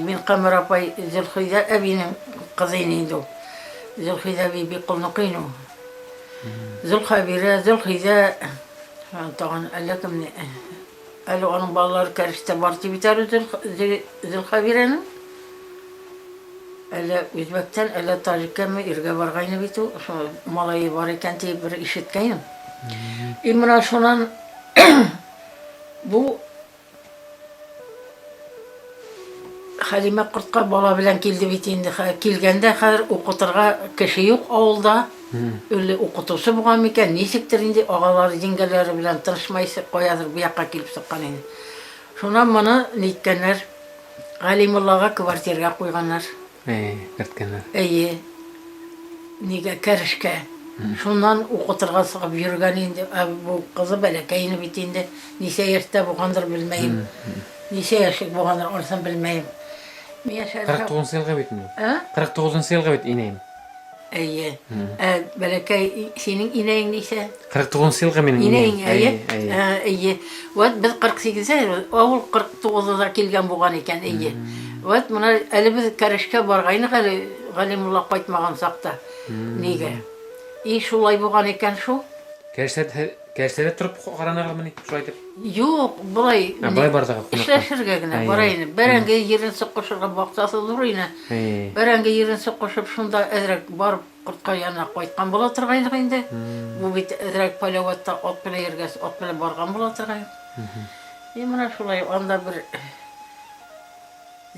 min Qamer apay Zülxüydə əbinin qızıyını indi o. Zülxüydə bir qulnuqıyını o. Zülxüydə tağın əlləkim Alo onun balaları karıştı bartı biter Zülxabire'nin. Ele Üzbek'ten, ele Tacik'ten mi irge vargayını bitu. Malayı var iken bir işitkeyim. İmra şunan bu Halime Kurtqa bala bilen kildi bitindi. Kilgende hazır okuturga kişi yok avulda. Öyle okutusu buğan miken nisiktir indi ağaları, yengeleri bilen tırışmayısı koyadır bu yakka kilip sıkkan indi. Şundan bana nitkenler Galimullah'a kvartirga koyganlar. Kırtkenler. İyi. Nige kerişke. Şundan okuturga sıkıp yürgen indi. Bu kızı belekeyini bitindi. Nise yaşta buğandır bilmeyim. Nise yaşık buğandır olsun bilmeyim. 49 yılga bitmiyor. 49 yılga bit ineyim. İyi. Belki senin ineğin ise? 49 yılga benim ineğin. İyi. İyi. Biz 48'e, oğul 49'da kelgen boğan iken iyi. Buna eli biz karışka bargayını Galimullah qaytmagan saqta. Nege? İyi şulay boğan iken şu? Gerçekten turup qaranarga mı şulay dep? Yok, bulay. Bulay bardaga. İşleşirge gine, barayını. Berenge yerin sıqqışırga baqsası duruyna. Berenge yerin sıqqışıp şunda edrek barıp Kurtqa yanına qaytqan bola turgaylık indi. Bu bit edrek palavatta ot bile yerges, ot bile bargan bola turgaylık. Mına şulay onda bir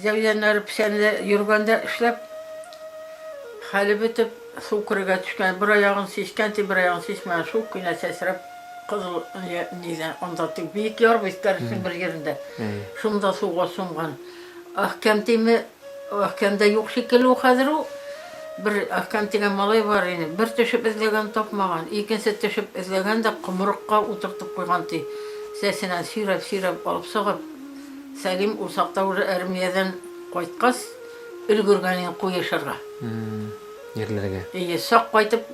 Zəvzənləri pisenle yürgende işlep hali bitip su kırıga düşken, bir ayağın sişken, bir ayağın sişmeyen su güne sesirip kızıl neyden onda büyük yor bitkarışın bir yerinde. Şunda suğa sungan. Ahkamda yok şekilli o hazır o. Bir ahkamtiga malay var yine. Bir düşüp izlegen tapmagan. İkinci düşüp izlegen de kumurukka oturtup koygan ti. Sesinden sirep alıp sığıp. Selim usaqta uri ermiyeden qoytqas, ülgürgenin qoyışırga. Yerlerge. İyi, saq qaytıp,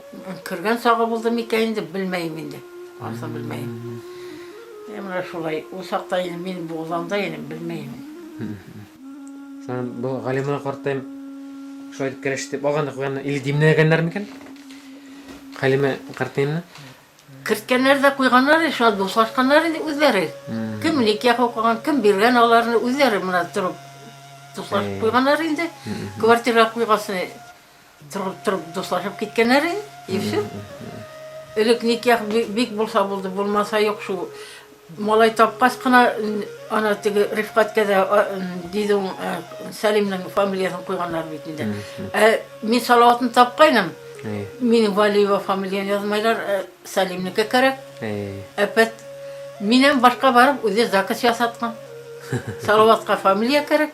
kirgen sağı buldum ikayindi, bilmeyim indi. Arsa bilmeyim. Emre şulay, usaqta yine, men boğzamda yine, bilmeyim. Sonra bu Galimullah Kort'tayım, şulay dip kereşti, boğanda koyanda, ili dimne egenler miken? Galime Kort'tayımna? Kirtkenler de koyganlar, şu an dostlaşkanlar indi özleri. Kim nikah okugan, kim birgen ağlarını özleri mına durup dostlaşıp koyganlar indi. Kvartira koygasını durup dostlaşıp gitkenler indi. Yefşir. Ölük nikah bik bulsa buldu, bulmasa yok şu malay tapqas qına ana tigi Rifqatga da dedim Salim'nin familiyasını koyganlar bitinde. Men salavatını tapqaynam. Mening vali va familiyani yazmaylar Salimniki kerak. Epet menen boshqa barib o'zi zakaz yasatgan. Salavatga familiya kerak,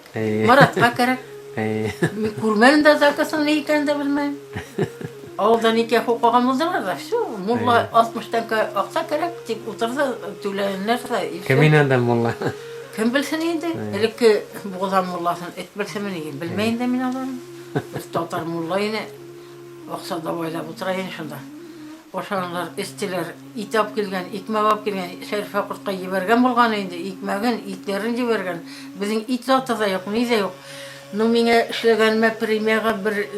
Maratga kerak. Men ko'rmadim da zakasini ne ekanini da bilmayman. Avvaldan nikah o'qigan bo'ldilar da, shu mulla 60'dan aqsa kerak deb o'tirsa to'lanlar da. Kimindan mulla? Kim bilsin endi? Ilki bo'g'zam mullasini et bilsin men bilmayman da men Bir Tatar mullayını oqsa da boylap oturayın şunda. Oşanlar istiler, it alып kelgen, ikmek alып kelgen, Şerife Kurt'a yibergen bolgan indi, ikmegen, itlerin yibergen. Bizim it zatı da yok, niye yok. Nu mine işlegenime primega bir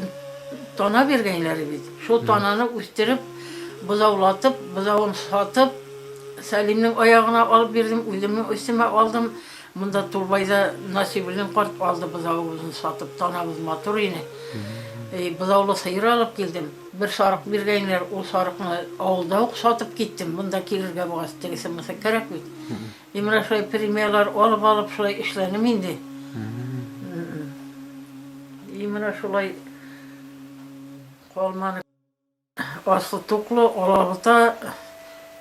tona bergenleri bit. Şu tonanı üstürüp, buzavlatıp, buzavını satıp, Salim'in ayağına alıp verdim, uydumun üstüme aldım. Bunda Turbay'da Nasibul'un kart aldı buzavımızı satıp, tanamız motor yine. Buzavlı sayır alıp geldim. Bir sarık bergenler, o sarıkını avulda satıp gittim. Bunda kelirge boğaz tegesemese gerek bit. Emre şöyle primeyalar alıp şöyle işlenim indi. Emre şöyle kolmanı aslı tuklu olabıta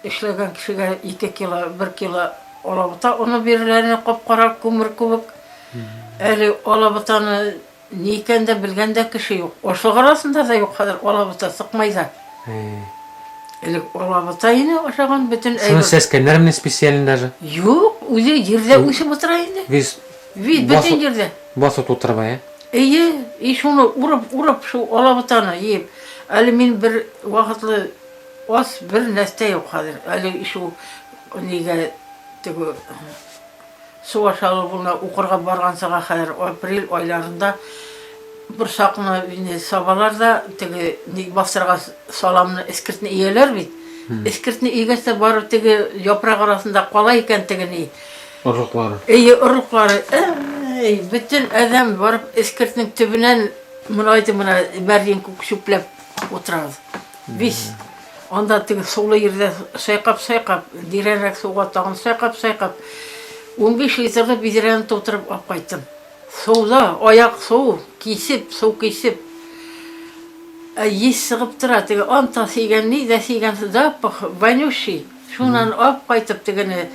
işlegen kişiye 2 kilo, 1 kilo olabıta onu birilerine kapkara kumur kubuk. Eli olabıtanı niken de bilgen de kişi yok. Oşluk arasında da yok kadar olabıta sıkmaydı. Eli olabıta yine oşağın bütün Şunu seskenler mi spesiyalinde? Yok, uzi yerde uzi bıtıraydı. Biz Bütün yerde. basıp oturmaya. İyi şunu urup şu olabıtanı yiyip. Ali min bir vakitli os bir neste yok kadir. Ali şu nige tegu su aşağı buluna ukurga bargan sağa kadar april aylarında bir sakını sabalarda tegi bastırga salamını eskirtini iyeler bit. Eskirtini iyegese barıp tegi yaprak arasında kolay iken tegini. Urukları. Urukları. Bütün adam barıp eskirtinin tübünen mınaydı mına beryen kukşuplep oturardı. Biz onda tegi solu yerde sayqap direnerek suğa tağın sayqap 15 litrede bir direni oturup ap kayttım. Soğuda ayak soğu kesip yes sığıp tura tegi anta seygenli de seygensi da vanyoshi şunan ap kaytıp tegini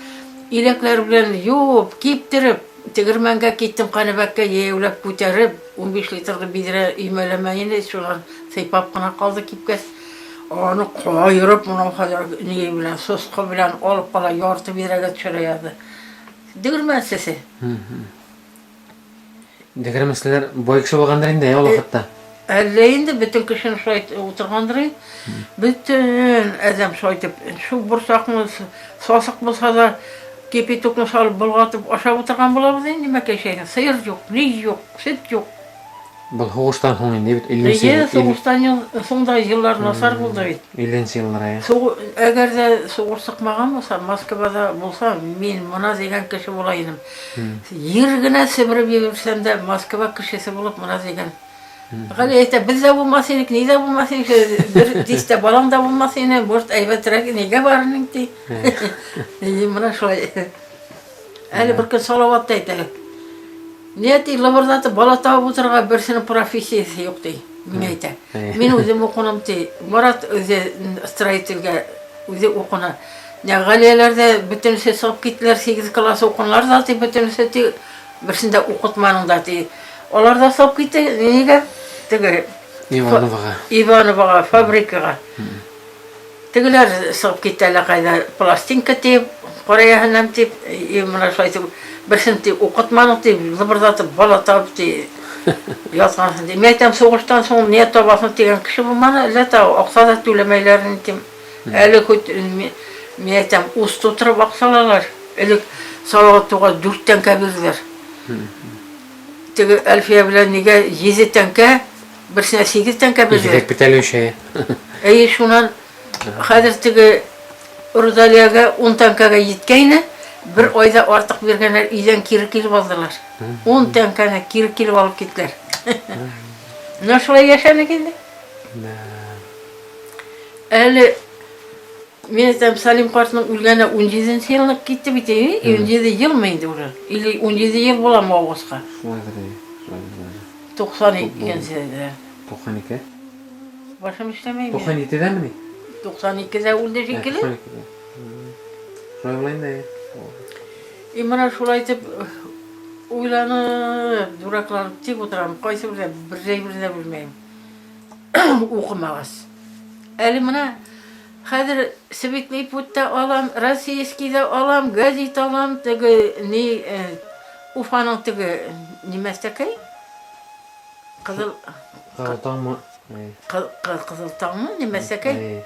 ilekler bilen yop kiptirip tegirmenge gittim kanebekke yevlep ko'tarib 15 litrede bir dire imelemeyini şulan seypap kına kaldı kipkes. Onu koyurup bunu kadar niye bilen sosqa bilen alıp kala yortu birege düşürüyordu. Digirmen sesi. Digirmesler boy kişi bolganlar indi ya o vakitda. Elleyinde bütün kışın şöyle oturgandırı. Bütün adam şöyle şu bursakımız sosaq bolsa da kepetuknu salıp bulgatıp aşağı oturgan bolabız endi mekeşeyin. Sıyır yok, ne yok, süt yok. Bu hoğuştan hoğun indi. Soğuştan sonda yıllar nasar buldu. 50 yıllara ya. Eğer de soğuk sıkmagan olsa, Moskvada olsa, men buna degen kişi olaydım. Yergine sibirip yevirsem de Moskva kişisi bulup buna degen. Gale biz de bulmasaydık, ne de bulmasaydık, bir diste balam da bulmasaydık, bort aybetirek nege barının di. Buna şöyle. Ali bir gün salavat deydi. Niyeti labırdatı bala tağып отырға birisinin profesiyası yok dey. Men ayta. Men özüm okunam dey. Murat özü stроительге özü okuna. Ne galelerde bütün sesap gittiler 8 klas okunlar da dey bütün seti birisinde okutmanın da dey. Onlar da sap gitti. Nege? Tege Ivanovaga fabrikaga. Tegeler sap gittiler kayda plastinka deyip Koreya hanım deyip mana şöyle birisini okutmanın deyip labırdatıp bala tağып dey. Yazgansın dey. Men aytam soğuştan soň ne tabasın degen kişi bulmana lata oqsada tölemeylerini deyim. Eli men aytam usta oturup aqsalalar. Eli salavat toğa 4 tanka berdiler. Tege Elfiye bilen nege 7 tanka, birisine 8 tanka berdiler. Yedek biteli şey. Şunan hazır tege Urdaliyaga 10 tankaga yetkeyni bir oyda artık bergenler iyden kiri kilip aldılar. 10 tankana kiri kilip alıp gittiler. Nasıl yaşanı kendi? Eli men aytam Salim Kart'ın ülgene 17 yıllık gitti biteyi. 17 yıl mıydı orada? İli 17 yıl bulam Ağustos'a. 92 senede. 92. Başım işlemeyim. 97'den mi? 92'de öldü şekili. Şöyle olayım da ya. Imana şulay deyip uylanıp, duraklanıp tek oturam. Qaysı birde bilmeyim. Okumağız. Eli mana hazır Svetli Put'ta alam, Rossiyski'de alam, gazet alam, tege ne Ufa'nın tege nimestekey? Kızıl Tamam. kızıl tamı ne mesleki?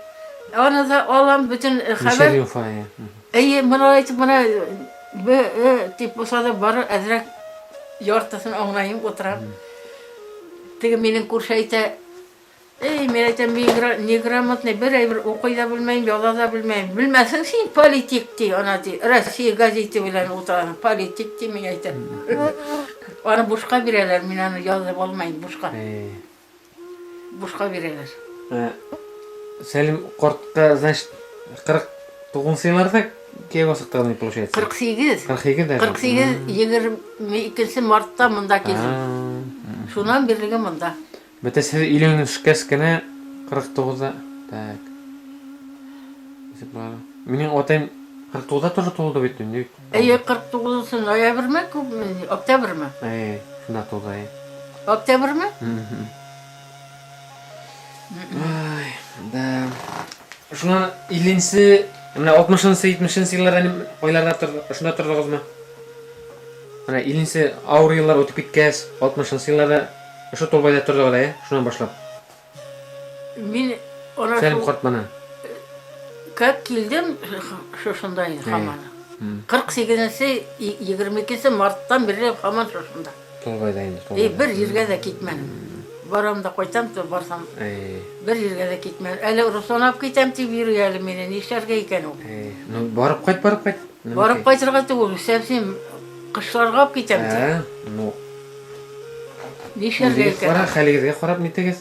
Ona da olan bütün haber. Nişer yufaya. İyi buna tip bu sada var azrak yortasını oynayayım oturam. Tege benim kurşayta Meraten неграмотный bir ay okuy da bilmeyim, yola da bilmeyim. Bilmezsin sen politik diye ona diye. Rusya gazeti bilen oturan politik diye mi aytan. Onu boşka bireyler, minanı yazıp olmayın boşka. Boşka bireyler. Selim Kort'ta, значит, 49-yıllarda keye basıqtığını ne получается? 48. 42 de. 48, 22 Mart'ta mında geldim. Şundan birliği mında. Bete siz ilinin şükeskene 49'da. Tak. Menin otayım 49'da turda toldu bittin değil. 49 noyabr mı, oktyabr mı? Şunda toldu. Oktyabr mı? Ay, da. Şuna ilinsi, mana 60-ncı 70-nci yıllarda oylarda şunda turdunuz mu? Mana ilinsi ağır yıllar ötüp gitkäs 60-ncı yıllarda şu tolbayda turdu ya, şundan başlap. Min ona Selim Kort bana. Kalk kildim şuşundayım hamana. 48'si 22'si Mart'tan beri haman şuşunda. Tolbayda indi. Bir yerge de gitmem. Varam da koysam da varsam bir yerge de gitmem. Öyle Ruslanap gitsem de bir yerli meni nişerge iken o. Barıp kayt. Varıp kaytırga da olur. Sevsim kışlarga gitsem de. Nişerge iken. Vara haligizge qarab neteges?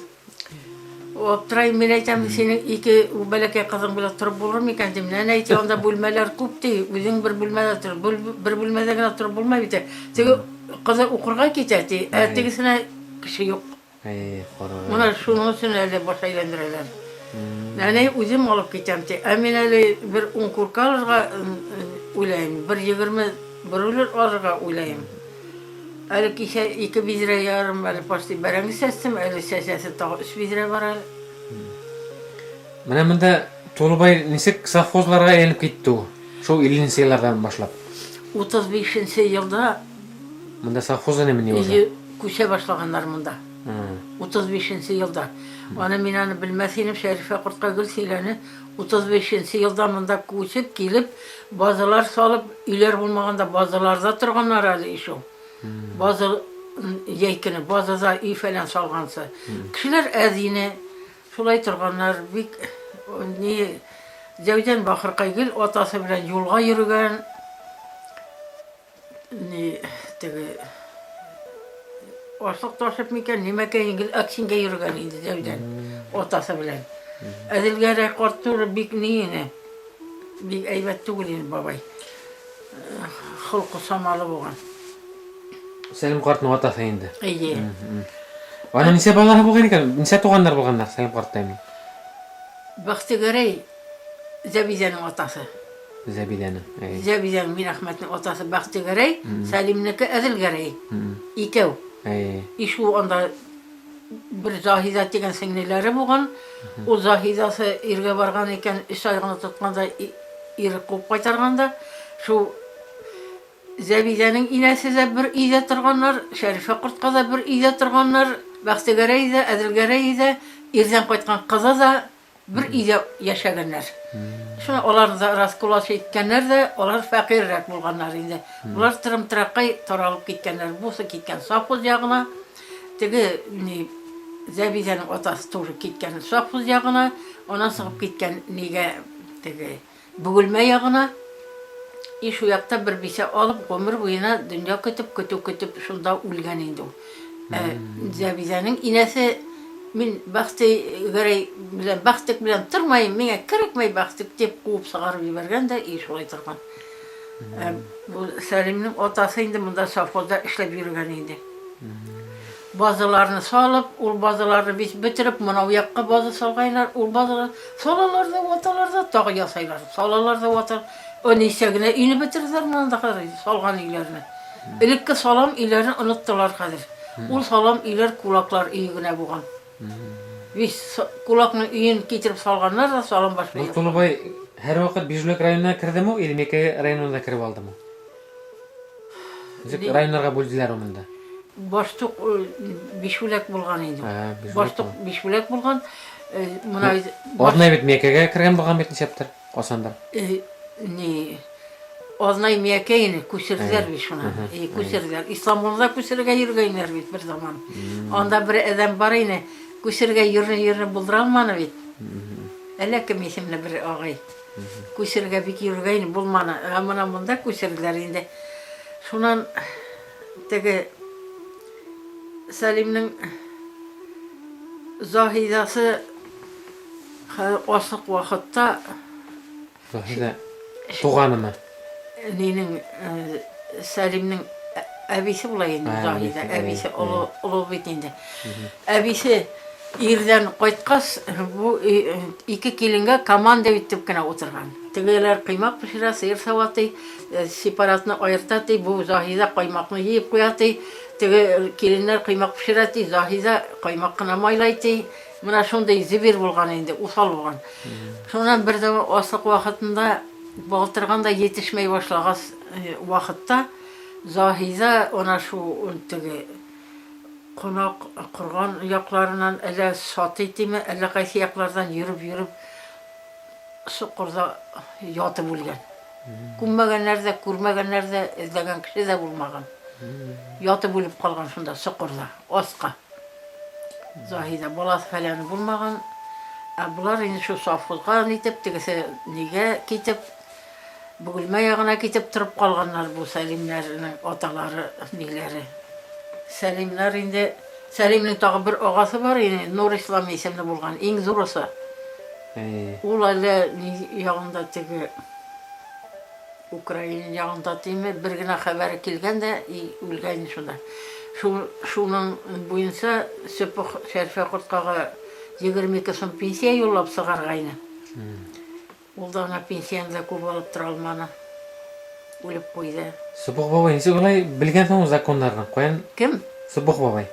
Optray men aytam senin iki balakay qizing bilan turib bo'larmi ekan deb. Men aytay onda bo'lmalar ko'pdi. O'zing bir bo'lmada tur, bir bo'lmadagina turib bo'lmaydi. Tegi qizi o'qirga ketadi. Ertagisine kishi yo'q. Mana shuning uchun hali bosh aylantiradilar. Men o'zim olib ketamdi. Men hali bir 10 kurkalarga o'ylayman. Bir 20 birlar olirga o'ylayman. Hali kişi 2 bizre yarım hali pasti berengi sestim. Hali sesesi ta 3 bizre var hali. Mana bunda To'lubay nesek safhozlarga aylanib ketdi u. Shu 50-yillardan boshlab. 35-yilda Bunda safhozda nima o'zi? Ko'cha boshlaganlar bunda. 35-yilda. Ana men ani bilmasaydim Sharifa Qurtqagul silani 35-yilda bunda ko'chib kelib, bazalar solib, uylar bo'lmaganda bazalarda turganlar hali shu. Bazı yeykini, bazıda iyi falan salgansa. Kişiler azine, şulay turganlar, niye Zevden Bakır Kaygil, otası bilen yolga yürügen, Orsuk taşıp miken, nimeke ingil aksinge yürügen indi Zevden, otası bilen. Edilgere korktur, bik niyine, bik eyvet tuğulin babay. Xulqu samalı boğan. Selim Kort'un otası endi. İyi. Ana nisa balalar bo'lgan ekan? Nisa tug'anlar bo'lganlar Selim Kort'tami? Baxtigaray Zabizaning otasi. Zabidani. Zabizan min Ahmadning otasi Baxtigaray, Salimniki Adilgaray. Ikov. Shu onda bir Zahizat degan singlilari bo'lgan. O Zahizasi erga borgan ekan, ish oyog'ini tutganda eri quvib qaytarganda shu Zabizaning inasi de bir uyda turganlar, Sharifa Qurtqa da bir uyda turganlar, Baxtigaray da, Adilgaray da, erdan qaytgan qizi da bir uyda yashaganlar. Shuni ular da raskulash etganlar da, ular faqirroq bo'lganlar endi. Ular tirim-tiraqqay taralib ketganlar, bo'lsa ketgan safxoz yog'ina, tegi Zabizaning otasi to'g'ri ketgan safxoz yog'ina, ona sig'ib ketgan nega tegi Bugulma yog'ina. Şu yakta bir bise alıp ömür boyuna dünya kötüp şunda ulgan indi. Zabizaning inesi min baxtik bilen turmayın, mene kerekmey baxtik dep quvub sağarıp jibergen de şolay turgan. Bu Salimning otası indi bunda safhozda ishlab yurgan indi. Bazalarını salıp, ul bazalarını biz bitirip, mana bu yakka bazı salgaylar, ul bazalar salalarda, otalarda tağı yasaylar, salalarda otar. O nişegine ini bitirdiler bana da kadar salgan iyilerini. İlk salam iyilerini unuttular kadar. Ul salam iyiler kulaklar iyigine buğan. Biz kulakını iyin getirip salganlar da salam başlayalım. To'lubay her vaqt Bijlok rayonuna kirdimi o, Ilmeke rayonuna kirib oldimi? Rayonlarga bo'ldilar unda. Баштук бишбүләк булган инде. бишбүләк Баштук бишбүләк булган. Мына Однай бит Меккәгә кергән булган бит ничәптер? Касандыр? не Азнай Миякейни күчерделәр бит шуны. Күчерделәр. Истанбулда күчергә йөргәннәр бит бер заман. Анда бер адәм бар ине. Күчергә йөрне булдыра алманы бит. Әллә кем исемле бер агай. Күчергә бик йөргән булманы. Мына монда күчерделәр инде. Шуннан теге Сәлимнең Заһидасы асык вакытта Заһидә туганымы? Нинең Сәлимнең әбисе була инде Заһидә. Әбисе олы бит инде. Әбисе ирдән кайткас, бу ике киленгә команда итеп кенә утырган. Тегеләр кыймак пешерә, сыер саваты, сепаратны аерта ди, бу Заһидә каймакны йыеп куя ди. Теге киленнәр кыймак пешерә ди, Заһидә каймак кына майлай ди. Менә шундый зибир булган инде, усал булган. Шуннан бер дә асык вакытында балтырганда yetişмәй башлагас вакытта Заһидә ана шу теге кунак курган якларынан әллә саты тиме, әллә кайсы яклардан йөреп Сукырда ятып үлгән. Күрмәгәннәр дә, күрмәгәннәр дә, эзләгән кеше дә булмаган. Ятып үлеп калган шунда Сукырда, аска. Заһидә баласы фәләне булмаган. Булар инде шу совхозга нитеп, тегесе нигә китеп, Бөгелмә ягына китеп торып калганнар бу Сәлимнәрнең аталары, ниләре. Сәлимнәр инде, Сәлимнең тагы бер агасы бар иде, Нур Ислам исемле булган, иң зурысы. Ул әле ягында теге Украина ягында тиме, бер генә хәбәре килгән дә, үлгән шунда. Шуның буенча Сөпөх Шәрфә Корткага 22 сум пенсия юллап сыгаргайны. Ул да ана пенсияны да күп алып тора алманы. Үлеп куйды. Субух бабай ничек улай белгән соң законнарны? Каян? Кем? Субух бабай.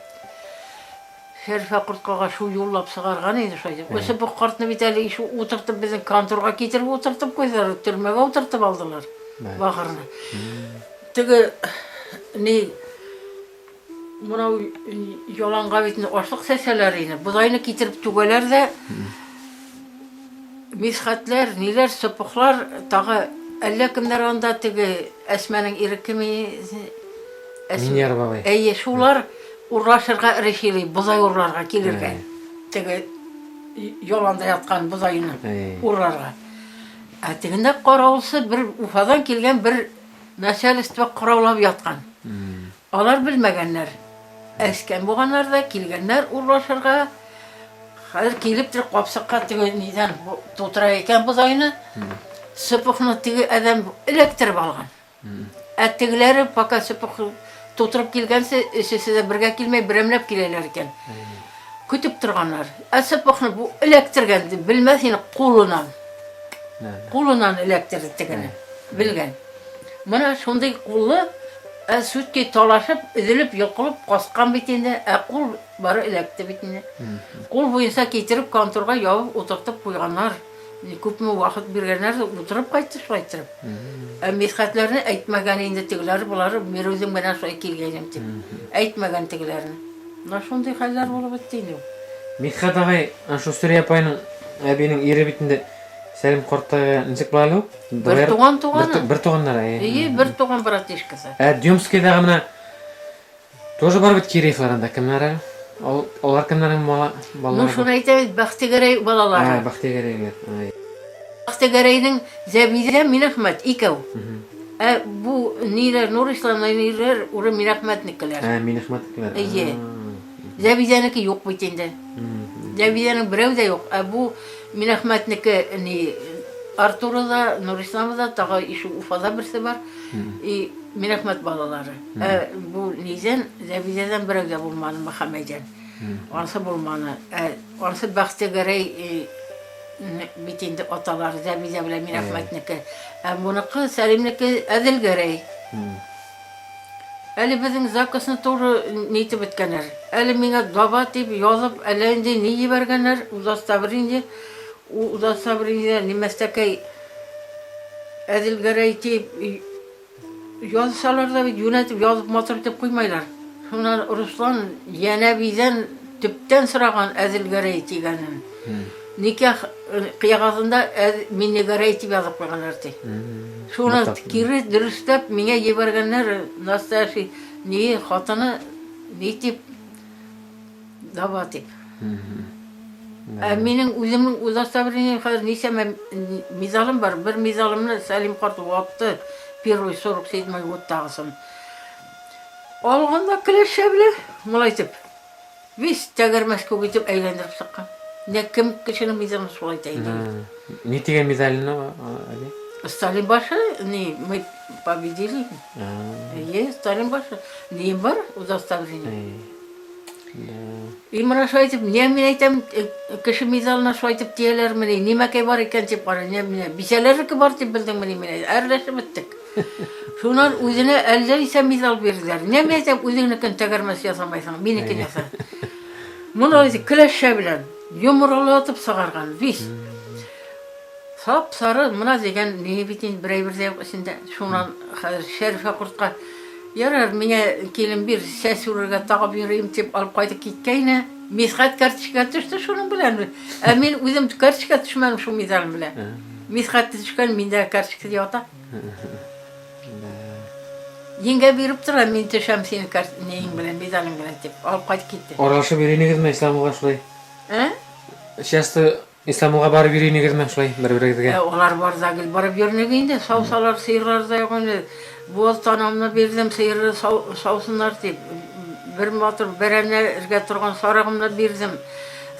Шәрфә Корткага шу юллап сыгарган иде шуй. Сөпөх картны бит әле шу утыртып безнең конторга китереп утыртып куйдылар, төрмәгә утыртып алдылар. Бахырны. Теге ни Мынау яланга бит ашлык сәсәләр ине. Бузайны китереп түгәләр дә мисхәтләр, ниләр, сыпыклар, тагы әллә кемнәр анда теге Әсмәнең ирекеме Миньяр бабай. Әйе, шулар урлашырга решили, бузай урларга килергә. Теге яланда яткан бузайны урларга. Тегендә каравылсы бер Уфадан килгән бер начальство караулап яткан. Алар белмәгәннәр. Әскән булганнар да килгәннәр урлашырга. Хәзер килеп тир капсыкка теге нидән тутыра икән бузайны. Сөпөхне теге адәм электр алган. Тегеләре пока сөпөх тутырып килгәнсе, эшесе дә бергә килмәй берәмләп киләләр икән. Көтеп торганнар. Сөпөхне бу электргән белмәс ине кулынан. Кулынан электр тегене белгән. Менә шундый куллы Sütke talaşıp, edilip, yıkılıp, kaskан bit inде, kul bari elekti bit inде. Kul boyunca getirip kontorga yavıp oturtup koyganlar. Köp mü vakit bergenler de oturup kaytırıp. Meshatlerini aytmagan indi tegileri buları, men özüm bilen şoy kelgenim dep. Aytmagan tegilerini. Şonday hallar bolup bitdi indi. Meshat agay, şu Suriya apayның әбинең ире битендә Сәлим Корткага ничек булалу? Бер туган. Бер туганнар. Бер туган братишкасы. Дюмскийдагы менә тоже бар бит Киреевларында кемнәр? Алар кемнәрнең балалары? Ну шуны әйтәбез, Бахтигәрәй балалары. Бахтигәрәйләр. Бахтигәрәйнең Зәбидә Минәхмәт икәү. Бу ниләр Нур Исламның ниләр уры Минәхмәтникеләр. Минәхмәтникеләр. Әйе. Зәбидәнеке юк бит инде. Зәбидәнең берәү дә юк. Бу Минәхмәтнике ни Артурда, Нур Исламда тагы ишу Уфада берсе бар. Минәхмәт балалары. Бу низен Зәбидәдән берәү дә булманы Мөхәммәдән. Анысы булманы. Анысы Бахтигәрәй бит инде аталары Зәбидә белән Минәхмәтнике. Буныкы Сәлимнеке Әдилгәрәй. Әле безнең заказны туры нитеп беткәннәр. Әле миңа даба дип язып, әле инде ни җибәргәннәр, Удастабринде нимәстәкәй Әдилгәрәй дип язсалар да юнәтеп язып матур дип куймайлар. Şundan Ruslan yana bizden tüpten sıragan əzilgərey tigənin. Nikah qiyağazında minnegərey tig yazıb qoyğanlardı. Şuna kiri dürüstlep mine yebergenler nastaşi niye hatını ne tip dava tip. Menin özümün uzastabrini kadar neyse mizalım var. Bir mizalımla Salim Kartı yaptı. Первый 47-й год тағысын. Алғанда кілеші біле, мұлайтып. Вес тәгірмәс көбейтіп әйлендіріп сыққан. Не кім кішінің мизалын солай тәйді. Не теген медаліні? Сталин башы, не, мы победили. Сталин башы. Не бар, uzastabilini. İmran şahitip, ne min aytam kişi mizalına şahitip diyeler mini, nime ki var iken tip var, ne mine, biseler ki var tip bildim mini mine, erleşim ettik. Şunlar üzerine eller ise mizal verirler. Ne min aytam üzerine kan tegermesi yasamaysan, mini kin yasa. Bunlar ise kileşe bilen, yumurlatıp sağargan, biz. Sap sarı, buna degen ne bitin birey bir zevk içinde, şundan Şerife Kurt'a yarar mine kelin bir ses vururga tağıp yürüyüm tip alıp kaydık gitkeyne. Miskat kartışka düştü şunun bilen. Amin özüm kartışka düşmedim şu mizalım bilen. Miskat düşken minde kartışka diyota. Yenge birip tura min teşem senin neyin bilen mizalım bilen tip alıp kaydık gitti. Oralışı birine gitme İslam'a şulay. Şastı İslam'a barı birine gitme şulay bir gitge. Olar var zagil barıp yürüne giyinde savsalar sıyırlar da yoğun. Bu tanamına verdim seyirli savsunlar deyip bir batır berenler erge turgan sarığımla verdim.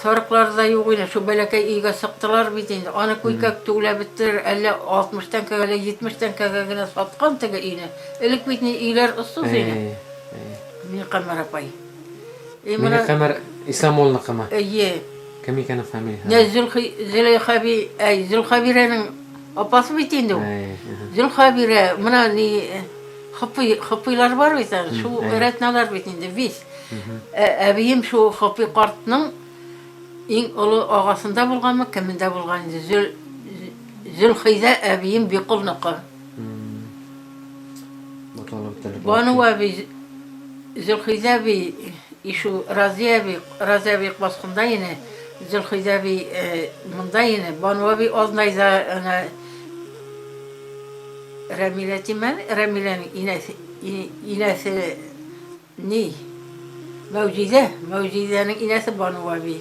Sarıklar da yok yine şu belekay iyiga sıktılar bitindi. Ana kuykak tuğla bittir 50-60'tan kagale 70'tan kagale satkan tege yine. Elik bitini iyiler ıssız yine. Min kamera pay. Min kamera İslamoğlu'na kama. İyi. Kemi kana familya. Ne Zülhabire'nin apası bitindi o. Zülhabire, buna ni hıpıylar var bitin, şu öğretmenler bitindi biz. Abiyim şu hıpı kartının en ulu ağasında bulgan mı, kiminde bulgan idi. Zülhide abiyim bir kul nıqı. Banu abi Zülhide abi şu Razi abi baskında yine Zülhide abi bunda yine Banu abi oznayza Ramile'nin inesi ne? Mevcide'nin inesi Banu abi.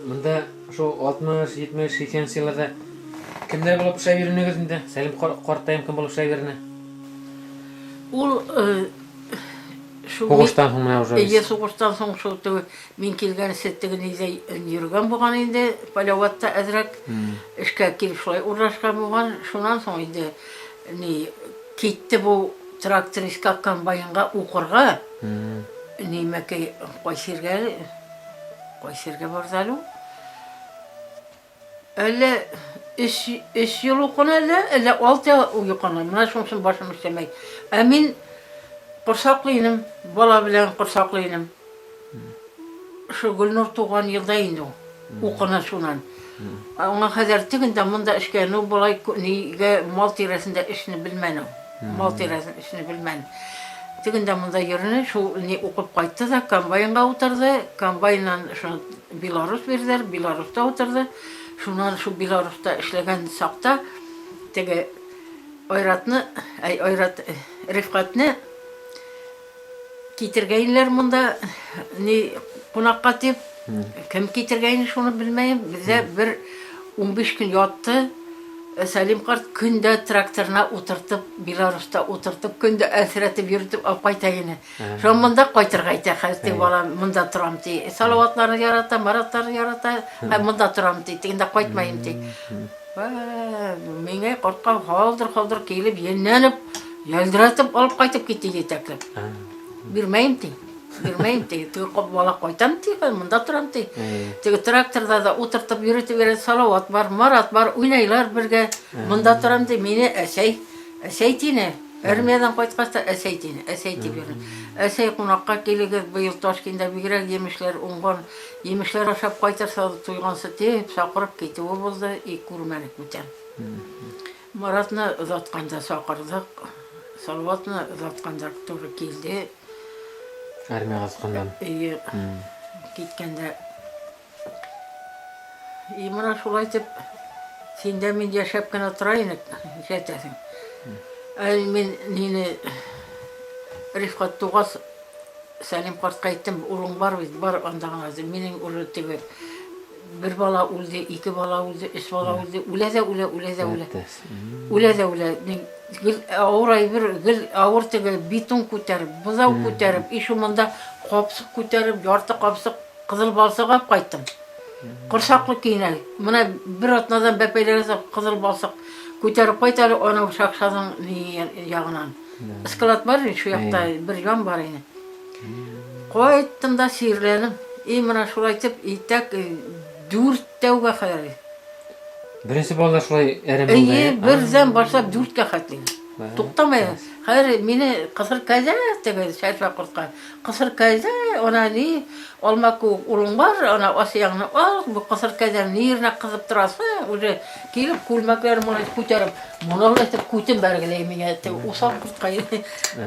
Bunda şu 60, 70, 80 yıllarda kimler bulup şey birine gözünde? Salim Kortayım kim bulup şey birine? Ol Soğuştan sonra hocam. Soğuştan sonra şu min kilgen settigin izey yürügen boğan indi. Palavatta azrak işke kilip şolay uğraşkan boğan. Şundan sonra indi kitti bu traktör iskakkan bayınga uğurga. Nimeki koysirge barzalu. Öyle iş yolu okuna öyle 6 uyukana. Buna şunsun başım istemek. Emin Kursaklıyım, bala bilen kursaklıyım. Şu Gülnur tuğan yılda indi o, okuna şunan. Ona kadar tıkında bunda işken o balay mal tiresinde işini bilmen o. Mal tiresinde işini bilmen. Tıkında bunda yerine şu okup kayıttı da kambayına oturdu. Kambayla şu Belarus verdiler, Belarus'ta oturdu. Şundan şu Belarus'ta işlegen sakta. Tege oyratını, Rifkatını Kitirgeyinler bunda konakka deyip, kim kitirgeyini şunu bilmeyim. Bize bir 15 gün yattı. Salim Kart günde traktörüne oturtup, Belarus'ta oturtup, günde esretip yürütüp alıp kaytayını. Şu an bunda kaytırgayta, hazreti bala bunda turam diye. Salavatlarını yarata, maratlarını yarata, bunda turam diye. Tinde kaytmayayım diye. Mene korkam haldır kelip, yenlenip, yeldiratip alıp kaytıp gitti diye teklip. Bilmeyim diye. Tüy bala koytam diye, bunda turam diye. Tüy traktörda da oturtup yürütüveren salavat var, marat var, oynaylar birge. Bunda turam diye, mene esey diye. Ermeyeden koytkasta esey diye, esey diye birin. Esey konakka kelege bu yıl Toşkent'da bir girek yemişler, ongan yemişler aşap koytarsa tuygansı deyip, sakırıp gitti. O bozda kurmenik biten. Маратны озатканда сакырдык. Салаватны озатканда туры килде. Армияга кызгандан. Киткәндә. Мына шулай итеп син дә мин яшәп кенә тора идек, җәтәсең. Мин нине Рифкат тугас Сәлим картка әйттем, улың бар бит, бар анда гына. Минем улы теге бер бала үлде, 2 бала үлде, 3 бала үлде. Үлә дә үлә, үлә дә үлә. Үлә дә үлә. Гел авырай бер, гел авыр теге битон күтәреп, бузау күтәреп, ишу монда капсык күтәреп, ярты капсык кызыл балсык алып кайттым. Кырсаклы кинәл. Менә бер атнадан бәпәйләргә кызыл балсык күтәреп кайталы, ана шакшаның ягынан. Скалат бар, шу якта бер җан бар иде. Кайттым да сирләнем. Менә шулай итеп, итәк 4 тәүгә хәле. Беренче балдар шулай әрәм булды. Бердән башлап 4-кә хәтле. Туктамай. Хәзер мине кысыр кәзә теге шәрфә кортка. Кысыр кәзә, ана ни алмаку улың бар, ана асыягны ал, бу кысыр кәзә нирне кызып торасы, уже килеп күлмәкләр моны күтәреп, моны итеп күтен бәргеләй миңа усал кортка.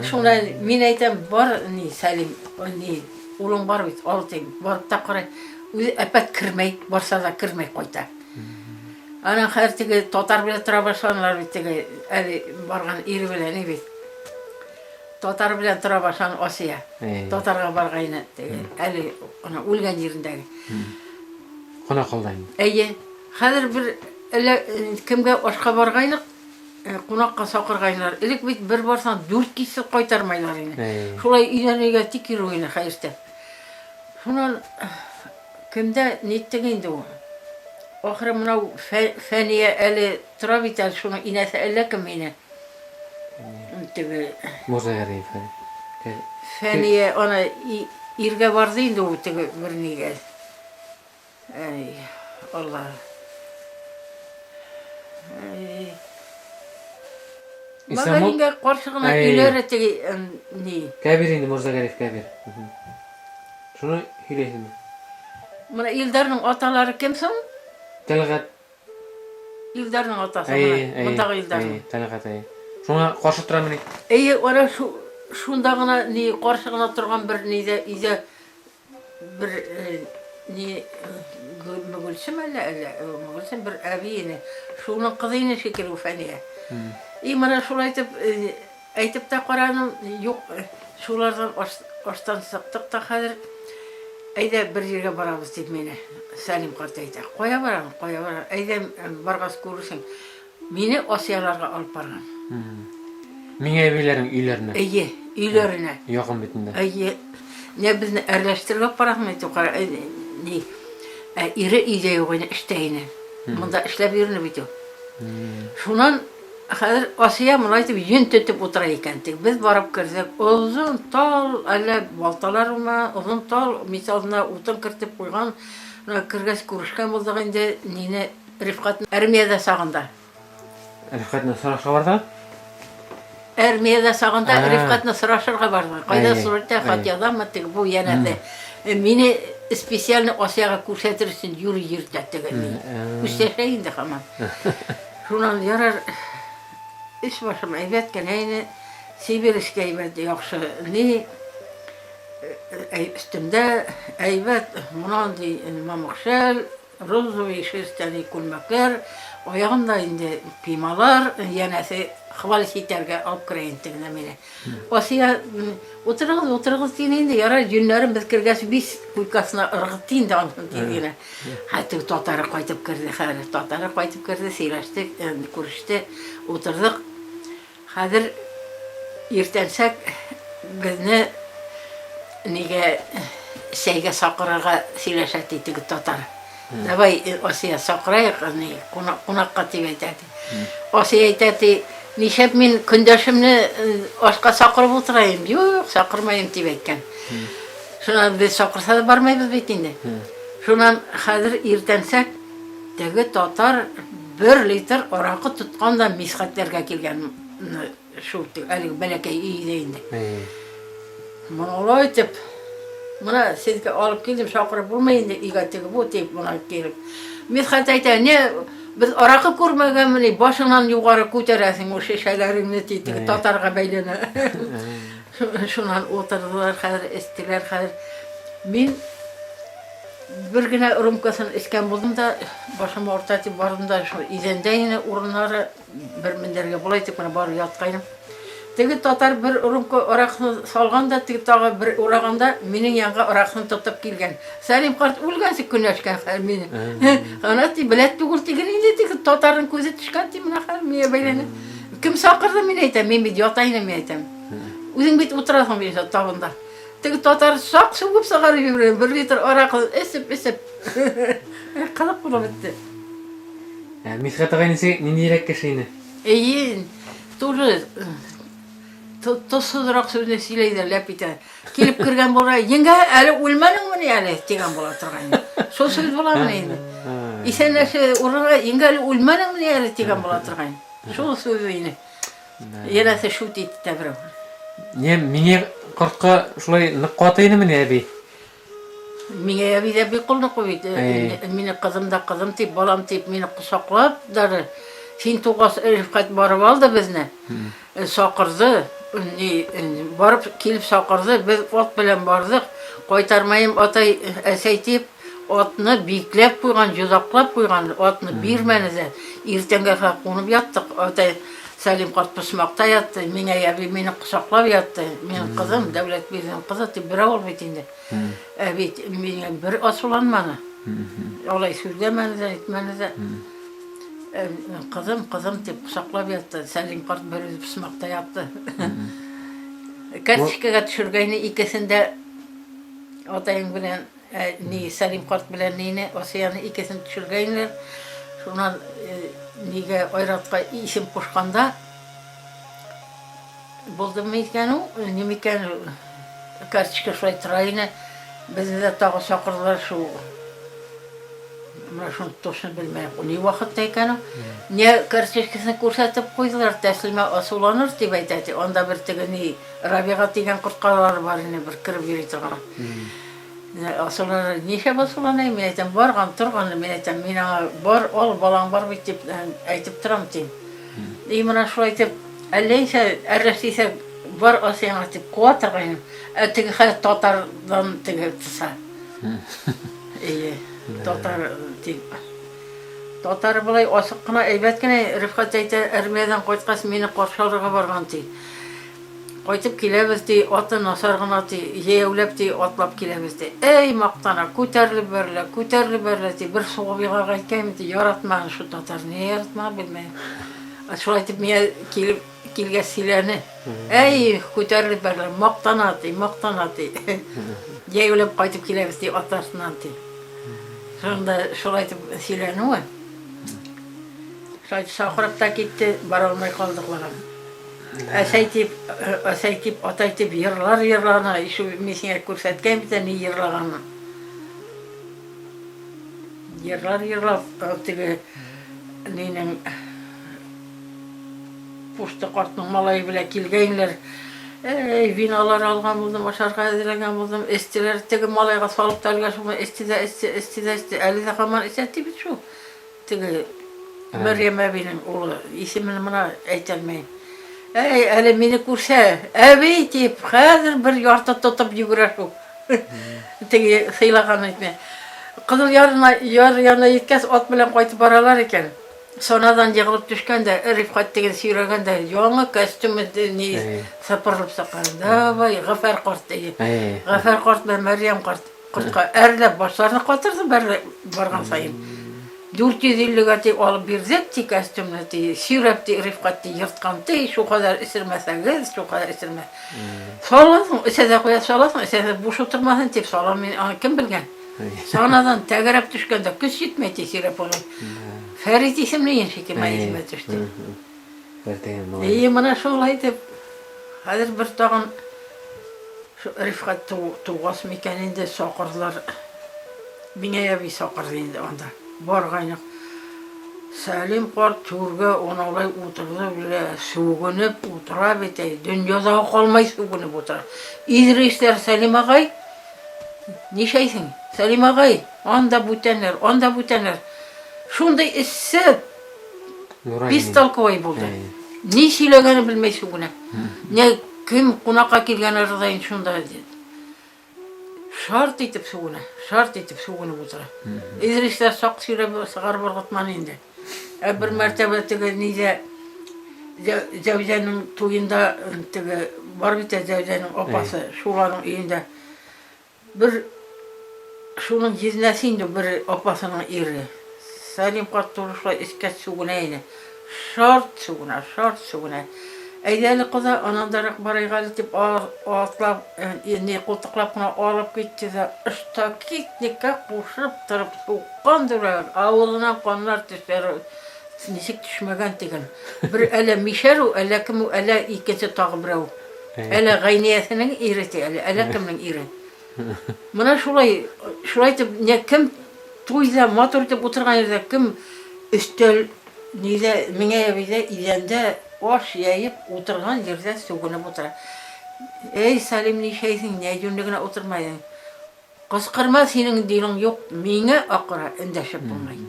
Шуны мин әйтәм, бар ни Сәлим, ни улың бар бит, ал тиң, барып та карай. Үзе әпәт кирмәй, барса да кирмәй кайта. Ана хәзер теге татар белән тора башланлар бит, теге әле барган ире белән бит. Татар белән тора башлан Асия. Татарга баргайны, теге әле ана үлгән җирендәге. Куна калдым. Хәзер бер кемгә ашка баргайлык, кунакка сакыргайлар. Элек бит бер барсаң 4 кисеп кайтармайлар ине. Шулай өйләргә тик йөрүне хәерстә. Шуннан кемдә ниттеге инде ул? Ахыры менә Фәния әле тора бит, шуның инәсе әллә кем мине. Теге Музагариф. Фәния ана иргә барды инде ул теге бер нигә. Алла. Мәгәлингә каршы гына өйләре теге ни. Кәбир инде Музагариф Кәбир. Шуны һөйләйсеңме? Менә Илдарның аталары кем соң? Тәлгат. Илдарның атасы менә. Мондагы Илдар. Тәлгат. Шуңа каршы торамын. Ара шунда гына ни каршы гына торган бер нидә иде бер ни Мөгөлсем Мөгөлсем бер әбине. Шуның кызыны шикелле Фәния. Менә шулай әйтеп тә караным, юк, шулардан аштан сыктык та хәзер. Әйдә бер җиргә барабыз дип мине Сәлим карт әйтә. Кая барам? Әйдә баргас күрсен. Мине Асияларга алып барган. Миңа әбиләрнең өйләренә. Өйләренә. Якын битендә. Не безне әрләштереп барамы тукар ни. Ире идея югыны эштәйне. Монда эшләп йөрне бит ул. Шуннан хәзер Асия моны әйтеп йөн тотып утыра икән. Без барып кирдек. Озын тал, әллә балталармы, озын тал, мисалына утын кертеп куйган. Киргәс күрешкән булдык инде нине Рифкат армиядә сагында. Рифкатны сорашырга барды? Армиядә сагында Рифкатны сорашырга барды. Кайда сурәттә хат язамы теге бу янәдә. Мине специально Асияга күрсәтер өчен юри йөртә теге. Үстәшә инде һаман. Шуннан ярар iş başım evet gene Sibir'e evet yaxşı ne üstümde evet munandi mamakşel ruzu işistani kulmaklar ayağımda indi pimalar yanası havalı siterge alıp kireyim mene. Asiya oturağız diyende yara günlerim biz kirgesi biz kuykasına ırgıttıyın da diyene. Hatta Tatar'a kaytıp kirdi. Tatar'a kaytıp kirdi. Seyleştik, kuruştu, oturduk. Hazır irtensek bizni nige şeyge sakıraga seyleşettiydik Tatar. Davay Asiya sakırayıq, konakka tibetedi. Asiya etedi, nişep min kündaşımını aşka sakırıp oturayım. Yok, sakırmayım tibetken. Şuna biz sakırsa da barmayız bitinde. Şuna hazır irtensek, tegi Tatar 1 litr orakı tutqanda miskatlerge kelgen. Şu әлеге бәләкәй үйде инде. Мына олай итеп, мына сезгә алып килдем, шакырып булмый инде, өйгә тегеп бу тип мына килеп. Мисхат әйтә, не Biz araqı görmegänmini başından yuqarı көтерәсең o şişelerini tiki tatarga beylene. Şundan oturdular, hazır estiler, hazır. Min bir güne ırımkasını içken buldum da başım ortatı bardım da şu izende yine urunları bir minderge bulaytık bana barı yatkayım. Tigi tatar bir ırımka araqını salgan da tigi tağı bir uraganda menin yanга araqını tutup kelgen. Salim kart ulgansı güneşken meni. Anati bilet tugul tigini tigi tatarın көзі düşkan timine miye beylene. Kim sakırdı men aytam, men bit yatayın men aytam. Өзің бит отырасың бейші табында. Тегі татар шақ суғып сағар үйірген, 1 литр арақы есіп. Қалап құла бітті. Мисхат ағайнысы ненерек кешейіні? Eyyin, тоже tuzsuzrak sözüne sileydi lepite. Kelip kirgen bola, yenge әлі өлменің міне әлі деген бола тұрған. Сол сөз бола міне енді. Исен әші ұрыға, yenge әлі өлменің міне әлі деген бола тұрған. Сол сөз үйіне. Елесі шут етті тәбірі. Не, мене қыртқа шулай нық қуатайыны міне әбей? Мене әбей де бей құлны қойды. Мені қызым теп, балам теп, мені құсақлап дары. Сен туғас Рифқат барып алды бізні. Сақырды. Барып келіп сақырды. Біз от білен бардық. Қойтармайым атай әсәй теп, отны бейклеп қойған, жүзақлап қойған, отны бермәнізі. Ертеңге қонып яттық. Атай Salim kart pısmakta yattı, mine yabi meni kusaklab yattı. Menin kızım, devlet birinin kızı tip bir ol bitinde. Evet, mene bir asılanmanı. Olay sürlemenize, etmenize. Kızım tip kusaklab yattı. Salim kart bir pısmakta yattı. Kartışkaga düşürgeyni ikisinde otayın bilen, Salim kart bilen neyine, Osiyanı ikisini düşürgeyniler. Şundan nege oyratqa isim qo'shganda bo'ldimi ekanu, nima ekan kartochka shulay turayini bizni tog'i chaqirdilar shu mana shuni точно bilmayman ne vaqtda ekanu ne kartochkasini ko'rsatib qo'ydilar taslima osulanir deb aytadi onda bir tegini Rabiga degan qurtqalar bor edi bir kirib yuradigan Asıllar neşe basılanay men aytam bargan turgan men aytam mena bar ol balang bar bit deb aytib turam deb. Mana shu aytib alleysa arrasisa bar asyan aytib qo'tirgan. Tigi xayt tatardan tigi tsa. Tatar deb. Tatar bulay osiqqina aybatgina Rifqat ayta armiyadan qo'ytqas meni qo'rshalirga borgan deb. Qoytib kelemiz dey, atın asargın atı, yeyevlep dey, atlap kelemiz dey. Ey maqtana, көтеріліп бәрілі dey, bir soğubiga qaytkayım dey, yaratmağın şu tatar, ne yaratmağı bilmeyin. Şul aytib, mene kelge sileni, ey көтеріліп bərілі, maqtana dey, yeyevlep qaytib kelemiz dey, atarsından dey. Sonunda şul aytib sileni o. Şul aytib, saqırıp da gitti, baralmay qaldıqlarım. Asaytip, ataytip yırlarına, şu mesine ko'rsatgan bitta ne yırlag'anni. Yırlab, tigi nening pochta qartning malay bilan kelganlar. Ey, vinolar olgan bo'ldim, osharga azlagan bo'ldim, estilar tigi malayga solib talgashib, estida, alida qaman esatdi bit shu. Tigi Maryam abining o'g'li, ismini mana aytolmayman. Ey, әлі мені көрсе, әбей деп, қазір бір ярты тұтып жүгірәшу. Теге сыйлаған етме. Қызыл ярына еткәс, от білен қайтып баралар екен. Сонадан жығылып түшкенде, Рифқат деген сүйрегенде, жаңы костюмді сапырылып саққан. Давай, Ғафар қарт деген. Ғафар қарт мен Мәриям қартқа әрлеп башларына қатырды барған сайын. 450'ге тек алып бердік, тек костюмны тек сүйреп тек Рифқатты йыртқан тек, şu kadar ісірмесеңіз, şu kadar ісірме. Саласың, іседе қоя саласың, іседе буш отырмасын тек салам, кім білген? Санадан тәгіріп түшкенде күз жетмей тек сүйреп олай. Фәрит есімлі еншеке ма есіме түшті. Мына шолай деп, қазір бір тағын Рифқат туғас мекенінде соқырдылар. Біне әбей соқырды енді онда. Bargaynak. Salim qarт türge onalay oturdu bile suğunup otura bitey. Dünyada kalmay suğunup otura. İdrisler Salim ağay. Ne şeysin? Salim ağay. Onda butenler. Şunday isse Нурай. бестолковый болды. Не сөйлегенін білмей сугuna. Ne kim қонаққа келген ырдайын шунда деді. Шарт етіп сугuna, шарт етіп сугuna отыра. Изрештер соқ сөйлеп сығар бұрғытман енді. Бір мәртебе тігі неде Зәужәнің тойында тігі бар бите Зәужәнің опасы Шуланың үйінде. Bir şunun giznesiydi bir opasının iri. Salim Kartuluş'la isket suğuna yine. Şart suğuna. Eydeli kıza anandarak baraygalı tip ağatlap, ne koltuklap buna alıp gitti de üsttaki nikah kuşup tırıp soğukkan duruyor. Ağılına kanlar düşer. Nisik düşmegen tegen. Bir ele mişeru, ele kimu, ele ikisi tağıbrau. Ele gayniyesinin iriti, ele kiminin iri. Mına şulay tip ne kim toyda motor tip oturgan yerde kim üstel neyde mine evide ilende oş yayıp oturgan yerde soğunup otura. Ey Salim ne şeysin ne cündüğüne oturmayın. Kıskırma senin dilin yok mine akıra endeşip bulmayın.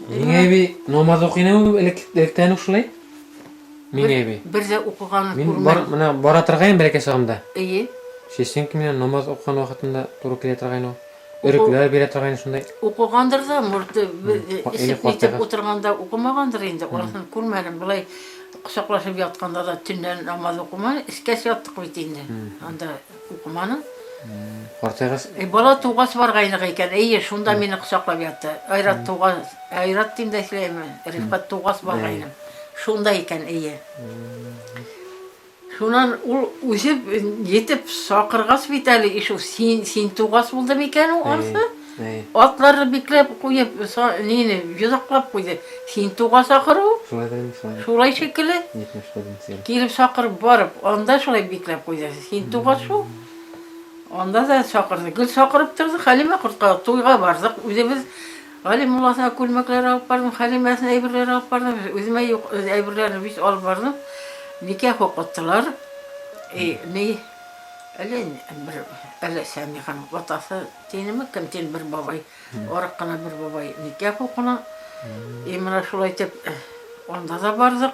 Mine bir namaz okuyana elekten uşulay? Mine bir. Bir de okuganı Min bara tırgayın belki sağımda. İyi. Şeysin ki mine namaz okuyan vakitinde doğru kile tırgayın o. Örükler bile tırgayın şunday. Okugandır da murdu isip oturganda okumagandır endi. Orasını kurmadım. Bulay kucaklaşıp yatkanda da tünden namaz okumanı iskes yattık bitindi. Anda okumanı. Ortağız. Bala tuğas var gaynık iken. İyi şunda beni kucaklap yattı. Ayrat tuğas. Ayrat diyeyim de söyleyeyim. Rifat tuğas var gaynım. Şunda iken iyi. Şunan uzip yetip sakırgas biteli işu sin tuğas buldu iken o arsa. Atları biklep koyup neyini yuzaklap koydu. Sin tuğas akırı o. Şulay şekilli. Gelip sakırıp barıp onda şulay biklep koydu. Sin tuğas şu. Onda da sakırdı. Gül sakırıp durdu. Halime kurtqa toyga bardık. Özümüz Halimullah'ına kulmaklar alıp bardım. Halimesine eybirler alıp bardım. Özüme yok eybirlerini biz alıp bardım. Nikah okuttular. Ne? Öyle Samihan vatası tenimi kim ten bir babay. Orakkana bir babay nikah okuna. Emine şulay tep onda da bardık.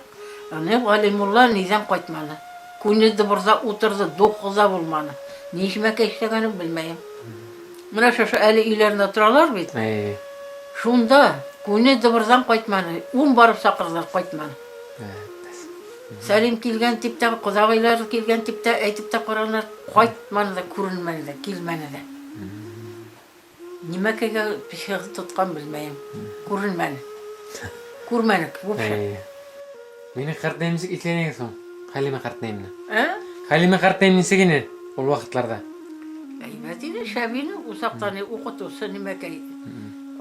Ne Halimullah nizam koytmalı. Künüdü burada oturdu. Dokuza bulmalı. Ne işime geçtiğini bilmeyim. Mına şu eli ilerinde turalar bit. Şunda künüdü buradan koytmalı. Barıp sakırdılar koytmalı. Salim kilgen tipte, kuzağıylar kilgen tipte, aytıp da koranlar koytmalı da, kurulmalı da, kilmeli de. Nime kege bir şey tutkan bilmeyim. Kurulmalı. Kurmalık, bu şey. Meni kartnayımızı itleneyin son. Halime kartnayımını. Halime kartnayımını segene ol vakitlarda. Eyvetiyle şabini uzaktan okutursa nime kege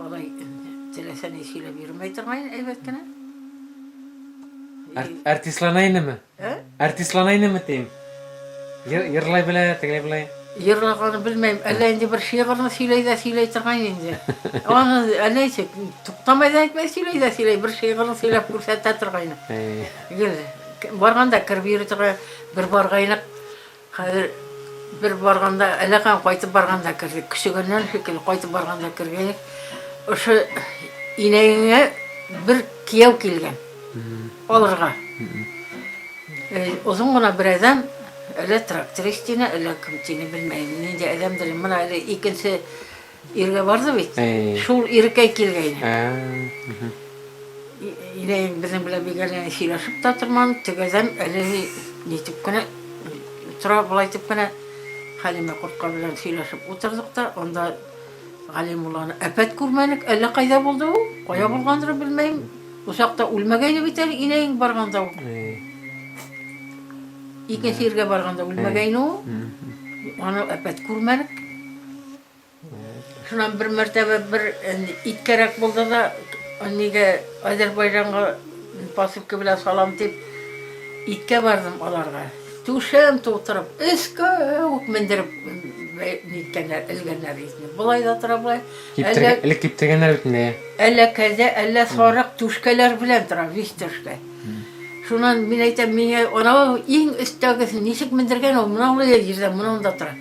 olay telesene işiyle birmeytirmeyin eyvetkine. Artistlanayını mı? Artistlanayını mı diyeyim? Yırlay bile, teglay bile. Yırlağını bilmeyim. Indi bir şiirini söyleytirmeyin indi. Onu öyleyse tuktamadan etmeyi söyleytir. Bir şiirini söyleyip kursettirmeyin. Barganda kirip yürütüge bir bargaylık. Bir barganda alakan koytup barganda kirdik. Küçüğünden şekilde koytup barganda kirdik. Şu ineğine bir kiyav kilgen. Olurga. Uzun guna bir adam öyle traktöristine, öyle kimtini bilmeyim. Neydi adamdır, bana öyle ikinci irge vardı bit. Şul irge kilgeyni. Yine bizim bile bir gelene silaşıp da tırman, tügeden öyle neytip kine, tura bulaytıp kine Halime Kurtqa bilen silaşıp oturduk da, onda Halimullah'ını epet kurmanik, öyle kayda buldu o, koya bulgandır bilmeyim. Usaqta ulmagayni biter ineyin barganda o. İkinci irge barganda ulmagayni o. Onu epet kurmanik. Şundan bir mertebe bir it kerek buldu da nege Azerbaycan'a pasifke bile salam tip itke bardım olarga. Tuşem tuturup eski mendirip nitkenler, ilgenler izini. Bulay da tıra bulay. Elek kiptirgenler bitinde ya. Elle keze, elle sorak tuşkeler bilen tıra, viş tuşke. Şundan min aytam, ona en üsttagisi nisik mendirgen o, mına oluyor yerden, mına onda tıra.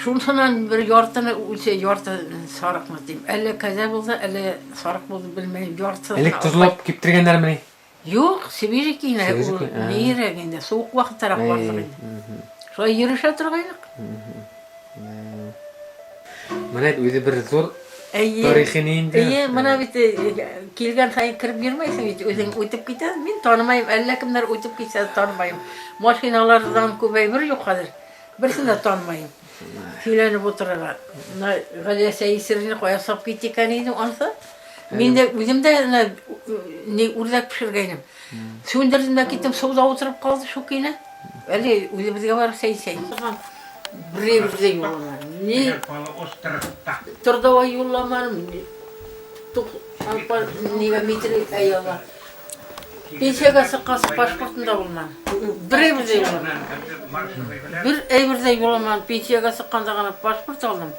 Şundan bir yortını ulse yorta sarık mı diyeyim. Elle kaza bulsa elle sarık buldu bilmeyim yorta. Elek tuzlap kiptirgenler mi? Yok, Sibirik yine. Sibirik mi? Ha. Neyre yine soğuk vakit taraf vardı. Şöyle yürüyüşe duraydık. Mana o'zi bir zo'r Ey, tarixini indi. bana kelgan sayin kirib yurmaysan, o'zing o'tib ketadi. Men tanimayman, alla kimlar o'tib ketsa tanimayman. Mashinalardan ko'payib yo'q hozir. Birisini de tanımayım. Filanı bu tarafa. Galiba seyircilerini koyasak gittik anıydı olsa. Ben de bizim de ne urdak pişirgenim. Söndürdüm gittim soğuda oturup kaldı şu yine. Öyle bizde var seyirci. Bize yollaman. Ne? Turdava yollamanım. Nega mitri eyvallah. Pensiyaga sıkkası pasportunda bulman. Bize yollaman. Bir yollaman. Pensiyaga sıkkanda gana pasport aldım.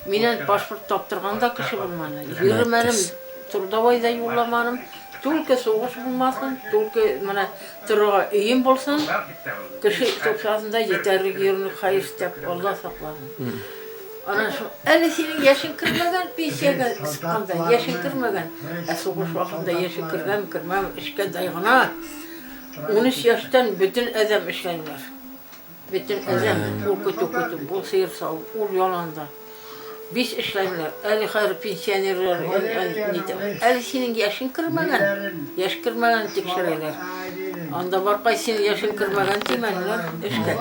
Menen pasport taptırganda kişi bulman. Yürümenim. Turdavayda yollamanım. Tulke soğuş bulmasın. Tulke mana tırığa iyim bolsun. Kişi topsasında yeterli yerini hayır istep Allah saklasın. Ana şu eli senin yaşın kırmadan pensiyaga sıkkanda yaşın kırmadan. Soğuş vaktinde yaşın kırmam işke daygına. 13 yaştan bütün edem işlenler. Bütün edem o kötü bu seyir sağ o yolanda. Biz işlemler, eli hayır pensiyonerler, eli senin yaşın kırmadan, yaş kırmadan tekşireyler. Anda barkay senin yaşın kırmadan demenler, işte.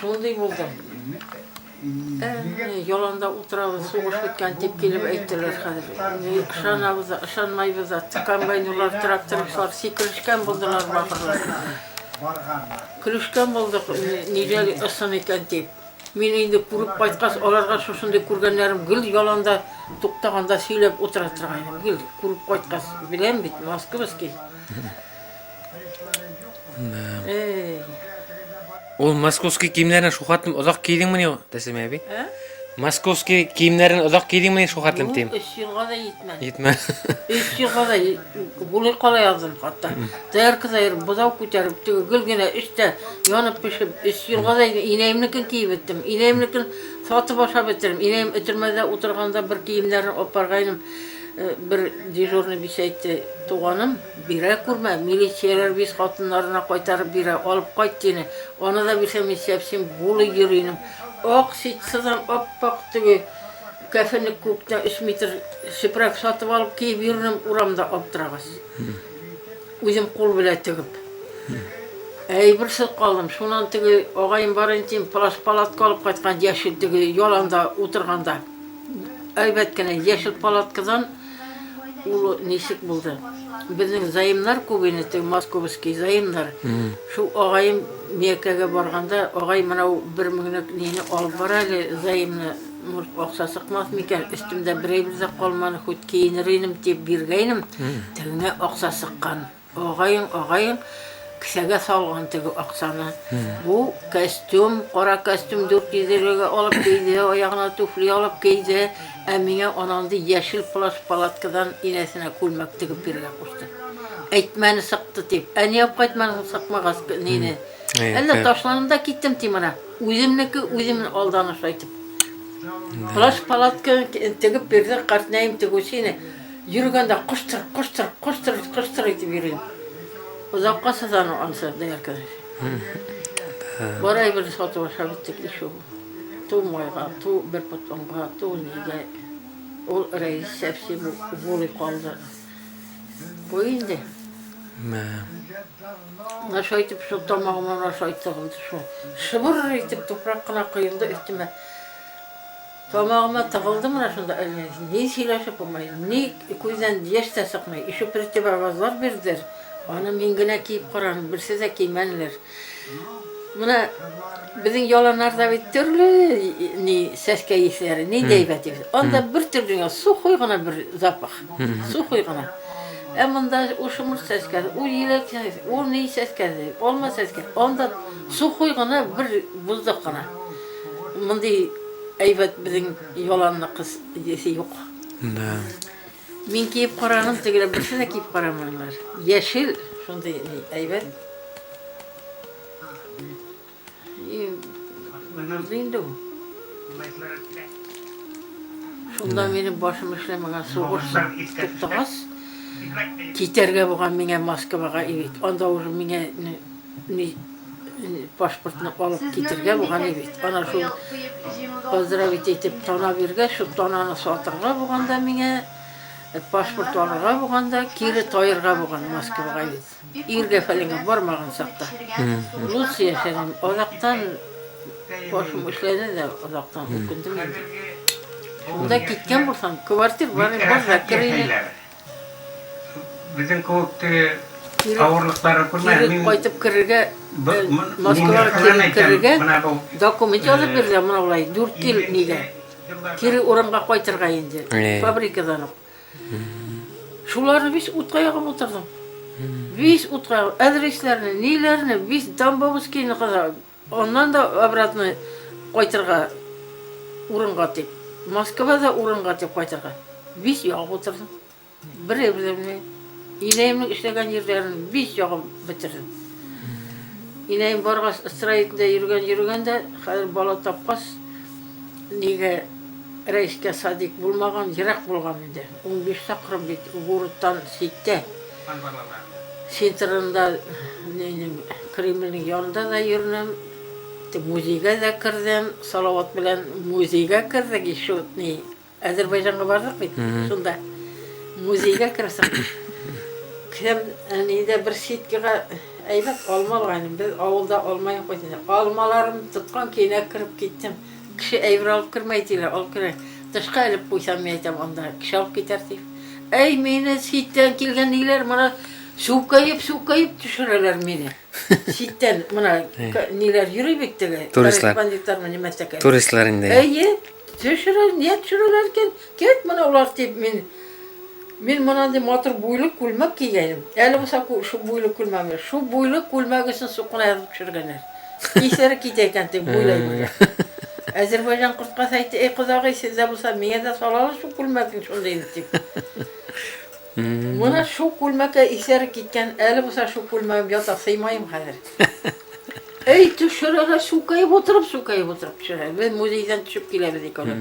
Şunday oldu. Yolanda oturabız, soğuş bitken tepkilip ettiler hadi. Işanmayız, tıkanmayınlar, traktörler, sikirişken buldular bakırlar. Kırışken bulduk, niceli ısın eken tep. Men endi ko'rib qaytqas ularga shunday ko'rganlarim gil yolanda to'xtaganda söylep o'tira turganim gil ko'rib qaytqas bilen bit Moskvaskiy. Ol Moskovskiy kiyimlerini şu xatım uzoq kiydingmi ne desem abi? Moskovskiy kiyimlerini uzoq kiydingmi şu xatım deyim. 3 yılga da yetmedi. Yetmedi. 3 yılga da bulay qala yazdım hatta. Dayır buzav ko'tarib gilgina işte yonib pishib 3 yılga da ineğimnikin kiyib etdim. İneğimnikin sotib boshab etdim. İneğim ötürmede oturganda bir kiyimlerini olib bargaynim. Bir dejurni bir şeydi tuğanım bire kurma milisiyalar biz xotinlarına qaytarib bire olib qaytdini. Onu da bilsem hesapsam bulu yürüyünüm. Ok sitsidan oppoq tügü kafenlik ko'kdan 3 metr süprak sotib olib kiyib yürünüm uramda optirag'as. O'zim qo'l bilan tigib. Bir siz qaldim. Şundan tügü og'ayim barintin palatka olib qaytgan yashil tügü yolanda o'tirganda. Albatta yashil palatkadan ulu nesik buldu. Bizning zayımlar ko'bineti Moskovskiy zayımlar. Şu og'ayim Mekkaga borganda og'ay mana bir minglik neni olib borali zayımni o'xshasa qilmasmikan üstümde bireybize qolmani hut kiyinirinim deb bergaynim. Tagine o'xshasa qilgan. Og'ayim kishiga solgan tegi oqsani. Bu kostyum, qora kostyum 400 liraga olib keldi, oyog'ina tufli olib keldi. Menga onamni yashil plash palatkadan inesine ko'lmak tigib bergan qo'shdi. Aytmani siqdi deb. Ani yop qaytmani siqmagas neni. Endi tashlanimda ketdim deb mana. O'zimni oldanish aytib. Plash palatka tigib berdi, qartnayim tigusini. Yurganda qo'shtir aytib yurdim. Uzoqqa sizani ansirdi arkadaş. Boray bir sotib boshab etdik ishu. Tu moyga, tu bir potonga, tu nega. O reis hepsi bo'lib qoldi. Qo'yindi. Nasıl aytib shu tomog'imni nasıl aytdim shu. Shibir aytib to'proqqa qo'yildi üstüme. Tomog'imga tig'ildi mana shunda ne siylashib bo'lmaydi. Ne ko'zdan yosh tasaqmay, ishu protibavazlar berdilar. Onu mingine kiyip koranım, bir size kiymenler. Buna bizim yalanlarda bir türlü ses keyifleri, ne deyip onda bir türlü su koygana bir zapah, su koygana. Bunda o şumur ses geldi, o yelek ses, o ne ses geldi, olma ses geldi. Onda su koygana bir buzdakana. Bunda eyvet bizim yalanlı kız diyesi yok. Men kiyip qaranım tegile bir size kiyip qaramanlar. Yeşil şunday ayber. Deydi o. Şunda benim başım işlemegen soğursa tuttuğaz. Kiterge boğan mine Moskvaga evet. Onda уже mine pasportunu alıp kiterge boğan evet. Bana şu поздравить etip tana birge şu tananı satırga boğanda mine pasport alırga boğanda kiri tayırga boğan Moskvaga evet. İrge feline barmağın sakta. Rusya senin odaktan başım işledi de odaktan okundum. Şunda gitken bulsam kvartir var burada kirili. Bizim kovukta ağırlıkları kurmayın. Kiri koytup kirige Moskvaga kirige dokument alıp bir zaman olay 4 yıl nige. Kiri oranға koyturga endi. Fabrikadan. Şuları biz utqayaga oturdum. Biz utqayaga adreslerini, nelerini biz Dombovskiyni kadar ondan da обратно koyturga oranga tep. Moskvada oranga tep koyturga. Biz yoq oturdum. Bir evimni İneyimnin işlegen yerlerini biz yoğum bitirdim. İneyim barğas İsrail'de yürügende hazır bala tapqas nege reiske sadik bulmagan, yirak bulgan indi. 15 sakırım bit, Uğurut'tan sitte. Sentrında Kremlin yanında da yürünem. Muzeyge de kirdim, salavat bilen muzeyge kirdik. Şu Azerbaycan'a vardık bit, şunda. Muzeyge kirsim. Kim neyde bir sitkiga aybat almalıyım. Biz avulda almaya koyduk. Almalarım tutkan kine kirip gittim. Kişi evre alıp kirmeydiler, alıp kirmeydiler. Dışqa ilip koysam aytam onda. Kişi alıp gider deyip. Ey meni sitten kelgen neyler bana suvkayıp düşürürler meni. Sitten bana neyler yürüyüp dege. Turistler. Turistlerin de. Ey düşürür, niye düşürürlerken? Ket bana ular deyip meni. Men bana de motor boyluk kulmak giygenim. Eli olsa şu boyluk kulmamı. Şu boyluk kulmak için sokuna yazıp düşürgenler. İşleri kiteyken de boylayım. Azerbaycan kurtqa saytı, ey kızağı sizde bulsa mene de salalı şu kulmakın şundaydı deyip. Bana şu kulmaka işleri kitken, eli olsa şu kulmağım yata saymayım hazır. Ey düşürürler, su kayıp oturup düşürürler. Ben muzeyden düşüp gelemedik onu.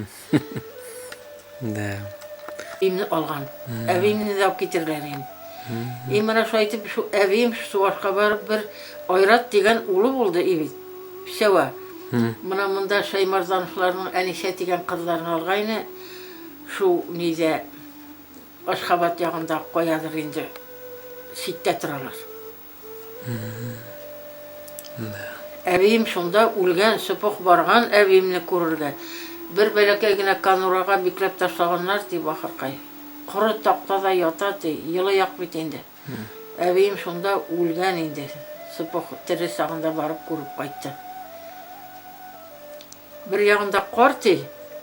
Evimni algan. Evimni de getirlerim. Bana şu aytıp şu evim şu Suvaşqa barıp bir Ayrat degen ulu buldu evi. Şeva. Bana mında Şaymarzanıflarının Anişe degen kızlarını algayını şu nize Aşkabat yağında koyadır indi. Sitte turalar. Evim şunda ulgen süpük bargan evimni kururga. Bir belekegine kanuraga biklep taşlaganlar di bakırkay. Kuru taktada yata di, yılı yak bitindi. Evim şunda ulgen indi. Süpük teri sağında barıp kurup kayttı. Bir yağında korti,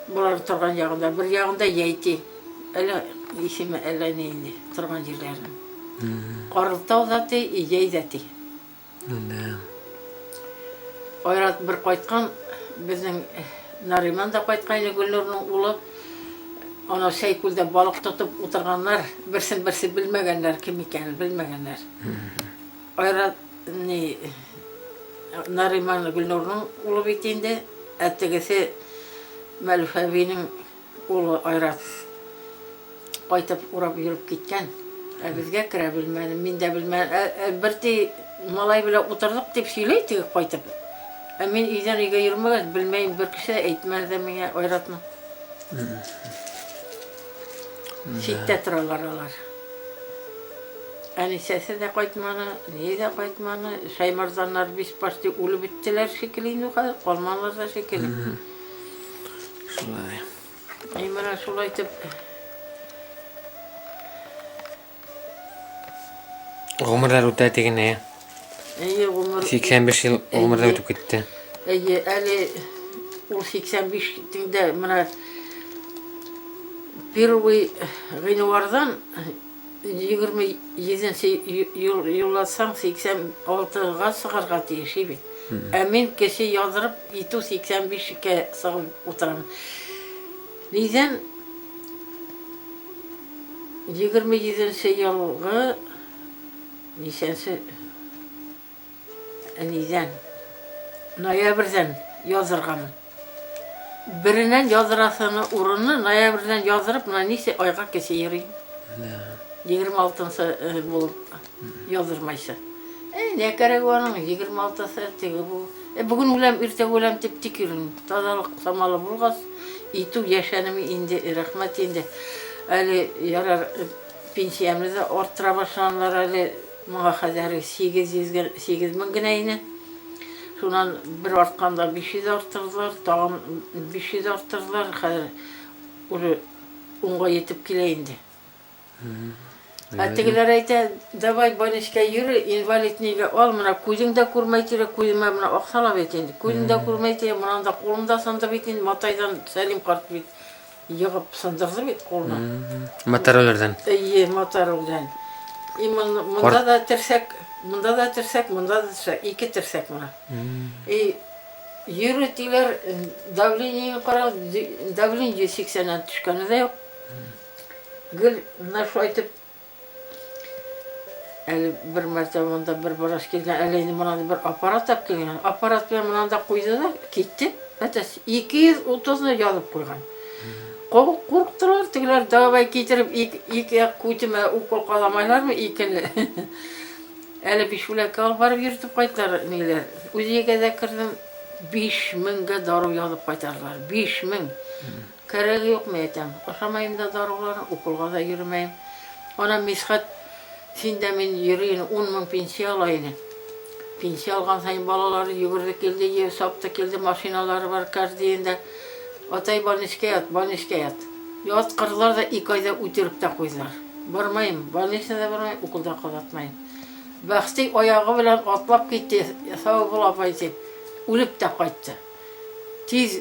bular turgan yağında, bir yağında yeyti. Öyle isimi öyle neyindi, turgan yerlerinin. Korultav zati, yey zati. Ayrat bir kaytkan, bizim Nariman da kaytkaylı Gülnur'un ulu. Ona Şeykul'da balık tutup oturganlar, birisi bilmegenler, kim iken bilmegenler. Ayrat Nariman Gülnur'un ulu bittiğinde, ettigisi Melif Evi'nin ulu Ayrat. Kaytıp uğrap yürüp gitken. Bizge kire bilmedim, min de bilmedim. Birti malay bile oturduk deyip söyleydi kaytıp. Men iyiden iyiga yürümegen, bilmeyin bir kişi eğitmezdi mene Ayrat'ın. Sitte turalar olar. Anisesi de kaytmanı, neyi de kaytmanı, Şaymarzanlar biz başta ulu bittiler şekilini o kadar, kalmanlar da şekili. Şulay. Bana şulay tip. Ömürler ötüp degen ne? 85 yıl ömürler ötüp gitti. Ali o 85'de bana первый gıynuvardan 27 yıllatsan 86'ga sığırga deyişi bit. Emin kişi yazdırıp 85'e sığıp oturamın. Neyden 27 yılga Neysense Neyden Noyabr'dan yazırğamın. Birinden yazırasını urunu, noyabrdan yazırıp, buna neyse ayğa kese yeriyim. 26'sı bulup yazırmaysa. Ne gerek var onun 26'sı teki bu. Bugün ulam, irte ulam tip tikirin. Tadalık samalı bulğaz. İtu yaşanımı indi, rahmet indi. Ali yarar pensiyamızda ortıra başlanlar ali mağa kadar 8 min güneyini. Şundan bir artqanda 500 arttırdılar, dağın 500 arttırdılar. Kadar ulu onğa yetip kileyindi. Attigiler ayta, davay banışka yürü, invalidniyle al, mına kuzingda kurmaytire, kuzingma mına oqsalab etindi. Kuzingda kurmaytire, mına da kolumda sandab etindi, mataydan salim qart bit. Yığıp sandırdı bit koluna. Motorlardan. İyi, motorlardan. Munda da tirsek, munda da tirsek, munda da tirsek, iki tirsek mına. Yürü diler, davleniyi qaral, davleniyi 80'den düşkanı da yok. Gül, naşı aytıp, bir mertebonda bir baraş kelgen, eleyni mına bir aparat tap kelgen. Aparat bilen mına da koydu da gitti. Hatta 230'unu yazıp koygan. Korktular, tigiler davay getirip iki kuytuma ukol qalamaylar mı ikili. Eli bir şule kal barıp yürütüp qaytlar neler. Uziyege de kirdim 5.000'ga darı yazıp qaytarlar. 5.000. Keregi yok mu etem? Oşamayım da darılarını, okulga da yürümeyim. Ona miskat şimdi men yürüyün 10.000 pensiya alayını. Pensiya algan sayın balaları yugurdu geldi, ev saptı geldi, maşinaları var kardiyende. Atay balnişke yat. Yat qırlar da 2 ayda utirip de koydular. Barmayım, balnişne de barmayım, okulda qalatmayım. Baxti ayağı bilen atlap gitti, sağ bulap aytip, ölüp de qaytdı. Tiz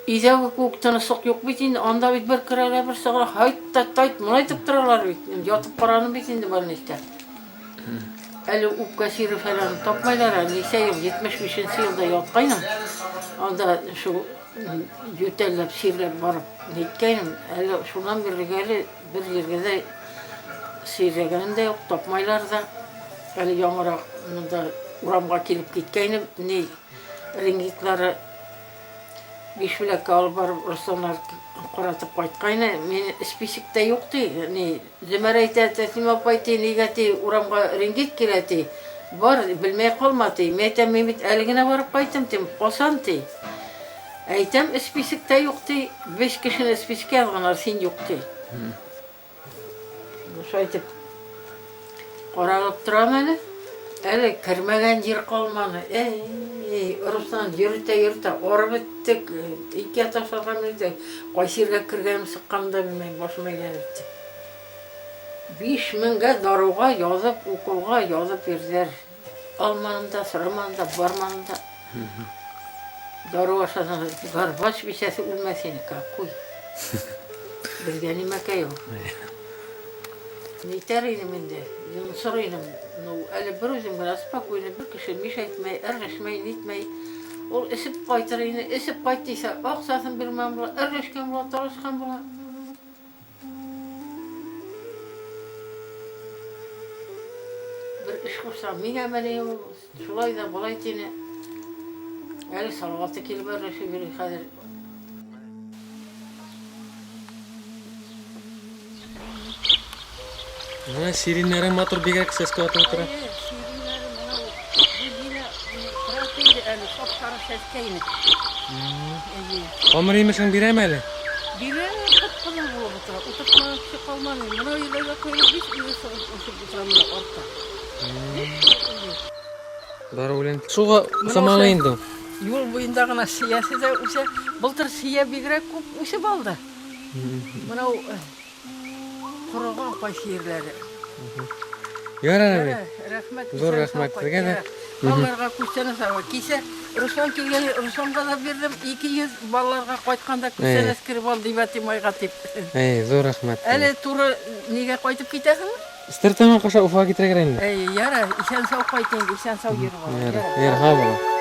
İzağı koğuktanı sok yok bitindi, anda bit bir kırayla bir sağla hayt tayt munaytıp duralar bitindi. Yatıp paranı bitindi balnişte. Eli upkasiri falan tapmaylar, liseyim 75. yılda yatkayım. Anda şu yütellep, sirlep barıp netkayım. Eli şundan bir regali bir yerge de sirregenim de yok, tapmaylar da. Eli yağmura da uramga kelip gitkayım, ne ringitleri beş bilek alıp barıp Ruslanlar qaratıp qaytqayna, men spisikte yoktu. Ne Zümereyte teslim apaytı, negati uramga ringit keleti. Var, bilmey qalmadı. Metem Mehmet eligine barıp qaytım tem, qosandı. Aytam spisikte yoktu. 5 kişinin spisik yazğanar, sen yoktu. Şu aytıp qaralып turam eli. Eli kirmegen yer qalmanı. Ruslan yürüte, orab ettik, 2 ataşlardan ettik. Qaysirga kirgenim sıqqanımda bilmeyim, başıma gelirdi. 5.000'ga daruğa yazıp, okulga yazıp verdiler. Almanımda, sıramanımda, barmanımda. Daruğa şadan, garbaç bir sesi ölmesini koy. Bilgenim eke yok. Neyter inim indi, yunsur inim. Eli bir özüm gına spakuyla bir kişi miş etmeyi, erleşmeyi, nitmeyi. Ol esip qaytır ini, esip qaytıysa, aqsasın bilmem bula, erleşken bula, tarışkan bula. Bir iş kursam, mine mene şulay da bulay tine. Eli salavatı kelip erleşi biri kadir. Mana sirinlere motor bigak ses ke otur. Şirinler bana bu yine bırakıydı eli, çok sarı ses keyni. Omriymişin biremeli. Biri kıpkızın bulup otura, oturtmanın bir şey kalmadı. Buna öyle koyup hiç iyi oturup oturamıyor orta. Doğru ulen. Suğa samalı indi. Yol boyundağına siyasi de uşa, bultur siya bigirek kup uşa baldı. Buna kuruğun koy şiirleri. Yarar abi. Rahmet. Zor rahmet. Degene. Ballarga kuşçana sarva. Kise Ruslan kelgen, Ruslan'a da verdim 200 ballarga koytkanda kuşçana skirip al dibati mayga tip. Zor rahmet. Ele turu nege koytup gidersin? İstersen kaşa ufağa getirelim. Yara, işen sağ koytun, işen sağ yürü var. Yer ha baba.